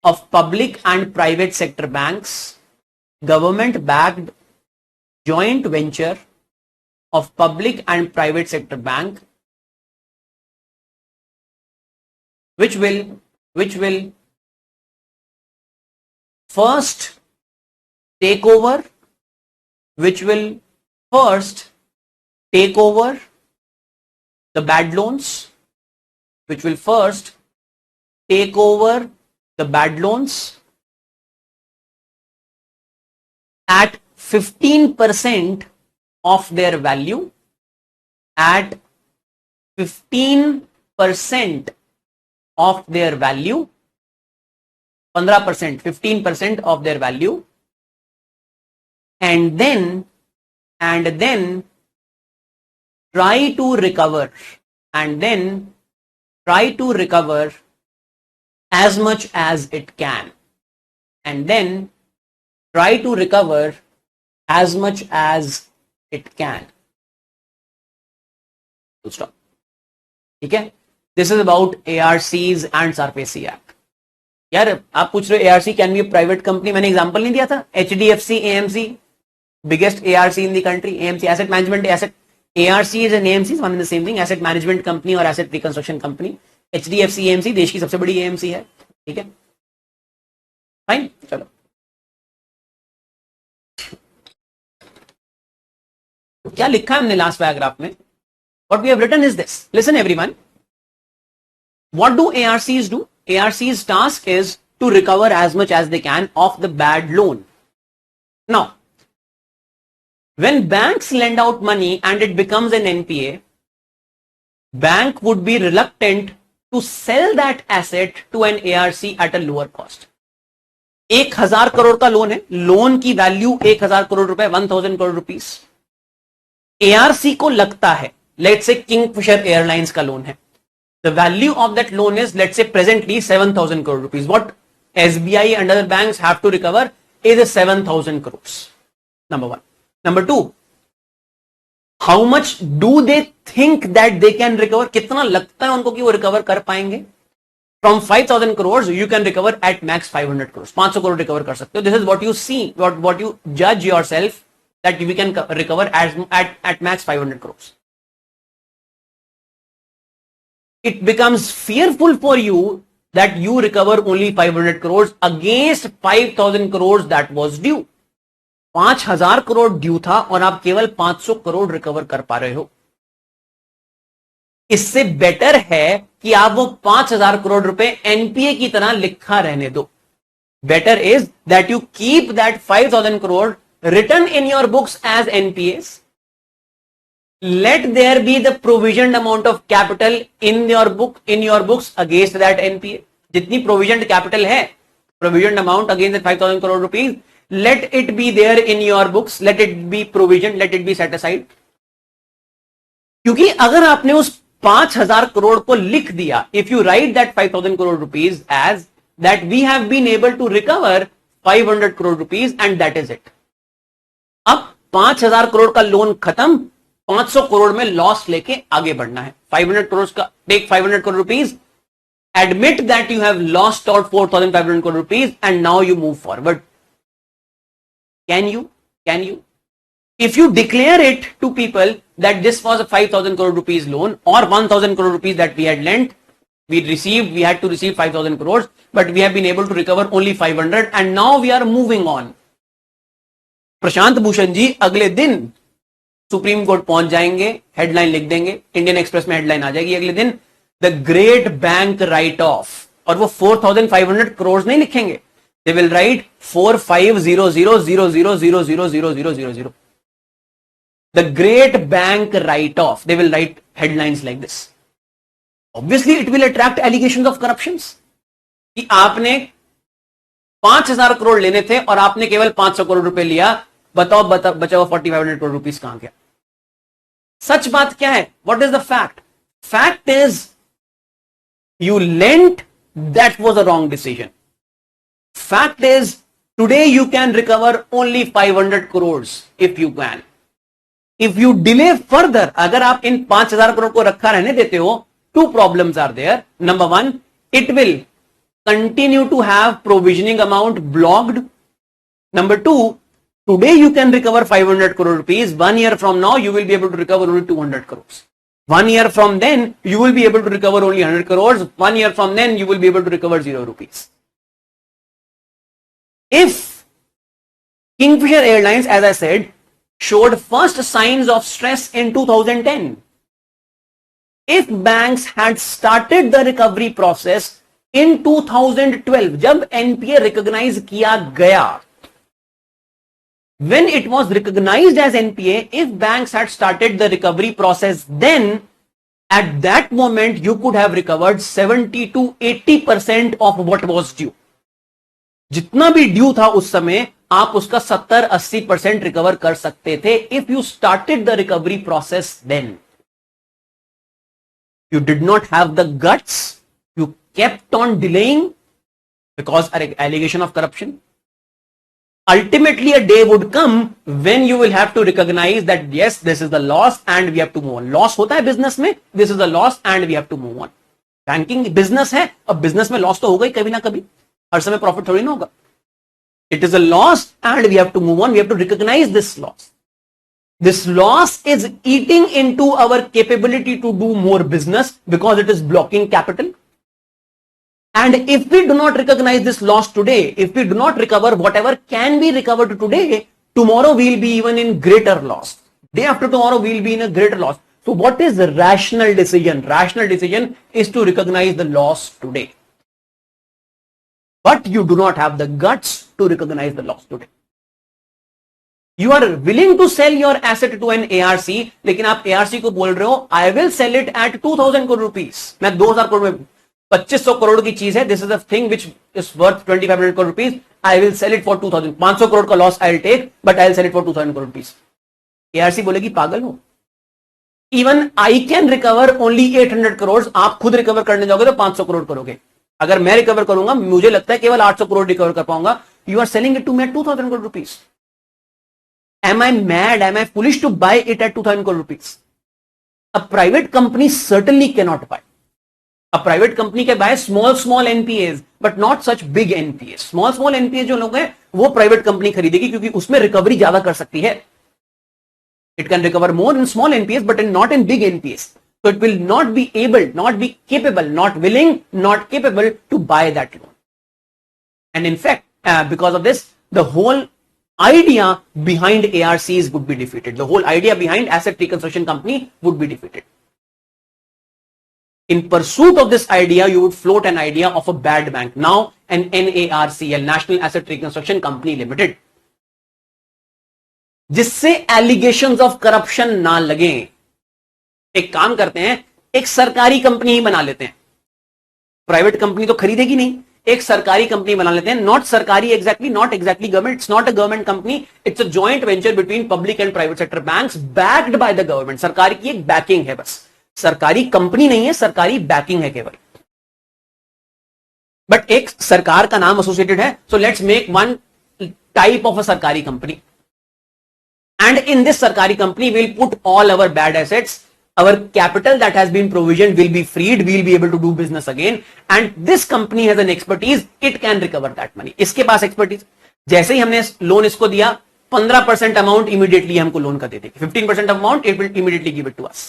of public and private sector banks, government backed joint venture of public and private sector bank, which will first take over, which will first take over the bad loans, which will first take over the bad loans at 15% of their value, at 15% of their value, 15%, 15% of their value, and then try to recover, and then try to recover as much as it can, and then try to recover as much as it can. Full stop. ठीक है? This is about ARCs and SARFAESI Act. यार आप पूछ रहे हो ARC can be private company, मैंने example नहीं दिया था, HDFC AMC, biggest ARC in the country, AMC asset management, asset ARC is and AMC is one and the same thing, asset management company और asset reconstruction company. HDFC AMC देश की सबसे बड़ी AMC है, ठीक है, फाइन. चलो क्या लिखा है हमने लास्ट पैराग्राफ में? What we have written is this. Listen everyone. What do ARCs do? ARC's task is to recover as much as they can of the bad loan. Now, when banks lend out money and it becomes an NPA, bank would be reluctant to sell that asset to an ARC at a lower cost. 1000 crore का loan है, loan की value 1000 crore रुपए, 1000 crore rupees. ARC को लगता है, let's say Kingfisher airlines का loan है, the value of that loan is, let's say presently 7,000 crore rupees. What SBI and other banks have to recover is 7,000 crores. Number one. Number two, how much do they think that they can recover? कितना लगता है उनको कि वो recover कर पाएंगे? From 5,000 crores, you can recover at max 500 crores. 500 crore recover कर सकते हो. This is what you see, what you judge yourself that we can recover at max 500 crores. It becomes fearful for you that you recover only 500 crores against 5,000 crores that was due. 5,000 crore due था और आप केवल 500 crore recover कर पा रहे हो. इससे better है कि आप वो 5,000 करोड़ रुपए एनपीए की तरह लिखा रहने दो. Better is that you keep that 5,000 crore written in your books as NPAs. Let there be the provisioned amount of capital in your books against that NPA. जितनी provisioned capital है, provisioned amount against that 5,000 crore rupees, let it be there in your books. Let it be provisioned. Let it be set aside. क्योंकि अगर आपने उस 5,000 करोड़ को लिख दिया, if you write that 5,000 crore rupees as that we have been able to recover 500 crore rupees and that is it. अब 5,000 करोड़ का loan खत्म, 500 करोड़ में लॉस लेके आगे बढ़ना है. 500 करोड़ का take 500 crore rupees, admit that you have lost out 4,500 crore rupees and now you move forward. Can you? If you declare it to people that this was a 5,000 crore rupees loan or 1,000 crore rupees that we had lent, we had to receive 5,000 crores, but we have been able to recover only 500 and now we are moving on. Prashant Bhushan ji अगले दिन supreme court पहुंच जाएंगे, headline लिख देंगे, Indian express में headline आ जाएगी अगले दिन, the great bank right of, और वो 4,500 करोड़ नहीं लिखेंगे, they will write 45000000000000. The great bank right of, they will write headlines like this. Obviously it will attract allegations of corruptions कि आपने 5,000 करोड़ लेने थे और आपने केवल 500 करोड़ रुपए लिया, बताओ बचा हुआ 4,500 करोड़ रुपीस कहां गया? सच बात क्या है? What is the fact? Fact is you lent, that was a wrong decision. Fact is, today you can recover only 500 crores if you can. If you delay further, अगर आप इन 5,000 करोड़ को रखा रहने देते हो, two problems are there. Number one, it will continue to have provisioning amount blocked. Number two, today you can recover 500 crore rupees. 1 year from now, you will be able to recover only 200 crores. 1 year from then, you will be able to recover only 100 crores. 1 year from then, you will be able to recover 0 rupees. If Kingfisher Airlines, as I said, showed first signs of stress in 2010, if banks had started the recovery process in 2012, जब NPA recognize किया गया, when it was recognized as NPA, if banks had started the recovery process then, at that moment you could have recovered 70 to 80% of what was due. जितना भी due था उस समय आप उसका 70-80% रिकवर कर सकते थे if you started the recovery process then. You did not have the guts, you kept on delaying because an allegation of corruption. Ultimately a day would come when you will have to recognize that yes, this is the loss and we have to move on. Loss होता है business में, this is the loss and we have to move on. Banking business है, अब business में loss तो होगा ही कभी ना कभी, हर समय profit थोड़ी ना होगा. It is a loss and we have to move on. We have to recognize this loss. This loss is eating into our capability to do more business because it is blocking capital. And if we do not recognize this loss today, if we do not recover whatever can be recovered today, tomorrow we will be even in greater loss. Day after tomorrow we will be in a greater loss. So what is the rational decision? Rational decision is to recognize the loss today. But you do not have the guts to recognize the loss today. You are willing to sell your asset to an ARC, लेकिन आप ARC को बोल रहे हो, I will sell it at 2,000 crore rupees. मैं 2,000 करोड़ में 2,500 करोड़ की चीज है, this is a thing which is worth 2,500 crore rupees, I will sell it for 2,000. 500 crore का loss I will take but I will sell it for 2,000 crore rupees. ARC बोलेगी पागल हो, even I can recover only 800 crore. आप खुद रिकवर करने जाओगे तो 500 करोड़ करोगे, अगर मैं रिकवर करूंगा मुझे लगता है केवल 800 करोड़ रिकवर कर पाऊंगा. You are selling it to me at 2,000 crore rupees. Am I mad? Am I foolish to buy it at 2,000 crore rupees? A private company certainly cannot buy. A private company can buy small NPAs, but not such big NPAs. Small NPAs जो लोग हैं वो private company खरीदेगी क्योंकि उसमें recovery ज्यादा कर सकती है. It can recover more in small NPAs, but not in big NPAs. So it will not be able, not be capable, not willing, not capable to buy that loan. And in fact, because of this, the whole idea behind ARCs would be defeated. The whole idea behind asset reconstruction company would be defeated. In pursuit of this idea, you would float an idea of a bad bank. Now an NARCL, National Asset Reconstruction Company Limited, जिससे allegations of corruption ना लगे. एक काम करते हैं, एक सरकारी company ही बना लेते हैं. प्राइवेट कंपनी तो खरीदेगी नहीं, एक सरकारी कंपनी बना लेते हैं. नॉट सरकारी exactly, not exactly government, it's not a government company, it's a joint venture between public and private sector banks, backed by the government. सरकार की एक बैकिंग है, बस सरकारी कंपनी नहीं है, सरकारी बैकिंग है केवल, बट एक सरकार का नाम एसोसिएटेड है. So let's make one type of a सरकारी कंपनी, एंड इन दिस सरकारी company will put all our bad assets. Our capital that has been provisioned will be freed. We will be able to do business again. And this company has an expertise. It can recover that money. इसके पास expertise. जैसे ही हमने loan इसको दिया, 15% amount immediately हमको loan का दे देगी. 15% amount it will immediately give it to us.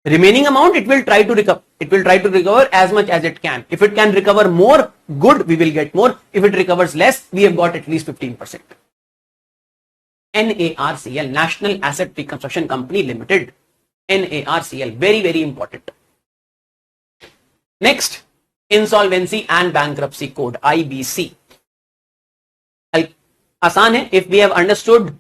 Remaining amount it will try to recover. It will try to recover as much as it can. If it can recover more, good, we will get more. If it recovers less, we have got at least 15%. NARCL, National Asset Reconstruction Company Limited. NARCL, very, very important. Next, Insolvency and Bankruptcy Code, IBC. आसान है. If we have understood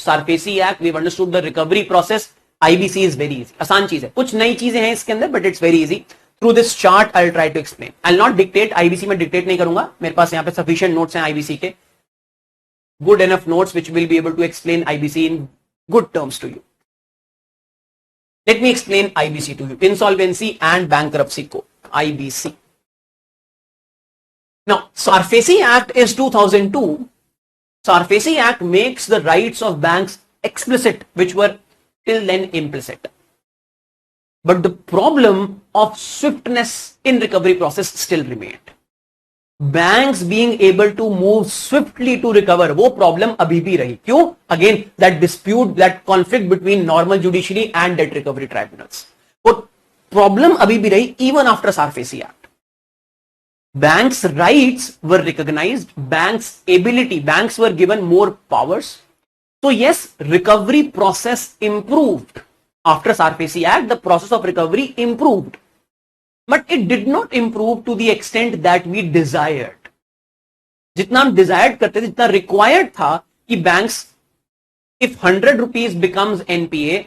SARFAESI Act, we have understood the recovery process, IBC is very easy. आसान चीज है, कुछ नई चीजें हैं इसके अंदर, but it's very easy. Through this chart, I'll try to explain. I'll not dictate. IBC में dictate नहीं करूंगा. मेरे पास यहाँ पे sufficient notes हैं IBC के. Good enough notes which will be able to explain IBC in good terms to you. Let me explain IBC to you. Insolvency and Bankruptcy Code. IBC. Now, SARFAESI Act is 2002. SARFAESI Act makes the rights of banks explicit, which were till then implicit. But the problem of swiftness in recovery process still remained. Banks being able to move swiftly to recover, वो problem अभी भी रही. क्यों? Again, that dispute, that conflict between normal judiciary and debt recovery tribunals. वो problem अभी भी रही even after SARFAESI Act. Banks' rights were recognized, banks' ability, banks were given more powers. So yes, recovery process improved. After SARFAESI Act, the process of recovery improved. But it did not improve to the extent that we desired. जितना हम desired करते थे, जितना required था कि banks, if 100 rupees becomes NPA,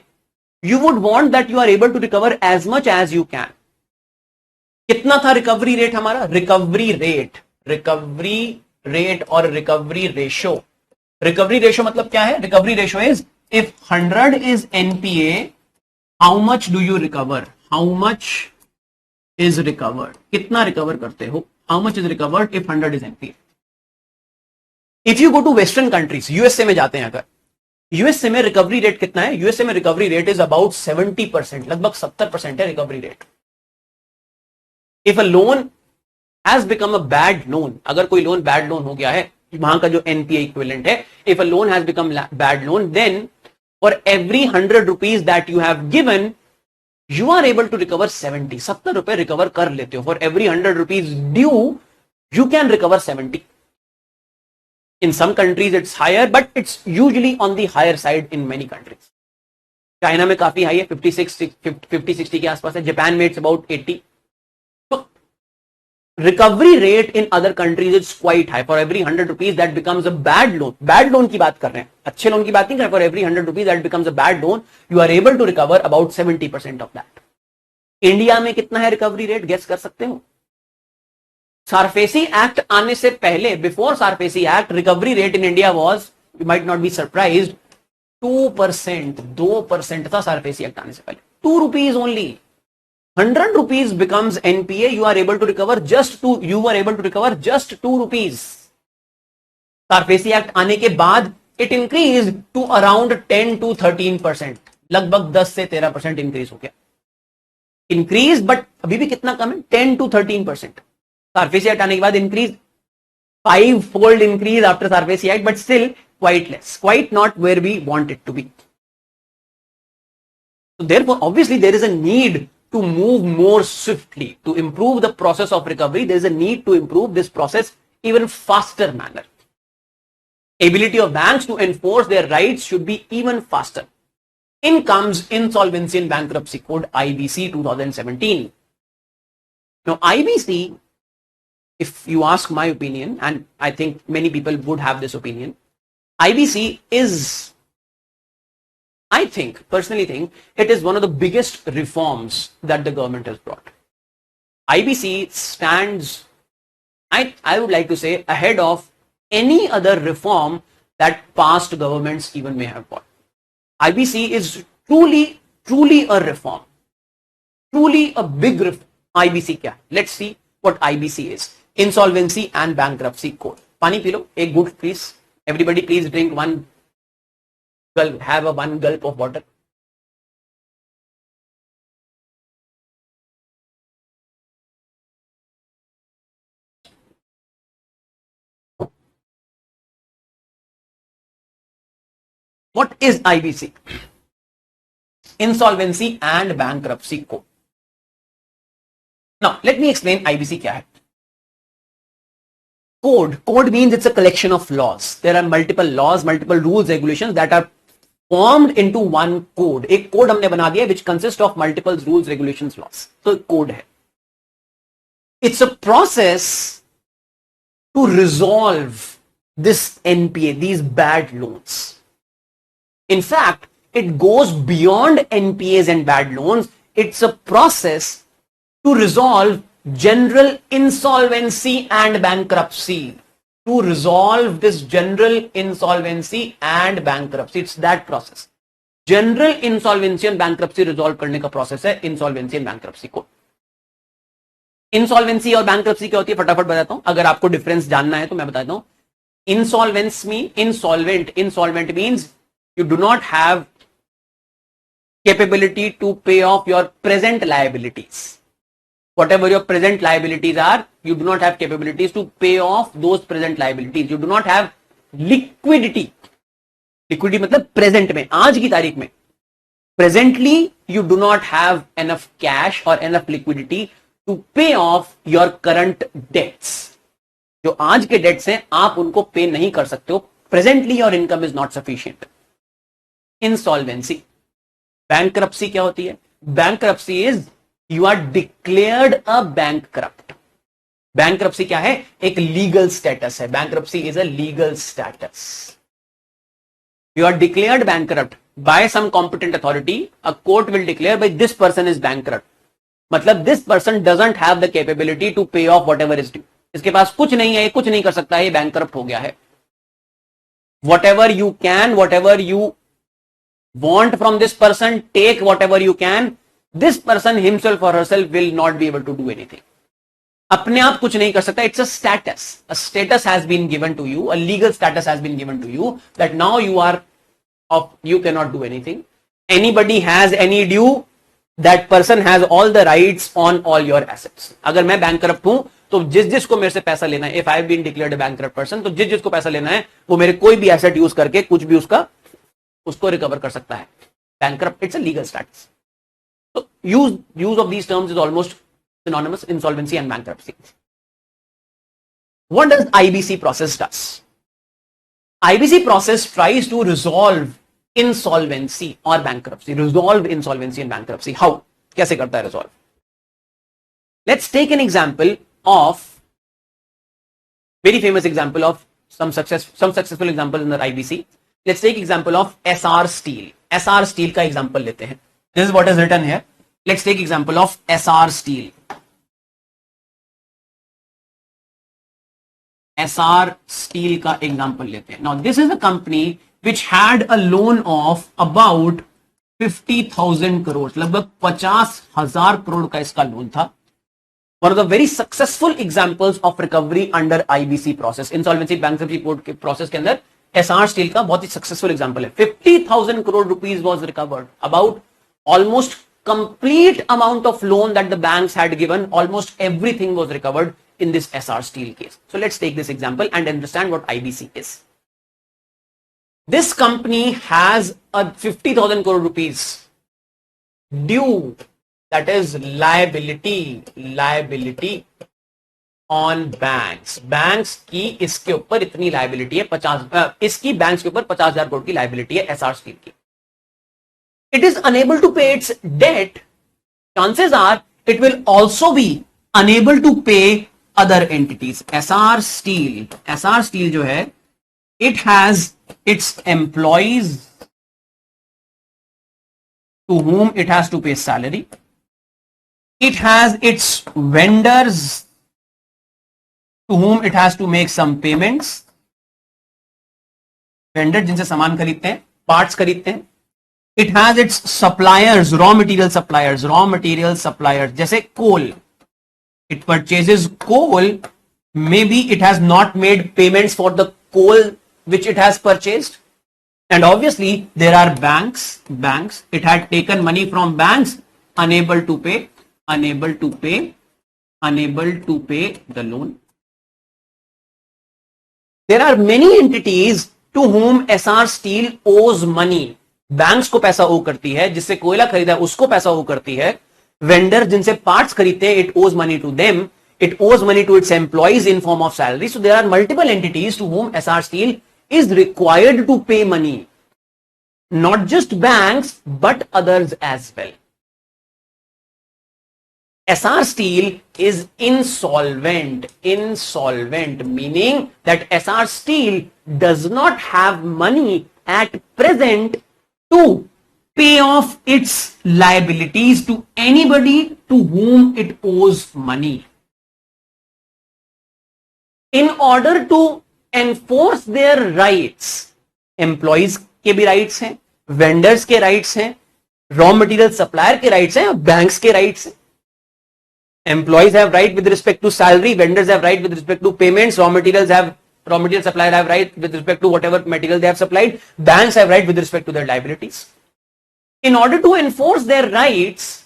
you would want that you are able to recover as much as you can. कितना था recovery rate हमारा? Recovery rate और recovery ratio. Recovery ratio मतलब क्या है? Recovery ratio is if 100 is NPA, how much do you recover? How much is recovered? कितना recover करते हो? How much is recovered if 100 is NPA? If you go to Western countries, USA में जाते हैं अगर, USA में recovery rate कितना है? USA में recovery rate is about 70%, लगभग 70% है recovery rate. If a loan has become a bad loan, अगर कोई loan bad loan हो गया है, वहां का जो NPA equivalent है, if a loan has become bad loan, then for every 100 rupees that you have given, you are able to recover 70. 70 रुपए recover कर लेते हो. For every 100 rupees due, you can recover 70. In some countries it's higher, but it's usually on the higher side in many countries. China में काफी high है, 50-60 के आसपास है. Japan में it's about 80. So recovery rate in other countries is quite high. For every 100 rupees that becomes a bad loan. Bad loan की बात कर रहे हैं, अच्छे लोन की बात नहीं कर रहे. For every 100 rupees that becomes a bad loan, you are able to recover about 70% of that. India में कितना है recovery rate? Guess कर सकते हो? SARFAESI Act आने से पहले, before SARFAESI Act, recovery rate in India was, you might not be surprised, 2%. 2% था SARFAESI Act आने से पहले. 2 rupees only. 100 rupees becomes NPA, you are able to recover just 2 rupees. SARFAESI Act आने के बाद it increased to around 10 to 13%. लगभग 10 से 13% increase हो गया. Increase, but अभी भी कितना कम है? 10 to 13%. SARFAESI Act आने के बाद increase, 5-fold increase after SARFAESI Act, but still quite less, quite not where we want it to be. So therefore, obviously there is a need to move more swiftly, to improve the process of recovery. There is a need to improve this process even faster manner. Ability of banks to enforce their rights should be even faster. In comes Insolvency and Bankruptcy Code, IBC 2017. Now IBC, if you ask my opinion, and I think many people would have this opinion, IBC is, I think, personally think, it is one of the biggest reforms that the government has brought. IBC stands, I would like to say, ahead of any other reform that past governments even may have brought. IBC is truly a reform. Truly a big reform. IBC क्या? Let's see what IBC is. Insolvency and Bankruptcy Code. पानी P low, एक good please. Everybody please drink one gulp, have a one gulp of water. What is IBC? Insolvency and Bankruptcy Code. Now, let me explain IBC क्या है. Code means it's a collection of laws. There are multiple laws, multiple rules, regulations that are formed into one code. एक code हमने बना दिया which consists of multiple rules, regulations, laws. So code है. It's a process to resolve this NPA, these bad loans. In fact, it goes beyond NPAs and bad loans. It's a process to resolve general insolvency and bankruptcy. To resolve this general insolvency and bankruptcy. It's that process. General insolvency and bankruptcy resolve करने का process है insolvency and bankruptcy को. Insolvency और bankruptcy क्या होती है फटाफट बताता हूं. अगर आपको difference जानना है तो मैं बताता हूं. Insolvent means you do not have capability to pay off your present liabilities. Whatever your present liabilities are, you do not have capabilities to pay off those present liabilities. You do not have liquidity. Liquidity मतलब present में, आज की तारीख में. Presently, you do not have enough cash or enough liquidity to pay off your current debts. जो आज के dates हैं आप उनको पे नहीं कर सकते हो. Presently your income is not sufficient. Insolvency. Bankruptcy क्या होती है? Bankruptcy is you are declared a bankrupt. Bankruptcy क्या है? एक लीगल स्टेटस है. Bankruptcy is a legal status. You are declared bankrupt by some competent authority. A court will declare by this person is bankrupt. मतलब this person doesn't have the capability to pay off whatever is due. इसके पास कुछ नहीं है, कुछ नहीं कर सकता है, ये बैंकक्रप्ट हो गया है. Whatever you can, whatever you want from this person, take whatever you can. This person himself or herself will not be able to do anything. अपने आप कुछ नहीं कर सकता. It's a status. A status has been given to you. A legal status has been given to you that now you cannot do anything. Anybody has any due, that person has all the rights on all your assets. अगर मैं bankrupt हूं तो जिस जिसको मेरे से पैसा लेना है, if I have been declared a bankrupt person, तो जिस जिसको पैसा लेना है वो मेरे कोई भी एसेट यूज करके कुछ भी उसको रिकवर कर सकता है. Bankrupt it's a legal status. तो use of these terms is almost synonymous. Insolvency and bankruptcy. What does IBC process does? IBC process tries to resolve insolvency or bankruptcy. Resolve insolvency and bankruptcy. How? कैसे करता है resolve? Let's take an example of very famous example of some successful example in the IBC. Let's take example of SR Steel. SR Steel का example लेते हैं. This is what is written here. Let's take example of SR Steel. SR Steel का example लेते हैं. Now this is a company which had a loan of about 50,000 crores. लगभग 50,000 करोड़ का इसका loan था. One of the very successful examples of recovery under IBC process, insolvency bankruptcy court के process के अंदर SR Steel का बहुत ही successful example है. 50,000 crore rupees was recovered. About almost complete amount of loan that the banks had given, almost everything was recovered in this SR Steel case. So let's take this example and understand what IBC is. This company has a 50,000 crore rupees due, that is liability on banks. Banks की इसके ऊपर इतनी liability है 50, इसकी banks के ऊपर 50,000 करोड़ की liability है SR Steel की. It is unable to pay its debt. Chances are it will also be unable to pay other entities. SR Steel जो है, it has its employees to whom it has to pay salary. It has its vendors to whom it has to make some payments. Vendor जिनसे सामान खरीदते हैं, parts खरीदते हैं. It has its suppliers, raw material suppliers, जैसे coal. It purchases coal. Maybe it has not made payments for the coal which it has purchased. And obviously there are banks. It had taken money from banks, unable to pay the loan. There are many entities to whom SR Steel owes money. Banks को पैसा ओ करती है, जिससे कोयला खरीदा उसको पैसा ओ करती है. वेंडर जिनसे पार्ट्स खरीदते हैं, it owes money to them. It owes money to its employees in form of salary. So there are multiple entities to whom SR Steel is required to pay money. Not just banks, but others as well. SR Steel is insolvent, meaning that SR Steel does not have money at present to pay off its liabilities to anybody to whom it owes money. In order to enforce their rights, employees के भी rights हैं, vendors के rights हैं, raw material supplier के rights हैं, banks के rights हैं. Employees have right with respect to salary, vendors have right with respect to payments, raw material suppliers have right with respect to whatever material they have supplied, banks have right with respect to their liabilities. In order to enforce their rights,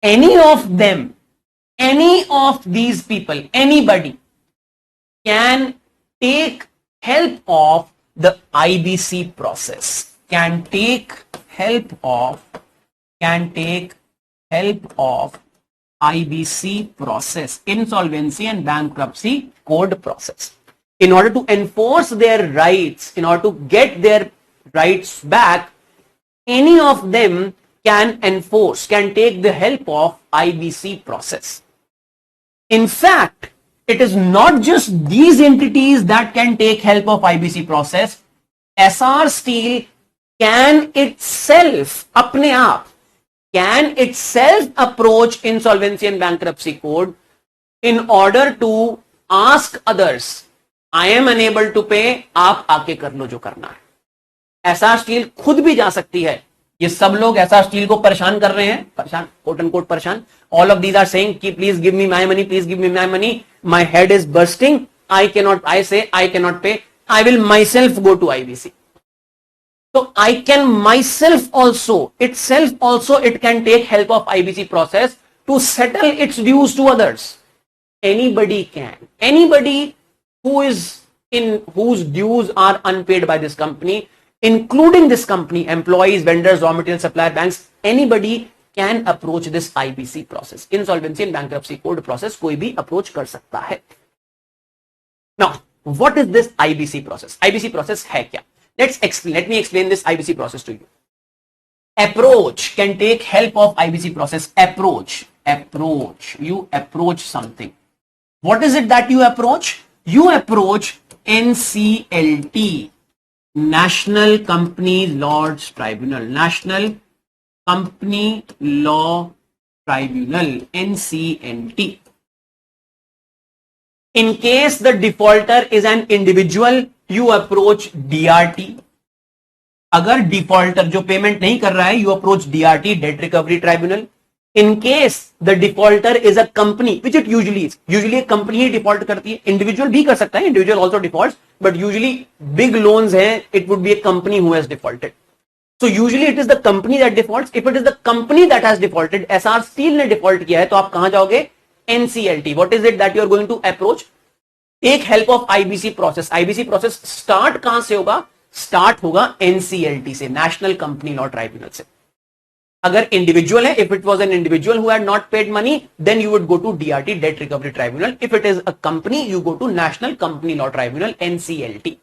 any of them, any of these people, anybody can take help of the IBC process, can take help of IBC process, insolvency and bankruptcy code process. In order to enforce their rights, in order to get their rights back, any of them can take the help of IBC process. In fact, it is not just these entities that can take help of IBC process. Essar Steel can itself, apne aap, can itself approach insolvency and bankruptcy code in order to ask others, I am unable to pay, आप आके कर लो जो करना है. SR steel खुद भी जा सकती है. ये सब लोग एसआर स्टील को परेशान कर रहे हैं, परेशान, कोट एंड कोट परेशान. All of these are saying कि please give me my money, please give me my money. My head is bursting. I say I cannot pay. I will myself go to IBC. So I can myself also, it can take help of IBC process to settle its dues to others. Anybody can. Anybody whose dues are unpaid by this company, including this company, employees, vendors, raw material supplier, banks, anybody can approach this IBC process, insolvency and bankruptcy code process. कोई भी approach कर सकता है. Now, what is this IBC process? IBC process है क्या? Let me explain this IBC process to you. Approach can take help of IBC process. Approach. You approach something. What is it that you approach? You approach NCLT, National Company Law Tribunal. National Company Law Tribunal, NCLT. In case the defaulter is an individual, you approach DRT. अगर defaulter जो payment नहीं कर रहा है, you approach DRT, Debt Recovery Tribunal. In case the defaulter is a company, which it usually is, usually a company he default करती है, individual भी कर सकता है, individual also defaults, but usually big loans हैं, it would be a company who has defaulted. So usually it is the company that defaults. If it is the company that has defaulted, SR Steel ने default किया है, तो आप कहां जाओगे? NCLT. What is it that you are going to approach? Take help of IBC process. IBC process start कहां से होगा? Start होगा NCLT से, National Company Law Tribunal से. अगर individual है, if it was an individual who had not paid money, then you would go to DRT, Debt Recovery Tribunal. If it is a company, you go to National Company Law Tribunal, NCLT.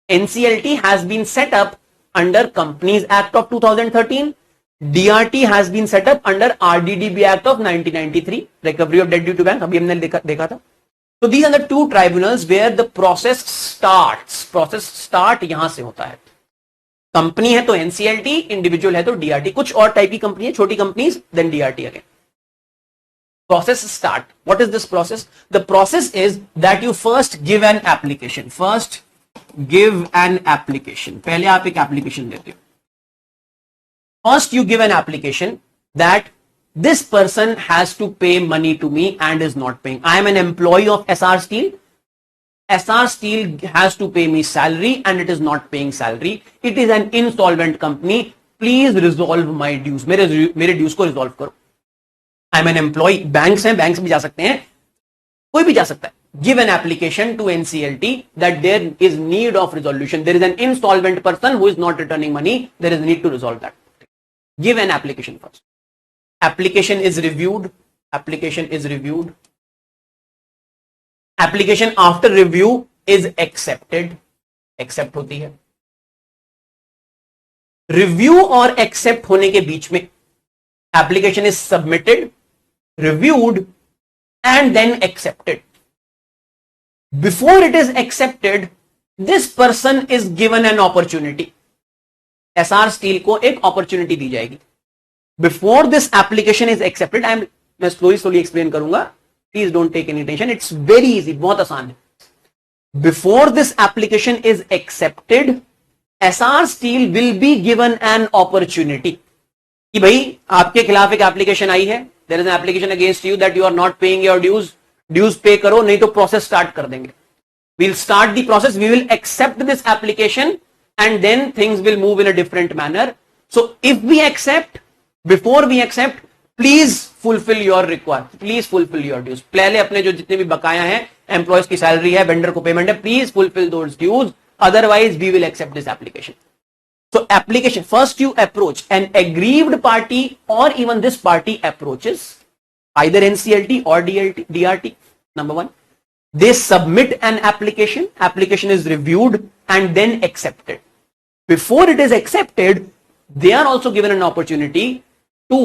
NCLT has been set up under Companies Act of 2013. DRT has been set up under RDDB Act of 1993, Recovery of Debt Due to Bank. अभी हमने देखा था. So these are the two tribunals where the process starts. Process start यहां से होता है. Company है तो NCLT, इंडिविजुअल है तो DRT. कुछ और टाइप की कंपनी है, छोटी companies, then DRT again. Process start. What is this process? The process is that you first give an application. First give an application. पहले आप एक application देते हो. First you give an application that this person has to pay money to me and is not paying. I am an employee of SR Steel. SR Steel has to pay me salary and it is not paying salary. It is an insolvent company. Please resolve my dues. मेरे dues को resolve करो. I am an employee. Banks हैं, banks भी जा सकते हैं, कोई भी जा सकता है. Give an application to NCLT that there is need of resolution. There is an insolvent person who is not returning money. There is need to resolve that. Give an application first. Application is reviewed. Application after review is accepted. Accept होती है. Review और accept होने के बीच में application is submitted, reviewed and then accepted. Before it is accepted, this person is given an opportunity. SR steel को एक opportunity दी जाएगी. Before this application is accepted, मैं स्लोली एक्सप्लेन करूंगा, please don't take any tension, it's very easy, बहुत आसान है. Before this application is accepted, SR steel will be given an opportunity कि भाई आपके खिलाफ एक एप्लीकेशन आई है, there is an application against you that you are not paying your dues pay करो, नहीं तो प्रोसेस स्टार्ट कर देंगे. We'll start the process, we will accept this application and then things will move in a different manner. So if we accept, before we accept, please fulfill your requirement, please fulfill your dues. पहले अपने जो जितने भी बकाया हैं, employees की salary है, vendor को पेमेंट है, please fulfill those dues, otherwise we will accept this application. So application, first you approach an aggrieved party or even this party approaches either NCLT or DRT, number one. They submit an application is reviewed and then accepted. Before it is accepted, they are also given an opportunity to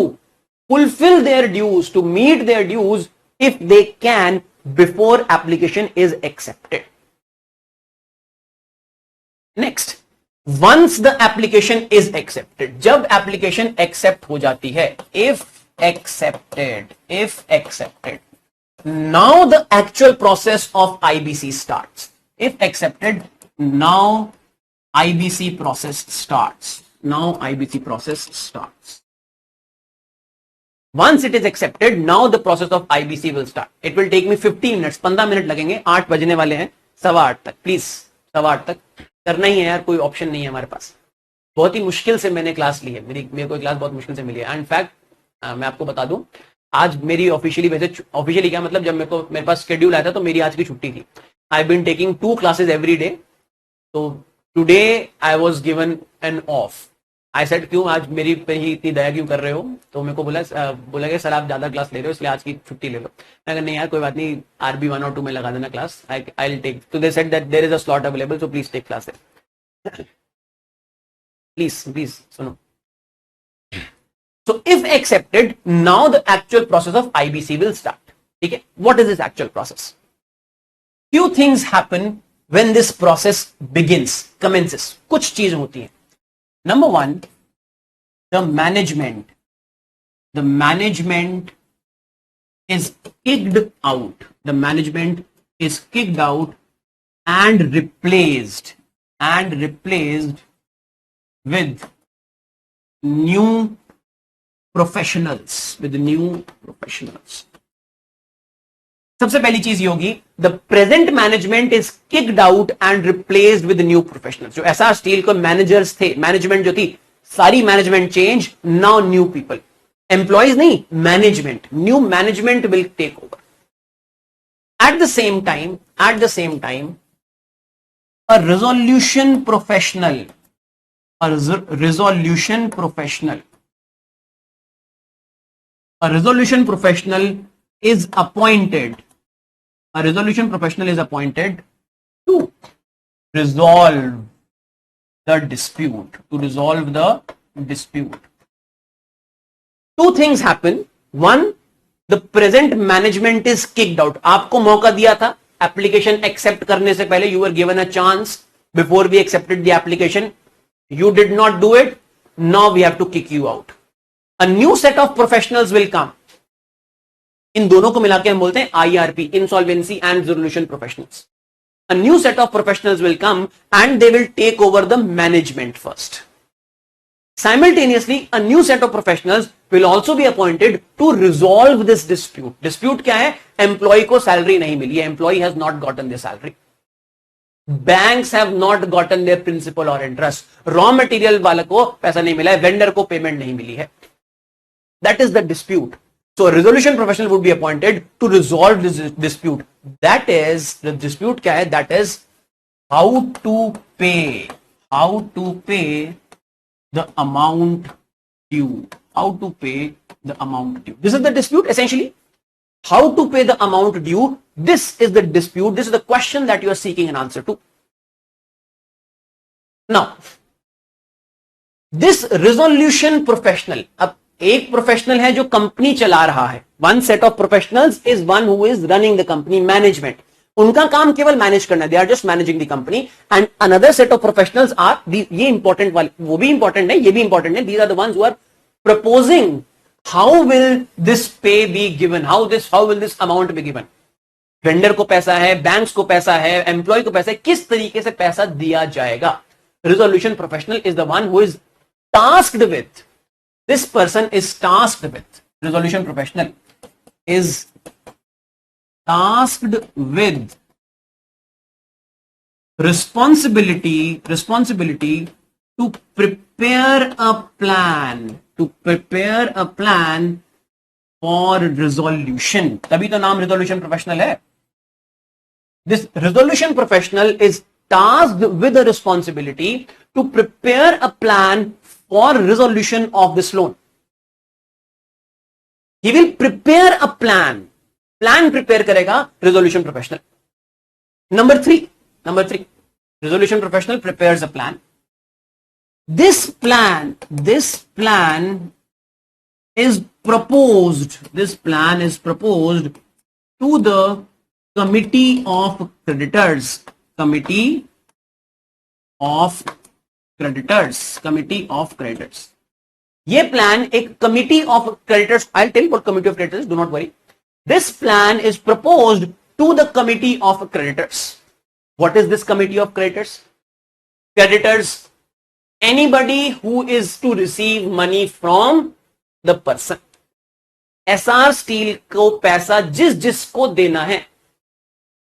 fulfill their dues, to meet their dues if they can before application is accepted. Next, once the application is accepted, जब application accept हो जाती है, if accepted, now the actual process of IBC starts. If accepted, now IBC process starts. Once it is accepted, now the process of IBC will start. It will take me 15 minutes, 15 minute लगेंगे, 8 बजने वाले हैं, 8:15 तक, please 8:15 तक करना ही है यार, कोई ऑप्शन नहीं है हमारे पास. बहुत ही मुश्किल से मैंने क्लास ली है, मेरे को क्लास बहुत मुश्किल से मिली है. इनफैक्ट मैं आपको बता दूं, आज मेरी ऑफिशियली क्या मतलब, जब मेरे पास शेड्यूल आया था तो मेरी आज की छुट्टी थी. I been taking 2 classes every day, तो today I was given an off. I said क्यों आज मेरी पे ही इतनी दया क्यों कर रहे हो, तो मेरे को बोला कि सर आप ज्यादा क्लास ले रहे हो इसलिए आज की छुट्टी ले लो. मैं कहा नहीं यार कोई बात नहीं, RB 1 और 2 में लगा देना क्लास, आई विल टेक. तो they said that there is a slot available, so please take class. Please सुनो. So if accepted, now the actual process of IBC will start. Okay? What is this actual process? Few things happen when this process commences. कुछ चीज होती है. Number one, the management is kicked out. The management is kicked out and replaced with new professionals. सबसे पहली चीज ये होगी, the present management is kicked out and replaced with new professionals. जो एसआर स्टील को मैनेजर्स थे, management जो थी, सारी management change, now new people. Employees नहीं, management, new management will take over. At the same time a resolution professional is appointed to resolve the dispute. Two things happen. One, the present management is kicked out. आपको मौका दिया था application accept करने से पहले, you were given a chance before we accepted the application. You did not do it. Now we have to kick you out. A new set of professionals will come. इन दोनों को मिलाकर हम बोलते हैं IRP, insolvency and resolution professionals. A new set of professionals will come and they will take over the management first. Simultaneously, a new set of professionals will also be appointed to resolve this dispute. Dispute क्या है? Employee को salary नहीं मिली है. Employee has not gotten their salary. Banks have not gotten their principal or interest. Raw material वाले को पैसा नहीं मिला है. Vendor को payment नहीं मिली है. That is the dispute. So a resolution professional would be appointed to resolve this dispute. That is, the dispute क्या है? That is how to pay the amount due. This is the dispute essentially. How to pay the amount due. This is the dispute. This is the question that you are seeking an answer to. Now, this resolution professional, अब एक professional है जो company चला रहा है. One set of professionals is one who is running the company, management. उनका काम केवल मैनेज करना है, they are just managing the company. And another set of professionals are, ये इंपॉर्टेंट वाले, वो भी इंपॉर्टेंट है, ये भी इंपॉर्टेंट है, these are the ones who are proposing how will this pay be given, how will this amount be given. Vendor को पैसा है, बैंक्स को पैसा है, एम्प्लॉय को पैसा है, किस तरीके से पैसा दिया जाएगा. Resolution professional is the one who is tasked with, this person is tasked with, resolution professional is tasked with responsibility to prepare a plan for resolution. तभी तो नाम resolution professional है. This resolution professional is tasked with the responsibility to prepare a plan for resolution of this loan. He will prepare a plan. Plan prepare करेगा resolution professional. Number three, resolution professional prepares a plan. This plan is proposed. This plan is proposed to the committee of creditors. Committee of creditors. ये plan एक committee of creditors. I'll tell you what committee of creditors. Do not worry. This plan is proposed to the committee of creditors. What is this committee of creditors? Creditors, anybody who is to receive money from the person. SR Steel को पैसा जिसको देना है.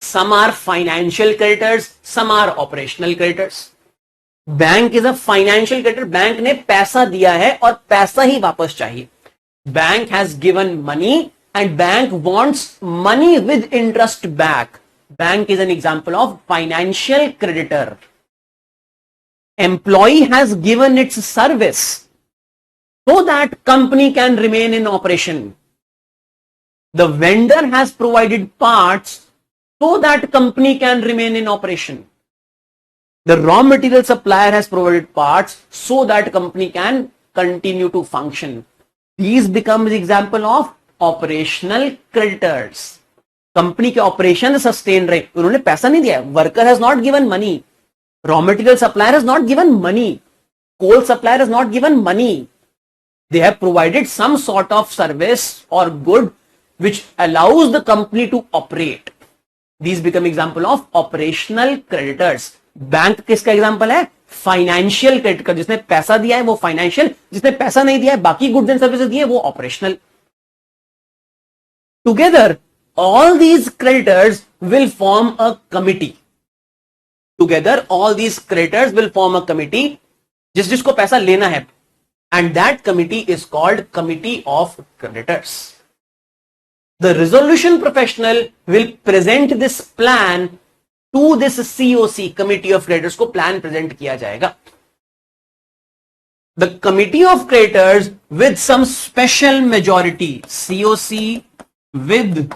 Some are financial creditors, some are operational creditors. Bank is a financial creditor. Bank ने पैसा दिया है और पैसा ही वापस चाहिए. Bank has given money and bank wants money with interest back. Bank is an example of financial creditor. Employee has given its service so that company can remain in operation. The vendor has provided parts so that company can remain in operation. The raw material supplier has provided parts so that company can continue to function. These become the example of operational creditors. Company के operation sustain रहे, उन्होंने पैसा नहीं दिया. Worker has not given money. Raw material supplier has not given money. Coal supplier has not given money. They have provided some sort of service or good which allows the company to operate. These become example of operational creditors. Bank किसका example है? Financial creditor. जिसने पैसा दिया है वो financial, जिसने पैसा नहीं दिया है बाकी गुड्स एंड सर्विसेज दिए वो operational. Together all these creditors will form a committee. Together all these creditors will form a committee जिसको पैसा लेना है, and that committee is called committee of creditors. The resolution professional will present this plan to this COC, committee of creditors को plan present किया जाएगा. The committee of creditors with some special majority, COC with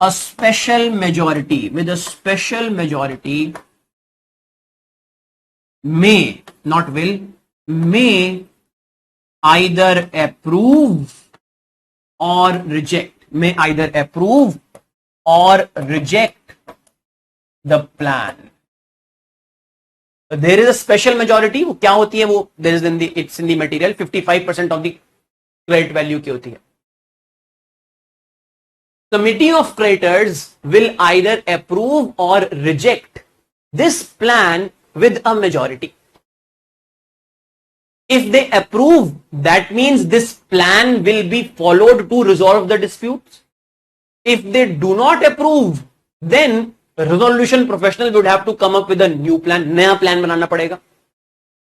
a special majority, may, not will, may either approve or reject, the plan. There is a special majority. वो क्या होती है? वो there is in the, it's in the material, 55% of the credit value की होती है. Committee of creditors will either approve or reject this plan with a majority. If they approve, that means this plan will be followed to resolve the disputes. If they do not approve, then resolution professional would have to come up with a new plan. नया plan बनाना पड़ेगा.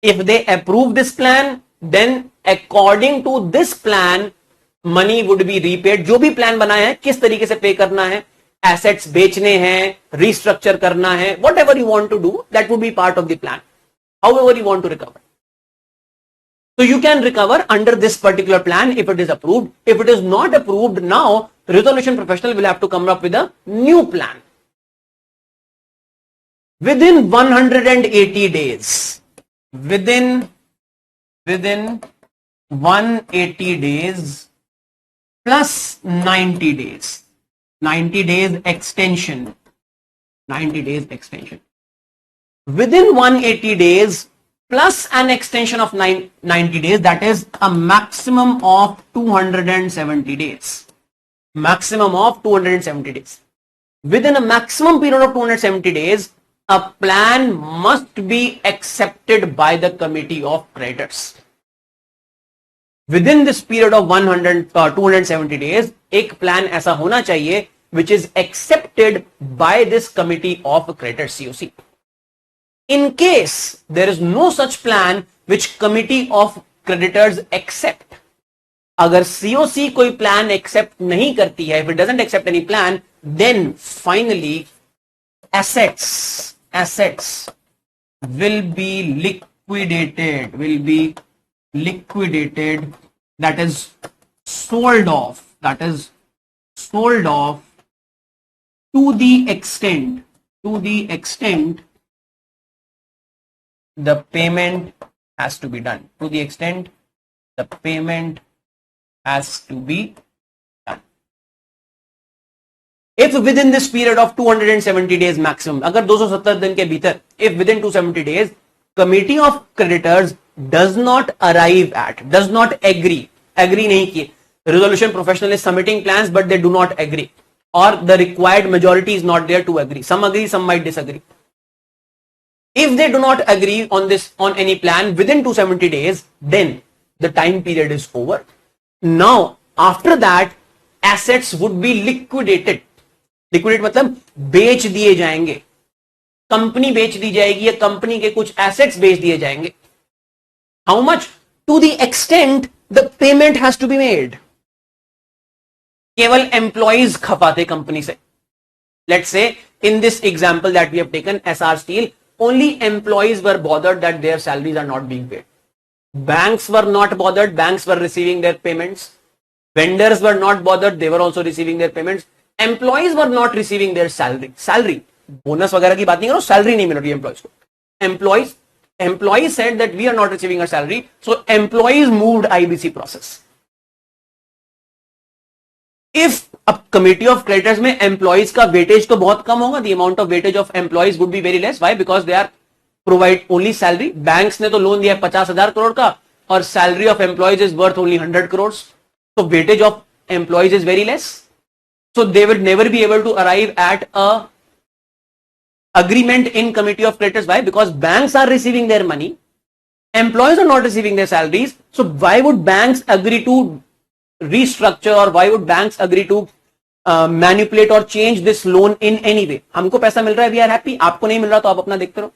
If they approve this plan, then according to this plan, money would be repaid. जो भी plan बनाया है किस तरीके से पे करना है, assets बेचने हैं, restructure करना है, whatever you want to do, that would be part of the plan. However you want to recover. So you can recover under this particular plan if it is approved. If it is not approved, now resolution professional will have to come up with a new plan. Within 180 days, within 180 days plus 90 days, 90 days extension, 90 days extension. Within 180 days plus an extension of 90 days, that is a maximum of 270 days. Maximum of 270 days. Within a maximum period of 270 days, a plan must be accepted by the committee of creditors. Within this period of 270 days, एक plan ऐसा होना चाहिए which is accepted by this committee of creditors, COC. In case there is no such plan which committee of creditors accept, अगर COC कोई plan accept नहीं करती है, if it doesn't accept any plan, then finally assets will be liquidated, that is sold off to the extent the payment has to be done. To the extent the payment has to be done. If within this period of 270 days maximum, अगर 270 दिन के भीतर, if within 270 days, committee of creditors does not arrive at, does not agree नहीं किए, resolution professional is submitting plans but they do not agree, or the required majority is not there to agree. Some agree, some might disagree. If they do not agree on any plan within 270 days, then the time period is over. Now, after that, assets would be liquidated. Liquidate मतलब बेच दिए जाएंगे, company बेच दी जाएगी या company के कुछ assets बेच दिए जाएंगे. How much? To the extent the payment has to be made. केवल एम्प्लॉइज खपाते कंपनी से. Let's say in this example that we have taken, SR Steel, only employees were bothered that their salaries are not being paid. Banks were not bothered, banks were receiving their payments. Vendors were not bothered, they were also receiving their payments. Employees were not receiving their salary. Bonus वगैरह की बात नहीं करो, salary नहीं मिल रही employees को. Employees said that we are not receiving our salary, so employees moved IBC process. If a committee of creditors में employees का weightage तो बहुत कम होगा, the amount of weightage of employees would be very less. Why? Because they are provide only salary. Banks ने तो loan दिया 50,000 crore का, और salary of employees is worth only 100 crores. So weightage of employees is very less. So they would never be able to arrive at a agreement in committee of creditors. Why? Because banks are receiving their money, employees are not receiving their salaries. So why would banks agree to restructure, or why would banks agree to manipulate or change this loan in any way? हमको पैसा मिल रहा है, we are happy. आपको नहीं मिल रहा तो आप अपना देखते रहो.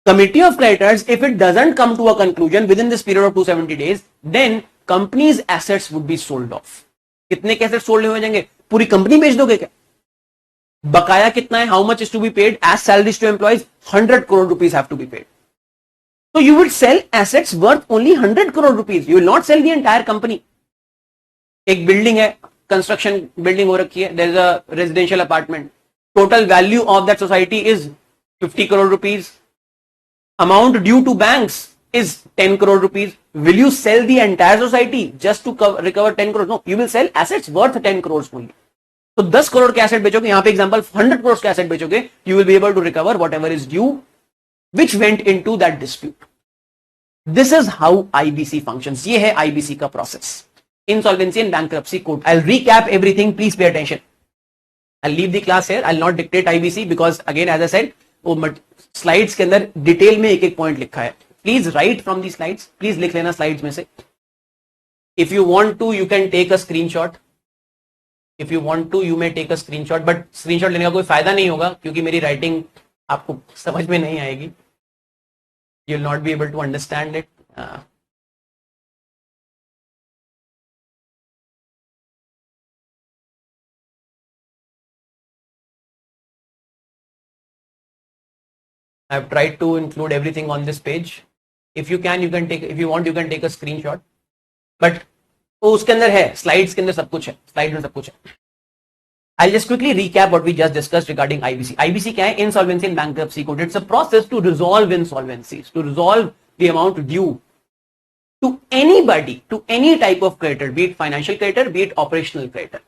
Committee of creditors, if it doesn't come to a conclusion within this period of 270 days, then company's assets would be sold off. कितने के assets sold हो जाएंगे? पूरी कंपनी बेच दोगे क्या? बकाया कितना है? How much is to be paid as salaries to employees? 100 crore rupees have to be paid. So you would sell assets worth only 100 crore rupees. You will not sell the entire company. एक building है, construction building हो रखी है, there is a residential apartment, total value of that society is 50 crore rupees. Amount due to banks is 10 crore rupees. Will you sell the entire society just to recover 10 crores? No, you will sell assets worth 10 crores only. तो 10 करोड़ के asset बेचोगे, यहां पे example 100 crores के asset बेचोगे, you will be able to recover whatever is due which went into that dispute. This is how IBC functions. ये है IBC का process. Insolvency and bankruptcy code. I'll recap everything. Please pay attention. I'll leave the class here. I'll not dictate IBC because again, as I said, वो slides के अंदर detail में एक एक point लिखा है. Please write from the slides. प्लीज लिख लेना स्लाइड्स में से. If you want to you can take a screenshot. If you want to you may take a screenshot, but screenshot लेने का कोई फायदा नहीं होगा क्योंकि मेरी राइटिंग आपको समझ में नहीं आएगी. You will not be able to understand it. I've tried to include everything on this page. If you can take, if you want, you can take a screenshot. But उसके अंदर है, slides के अंदर सब कुछ है, slide में सब कुछ है. I'll just quickly recap what we just discussed regarding IBC. IBC क्या है? Insolvency and Bankruptcy Code. It's a process to resolve insolvencies, to resolve the amount due to anybody, to any type of creditor, be it financial creditor, be it operational creditor.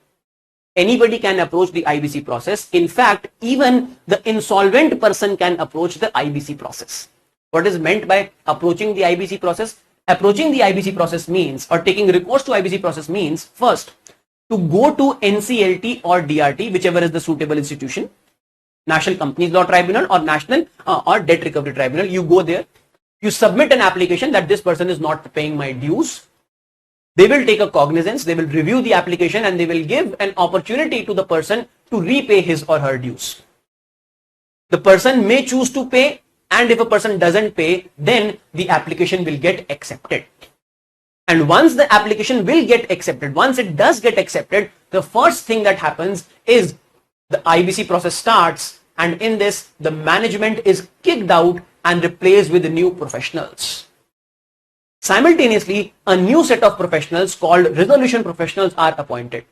anybody can approach the IBC process. In fact, even the insolvent person can approach the IBC process. What is meant by approaching the IBC process? Approaching the IBC process means, or taking recourse to IBC process means, first, to go to NCLT or DRT, whichever is the suitable institution, National Companies Law Tribunal or National or Debt Recovery Tribunal. You go there, you submit an application that this person is not paying my dues. They will take a cognizance, they will review the application, and they will give an opportunity to the person to repay his or her dues. The person may choose to pay, and if a person doesn't pay, then the application will get accepted. And once the application will get accepted, once it does get accepted, the first thing that happens is the IBC process starts, and in this, the management is kicked out and replaced with new professionals. Simultaneously, a new set of professionals called resolution professionals are appointed.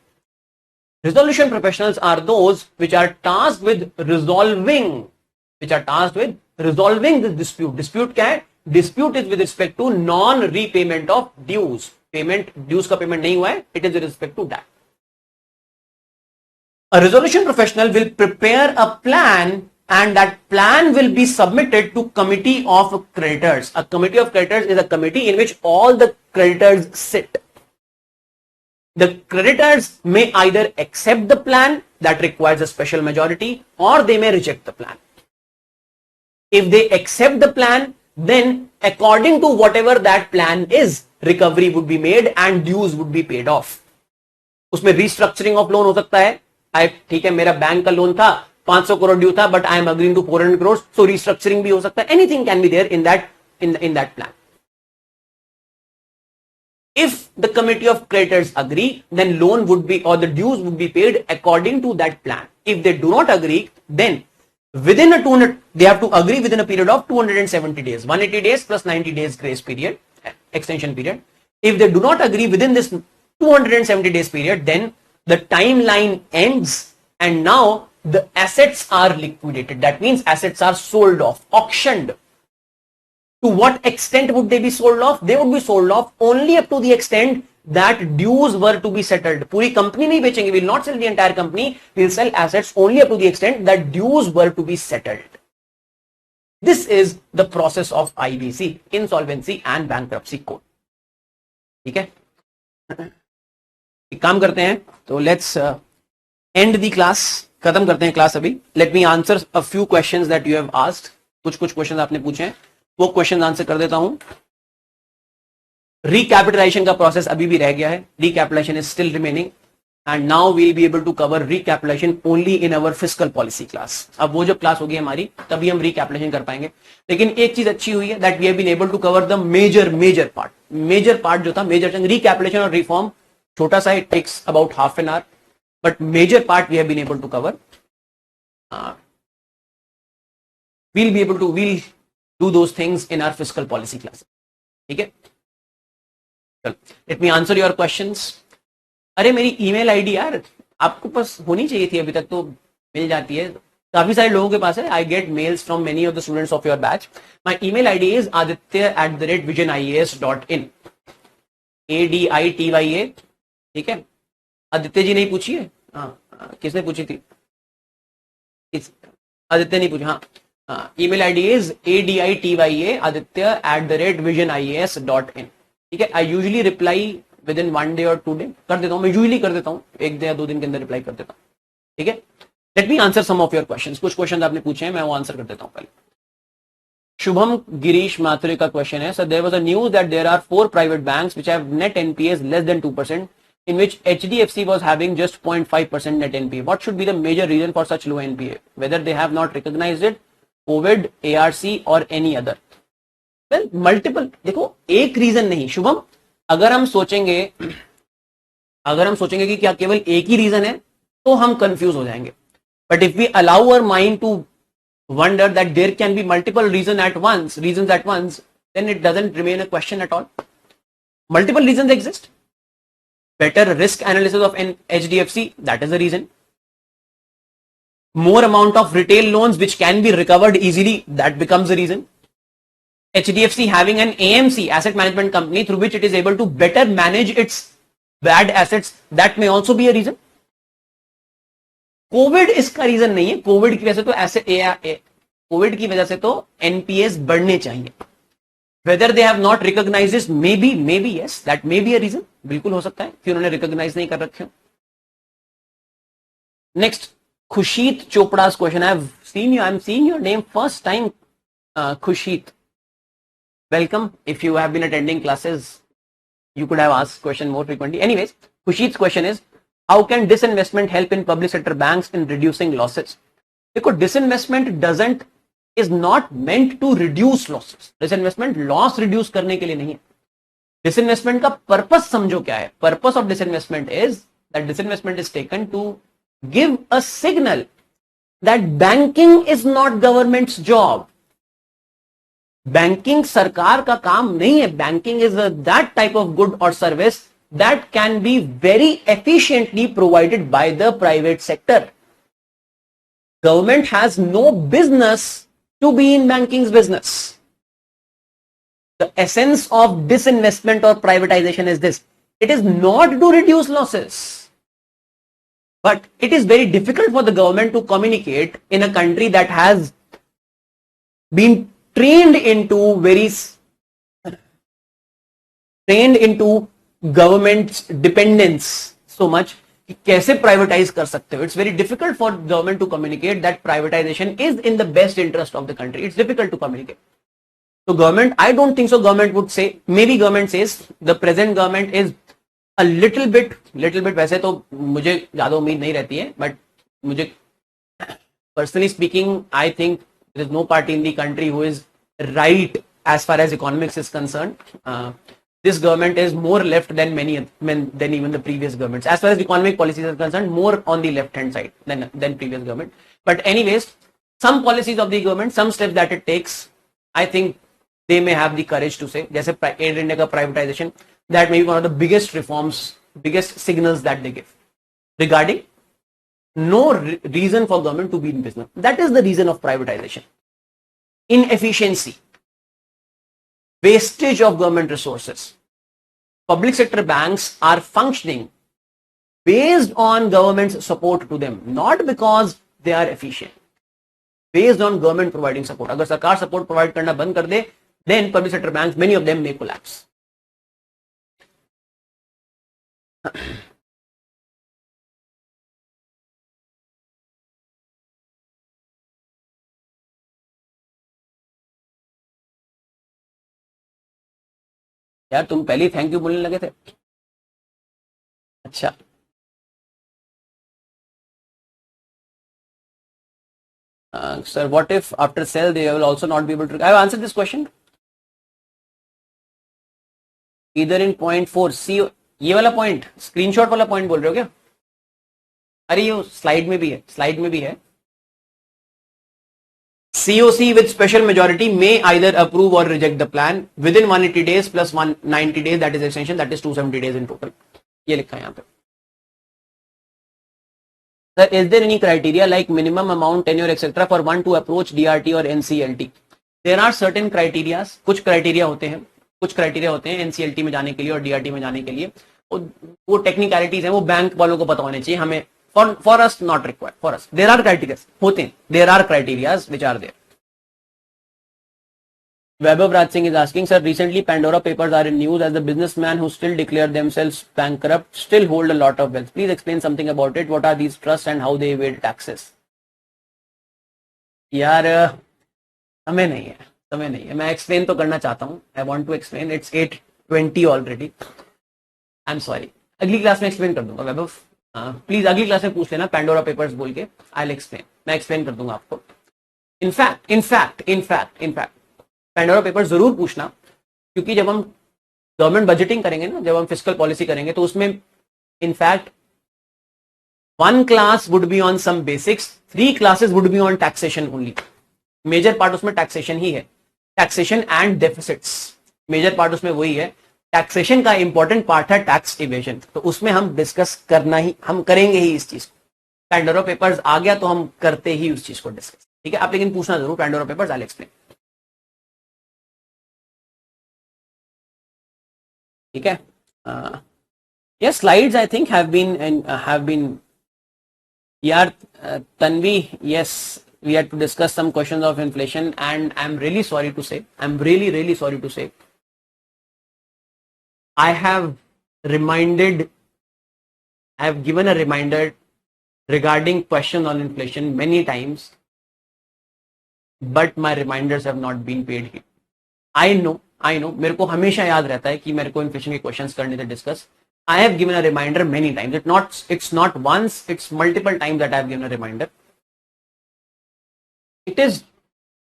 Resolution professionals are those which are tasked with resolving this dispute. Dispute क्या है? Dispute is with respect to non-repayment of dues. Dues का payment नहीं हुआ है, it is with respect to that. A resolution professional will prepare a plan, and that plan will be submitted to committee of creditors. A committee of creditors is a committee in which all the creditors sit. The creditors may either accept the plan that requires a special majority, or they may reject the plan. If they accept the plan, then according to whatever that plan is, recovery would be made and dues would be paid off. उसमें restructuring of loan हो सकता है. ठीक है, मेरा bank का loan था, 500 crore due था, but I am agreeing to 400 crores, so restructuring भी हो सकता है. Anything can be there in that plan. If the committee of creditors agree, then loan would be, or the dues would be paid according to that plan. If they do not agree, then they have to agree within a period of 270 days, 180 days plus 90 days grace period, extension period. If they do not agree within this 270 days period, then the timeline ends, and now the assets are liquidated. That means assets are sold off, auctioned. To what extent would they be sold off? They would be sold off only up to the extent that dues were to be settled. पूरी company नहीं बेचेंगे. We will not sell the entire company. We will sell assets only up to the extent that dues were to be settled. This is the process of IBC, Insolvency and Bankruptcy Code. ठीक है? एक काम करते हैं, तो let's end the class. खत्म करते हैं क्लास अभी. Let me answer a few questions that you have asked. कुछ क्वेश्चन आपने पूछे हैं, वो क्वेश्चन आंसर कर देता हूं. Recapitalization का प्रोसेस अभी भी रह गया है. Recapitalization is still remaining, and now we will be able to cover recapitalization only in our fiscal policy class. अब वो जो क्लास होगी हमारी, तभी हम recapitalization कर पाएंगे. लेकिन एक चीज अच्छी हुई है, that we have been able to cover the major part. Major part जो था, major recapitalization और reform छोटा सा, it takes about half an hour, but major part we have been able to cover. We'll do those things in our fiscal policy class. ठीक है? Let me answer your questions. अरे मेरी email ID यार आपको पास होनी चाहिए थी, अभी तक तो मिल जाती है, काफी सारे लोगों के पास है. I get mails from many of the students of your batch. My email ID is aditya@visioниas.in. ADITYA. ठीक है? आदित्य जी नहीं पूछी है? हाँ, किसने पूछी थी? आदित्य नहीं पूछी. हाँ, email ID is ADITYA aditya@visionias.in. ठीक है? I usually reply within 1 day or 2 day. कर देता हूँ, मैं यूजली कर देता हूँ, 1 दिन या 2 दिन के अंदर रिप्लाई कर देता हूँ. ठीक है? Let me answer some of your questions. कुछ क्वेश्चन आपने पूछे हैं, मैं वो आंसर कर देता हूँ पहले. शुभम गिरीश माथुरे का क्वेश्चन है, sir, there was a news that there are 4 private banks which have net NPAs less than 2%, in which HDFC was having just 0.5% net NPA. What should be the major reason for such low NPA? Whether they have not recognized it, COVID, ARC or any other? Well, multiple. देखो, एक reason नहीं शुभम. अगर हम सोचेंगे कि क्या केवल एक ही रीजन है, तो हम कंफ्यूज हो जाएंगे. But if we allow our mind to wonder that there can be multiple reasons at once, then it doesn't remain a question at all. Multiple reasons exist. Better risk analysis of an HDFC, that is a reason. More amount of retail loans which can be recovered easily, that becomes a reason. HDFC having an AMC, asset management company, through which it is able to better manage its bad assets, that may also be a reason. Covid इसका reason नहीं है, Covid की वजह से तो ऐसे Covid की वजह से तो एनपीएस बढ़ने चाहिए. Whether they have not recognised this, may be yes, that may be a reason, बिल्कुल हो सकता है कि उन्होंने रिकॉग्नाइज नहीं कर रखे हो. Next, Khushit Chopra's question. I'm seeing your name first time, Khushit. Welcome. If you have been attending classes, you could have asked question more frequently. Anyways, Khushit's question is, how can disinvestment help in public sector banks in reducing losses? Because disinvestment is not meant to reduce losses. Disinvestment loss reduce करने के लिए नहीं है. Disinvestment का purpose समझो क्या है. Purpose of disinvestment is that disinvestment is taken to give a signal that banking is not government's job. Banking सरकार का काम नहीं है. Banking is that type of good or service that can be very efficiently provided by the private sector. Government has no business to be in banking's business. The essence of disinvestment or privatization is this. It is not to reduce losses. But it is very difficult for the government to communicate in a country that has been trained into government's dependence so much. कैसे privatise कर सकते हो? It's very difficult for government to communicate that privatisation is in the best interest of the country. It's difficult to communicate. So government, I don't think so government would say, maybe government says the present government is a little bit, वैसे तो मुझे ज्यादा उम्मीद नहीं रहती है, but मुझे personally speaking, I think there is no party in the country who is right as far as economics is concerned. This government is more left than than even the previous governments. As far as economic policies are concerned, more on the left hand side than previous government. But anyways, some policies of the government, some steps that it takes, I think they may have the courage to say, जैसे Air India का privatization, that may be one of the biggest reforms, biggest signals that they give regarding no reason for government to be in business. That is the reason of privatization. Inefficiency, wastage of government resources. Public sector banks are functioning based on government's support to them, not because they are efficient. Based on government providing support. अगर सरकार support provide करना बंद कर दे, then public sector banks, many of them may collapse. यार तुम पहले thank you बोलने लगे थे. अच्छा, sir, what if after sell they will also not be able to? I have answered this question. Either in point 4, see ये वाला point, screenshot वाला पॉइंट बोल रहे हो क्या? अरे ये स्लाइड में भी है. COC with special majority may either approve or reject the plan within 180 days plus 190 days, that is extension, that is 270 days in total. ये लिखा है यहाँ पे. Sir, is there any criteria like minimum amount, tenure, etc. for one to approach DRT or NCLT? There are certain criteria. कुछ criteria होते हैं NCLT में जाने के लिए और DRT में जाने के लिए. वो टेक्निकलिटीज हैं, वो बैंक वालों को पता होने चाहिए. हमें for us not required. For us there are criteria होते हैं. There are criteria which are there. Vaibhav Raj Singh is asking, sir, recently Pandora Papers are in news as the businessmen who still declare themselves bankrupt still hold a lot of wealth. Please explain something about it. What are these trusts and how they evade taxes? यार समय नहीं है. मैं explain तो करना चाहता हूँ. I want to explain. It's 8:20 already. I'm sorry. अगली क्लास में एक्सप्लेन कर दूंगा. वैभव प्लीज अगली क्लास में पूछ लेना पैंडोरा पेपर्स बोल के. I'll explain. मैं एक्सप्लेन कर दूंगा आपको. इनफैक्ट पैंडोरा पेपर जरूर पूछना, क्योंकि जब हम गवर्नमेंट बजटिंग करेंगे ना, जब हम फिस्कल पॉलिसी करेंगे, तो उसमें in fact 1 class would be on some basics, 3 classes would be on taxation only. Major part उसमें टैक्सेशन ही है. Taxation and deficits, major part उसमें वही है. टैक्सेशन का इंपॉर्टेंट पार्ट है टैक्स इवेजन, तो उसमें हम डिस्कस हम करेंगे ही इस चीज को. पैंडोरा पेपर्स आ गया तो हम करते ही उस चीज को डिस्कस. ठीक है, आप लेकिन पूछना जरूर Pandora papers. I will explain. ठीक है. yes, slides I think have been यार Tanvi, yes, we had to discuss some questions of inflation, and I'm really sorry to say, really sorry to say, I have given a reminder regarding question on inflation many times, but my reminders have not been paid heed. I know, मेरे को हमेशा याद रहता है कि मेरे को inflation के क्वेश्चंस करने थे discuss. I have given a reminder many times. It's not once, it's multiple times that I have given a reminder. It is,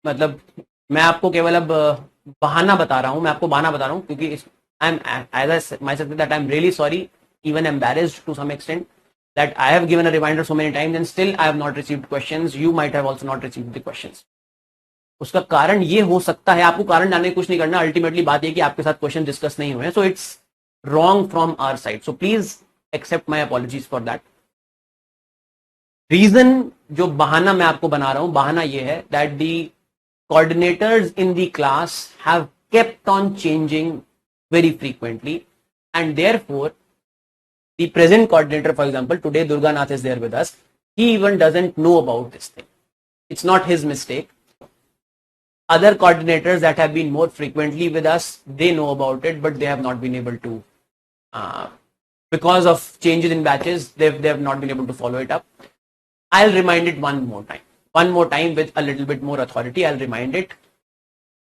मतलब मैं आपको केवल अब बहाना बता रहा हूं, मैं आपको बहाना बता रहा हूं क्योंकि I'm, as I myself that I'm really sorry, even embarrassed to some extent, that I have given a reminder so many times and still I have not received questions. You might have also not received the questions. उसका कारण ये हो सकता है, आपको कारण जानने कुछ नहीं करना, अल्टीमेटली बात ये कि आपके साथ क्वेश्चन डिस्कस नहीं हुए. So it's wrong from our side, so please accept my apologies for that. Reason जो बहाना मैं आपको बना रहा हूं, बहाना ये है that the coordinators in the class have kept on changing very frequently, and therefore the present coordinator, for example, today Durga Nath is there with us, he even doesn't know about this thing. It's not his mistake. Other coordinators that have been more frequently with us, they know about it, but they have not been able to, because of changes in batches, they have not been able to follow it up. I'll remind it one more time with a little bit more authority. I'll remind it.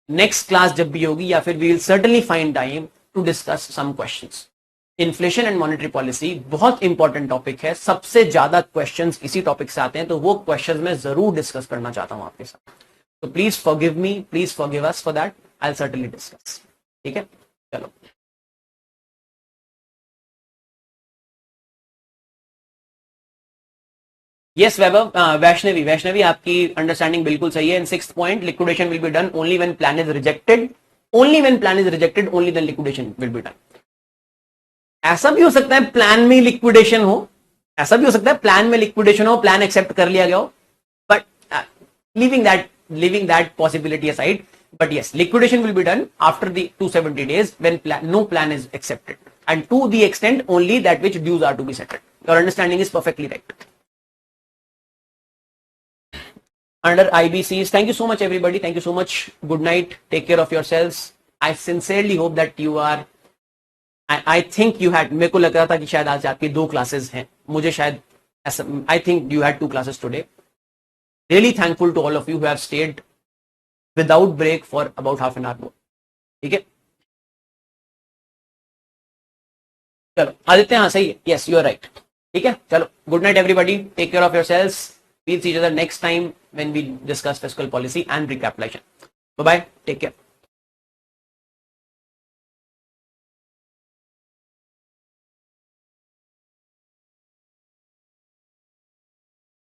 Next class जब भी होगी या फिर we will certainly find time to discuss some questions. Inflation and monetary policy बहुत important topic है, सबसे ज्यादा questions इसी टॉपिक से आते हैं, तो वो क्वेश्चंस मैं जरूर डिस्कस करना चाहता हूं आपके साथ. तो please forgive me, please forgive us for that. I will certainly discuss. ठीक है, चलो. यस वैभव, वैष्णवी आपकी अंडरस्टैंडिंग बिल्कुल सही है. In 6th point, liquidation will be done only when plan is rejected. Only when plan is rejected, only then liquidation will be done. ऐसा भी हो सकता है प्लान में लिक्विडेशन हो, ऐसा भी हो सकता है प्लान में लिक्विडेशन हो, प्लान एक्सेप्ट कर लिया गया हो, but leaving that possibility aside, but yes, liquidation will be done after the 270 days when no plan is accepted, and to the extent only that which dues are to be settled. Your understanding is perfectly right. Under IBCs, thank you so much everybody, thank you so much. Good night, take care of yourselves. I sincerely hope that you are, I think you had, मेरे को लग रहा था कि शायद आज आपकी 2 classes हैं, मुझे शायद I think you had 2 classes today. Really thankful to all of you who have stayed without break for about half an hour more. ठीक है, चलो आदित्य, हाँ सही है, yes you are right. ठीक है, चलो, good night everybody, take care of yourselves. We'll see each other next time when we discuss fiscal policy and recapitalization. Bye bye, take care.